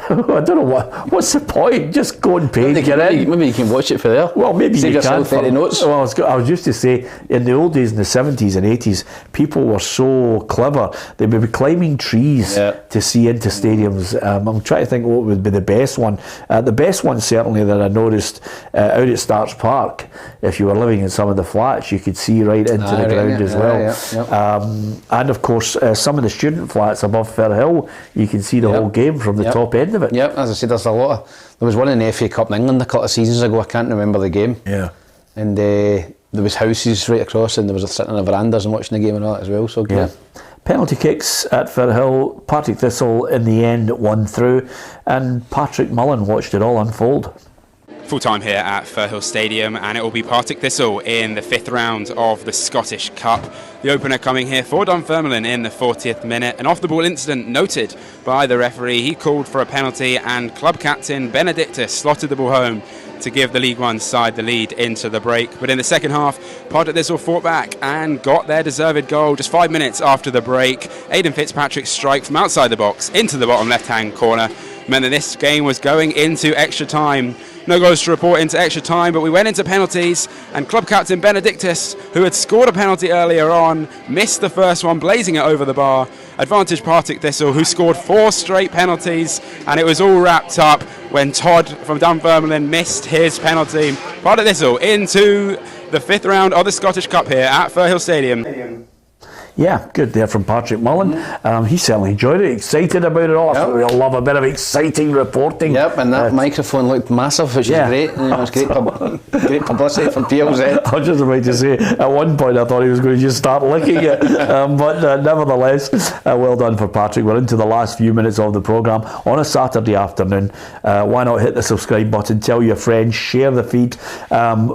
I don't know what's the point. Just go and pay to get in. Maybe you can watch it for there. Well, maybe Save you can. yourself 30 notes. Well, I was just to say, in the old days, in the 70s and 80s, people were so clever. They would be climbing trees to see into stadiums. I'm trying to think what would be the best one. The best one, certainly, that I noticed out at Starks Park, if you were living in some of the flats, you could see right into the ground as well. And of course, some of the student flats above Firhill, you can see the whole game from the top end of it. Yep, as I said, there's a lot of. There was one in the FA Cup in England a couple of seasons ago. I can't remember the game. Yeah. And there was houses right across, and there was sitting on the verandas and watching the game and all that as well. So yeah. Penalty kicks at Firhill. Partick Thistle in the end won through, and Patrick Mullen watched it all unfold. Full time here at Firhill Stadium, and it will be Partick Thistle in the 5th round of the Scottish Cup. The opener coming here for Dunfermline in the 40th minute. An off the ball incident noted by the referee. He called for a penalty, and club captain Benedictus slotted the ball home to give the League One side the lead into the break. But in the second half, Partick Thistle fought back and got their deserved goal just 5 minutes after the break. Aidan Fitzpatrick's strike from outside the box into the bottom left-hand corner meant that this game was going into extra time. No goals to report into extra time, but we went into penalties, and club captain Benedictus, who had scored a penalty earlier on, missed the first one, blazing it over the bar. Advantage Partick Thistle, who scored 4 straight penalties, and it was all wrapped up when Todd from Dunfermline missed his penalty. Partick Thistle into the 5th round of the Scottish Cup here at Firhill Stadium. Yeah, good there from Patrick Mullen. He certainly enjoyed it, excited about it all. I thought we all love a bit of exciting reporting. Yep, and that microphone looked massive, which is great. It was great publicity from PLZ. I was just about to say, at one point I thought he was going to just start licking it. But nevertheless, well done for Patrick. We're into the last few minutes of the programme on a Saturday afternoon. Why not hit the subscribe button, tell your friends, share the feed.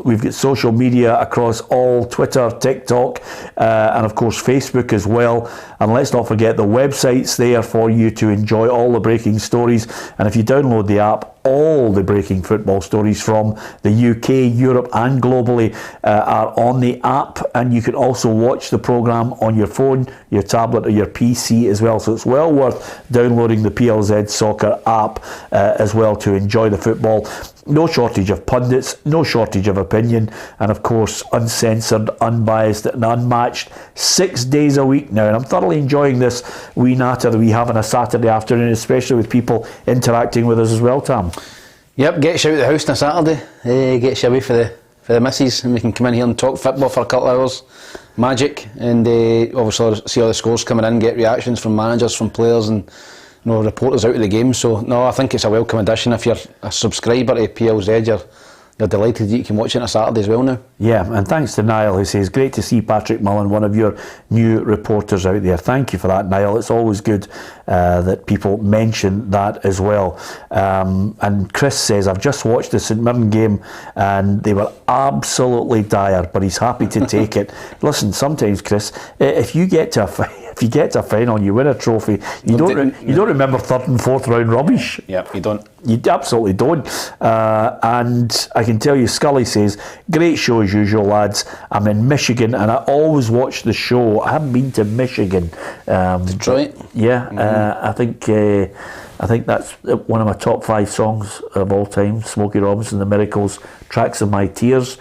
We've got social media across all Twitter, TikTok, and of course Facebook as well, and let's not forget the website's there for you to enjoy all the breaking stories. And if you download the app, all the breaking football stories from the UK, Europe and globally are on the app, and you can also watch the programme on your phone, your tablet or your PC as well. So it's well worth downloading the PLZ Soccer app as well to enjoy the football. No shortage of pundits, no shortage of opinion, and of course uncensored, unbiased and unmatched 6 days a week now. And I'm thoroughly enjoying this wee natter that we have on a Saturday afternoon, especially with people interacting with us as well, Tam. Yep, gets you out of the house on a Saturday, gets you away for the missus, and we can come in here and talk football for a couple of hours. Magic, and obviously see all the scores coming in, get reactions from managers, from players, and reporters out of the game. So no, I think it's a welcome addition. If you're a subscriber to PLZ, you're delighted that you can watch it on a Saturday as well now. Yeah, and thanks to Niall, who says, great to see Patrick Mullen, one of your new reporters out there. Thank you for that, Niall. It's always good that people mention that as well. And Chris says, I've just watched the St Mirren game and they were absolutely dire, but he's happy to take it. Listen, sometimes, Chris, if you get to a final and you win a trophy, you don't remember third and fourth round rubbish. Yeah, you don't. You absolutely don't. And I can tell you, Scully says, great show as usual, lads. I'm in Michigan and I always watch the show. I haven't been to Michigan. Detroit? Yeah, I think that's one of my top 5 songs of all time. Smokey Robinson, The Miracles, Tracks of My Tears.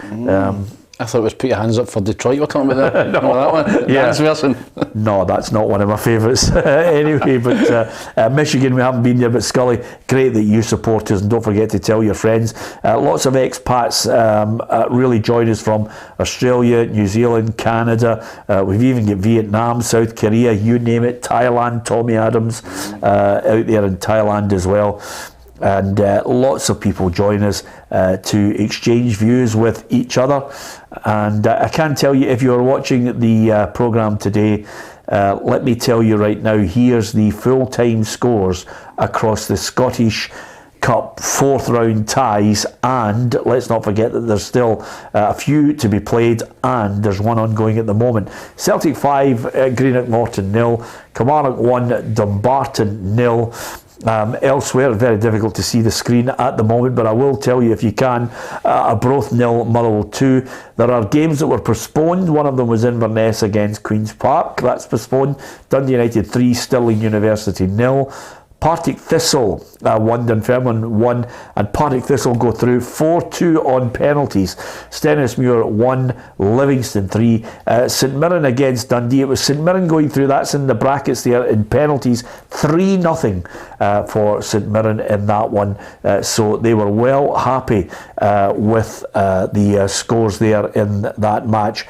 I thought it was Put Your Hands Up for Detroit you were talking about there. No, that one? Yeah. Dance version. No, that's not one of my favourites. Anyway, but Michigan, we haven't been there, but Scully, great that you support us, and don't forget to tell your friends. Lots of expats really join us from Australia, New Zealand, Canada. We've even got Vietnam, South Korea, you name it, Thailand, Tommy Adams out there in Thailand as well. And lots of people join us to exchange views with each other. And I can tell you, if you're watching the programme today, let me tell you right now, here's the full-time scores across the Scottish Cup 4th round ties, and let's not forget that there's still a few to be played, and there's one ongoing at the moment. Celtic 5, Greenock Morton 0, Kilmarnock 1, Dumbarton 0. Elsewhere, very difficult to see the screen at the moment, but I will tell you if you can, Arbroath 0, Motherwell 2. There are games that were postponed. One of them was Inverness against Queen's Park. That's postponed. Dundee United 3, Stirling University 0. Partick Thistle 1, Dunfermline 1, and Partick Thistle go through 4-2 on penalties. Stenhousemuir 1, Livingston 3. St Mirren against Dundee. It was St Mirren going through. That's in the brackets there in penalties. 3-0 for St Mirren in that one. So they were well happy with the scores there in that match.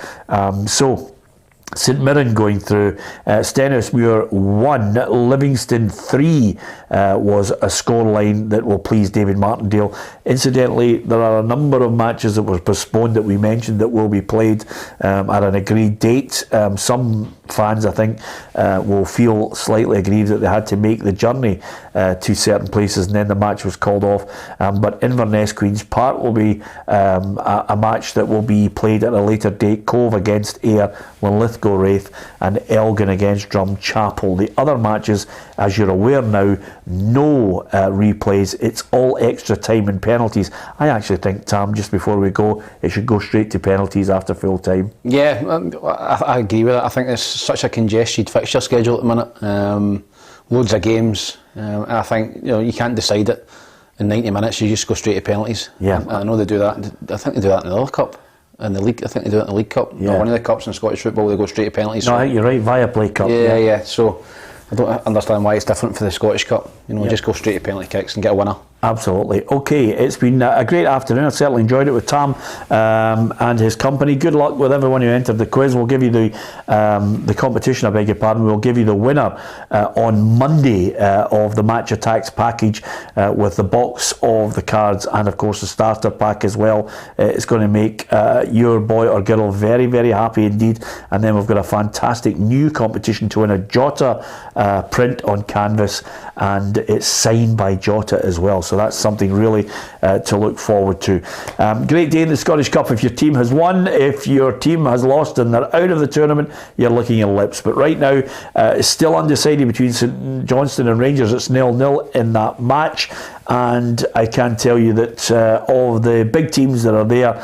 St Mirren going through, Stenhousemuir 1, Livingston 3 was a scoreline that will please David Martindale. Incidentally, there are a number of matches that were postponed that we mentioned that will be played at an agreed date. Some fans, I think, will feel slightly aggrieved that they had to make the journey to certain places and then the match was called off. But Inverness Queen's Park will be a match that will be played at a later date. Cove against Ayr, Linlithgow Wraith, and Elgin against Drumchapel. The other matches, as you're aware now, no replays. It's all extra time and penalties. I actually think, Tam, just before we go, it should go straight to penalties after full time. Yeah, I agree with it. I think there's such a congested fixture schedule at the minute. Loads of games. I think you can't decide it in 90 minutes. You just go straight to penalties. Yeah, I know they do that. I think they do that in the other cup. In the league, I think they do it in the League Cup. Yeah. One of the cups in Scottish football, they go straight to penalties. No, I think you're right. Viaplay Cup. Yeah. So I don't understand why it's different for the Scottish Cup. Just go straight to penalty kicks and get a winner. Absolutely. Okay, it's been a great afternoon. I've certainly enjoyed it with Tam and his company. Good luck with everyone who entered the quiz. We'll give you the competition, I beg your pardon. We'll give you the winner on Monday of the Match Attacks package with the box of the cards and of course the starter pack as well. It's going to make your boy or girl very, very happy indeed. And then we've got a fantastic new competition to win a Jota print on canvas, and it's signed by Jota as well. So that's something really to look forward to. Great day in the Scottish Cup if your team has won. If your team has lost and they're out of the tournament, you're licking your lips. But right now, it's still undecided between St Johnstone and Rangers. It's 0-0 in that match. And I can tell you that all of the big teams that are there,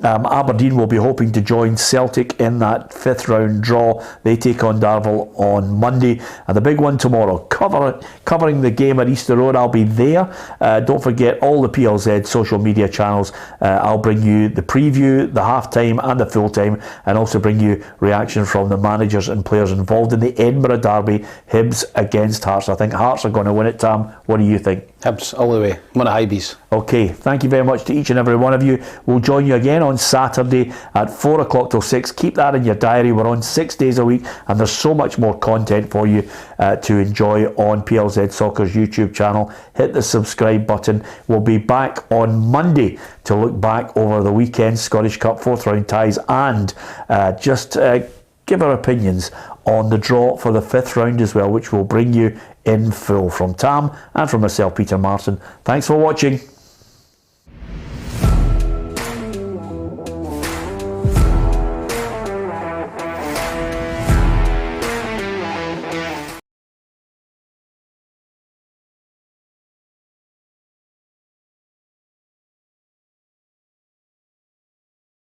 Aberdeen will be hoping to join Celtic in that fifth round draw. They take on Darvel on Monday, and the big one tomorrow, covering the game at Easter Road. I'll be there. Don't forget all the PLZ social media channels. I'll bring you the preview, the half-time and the full-time, and also bring you reaction from the managers and players involved in the Edinburgh derby, Hibs against Hearts. I think Hearts are going to win it, Tam. What do you think? Hibs all the way. One of Highbees. Okay, thank you very much to each and every one of you. We'll join you again on Saturday at 4 o'clock till 6. Keep that in your diary. We're on 6 days a week, and there's so much more content for you to enjoy on PLZ Soccer's YouTube channel. Hit the subscribe button. We'll be back on Monday to look back over the weekend Scottish Cup fourth round ties and just give our opinions on the draw for the fifth round as well, which will bring you in full. From Tam and from myself, Peter Martin. Thanks for watching.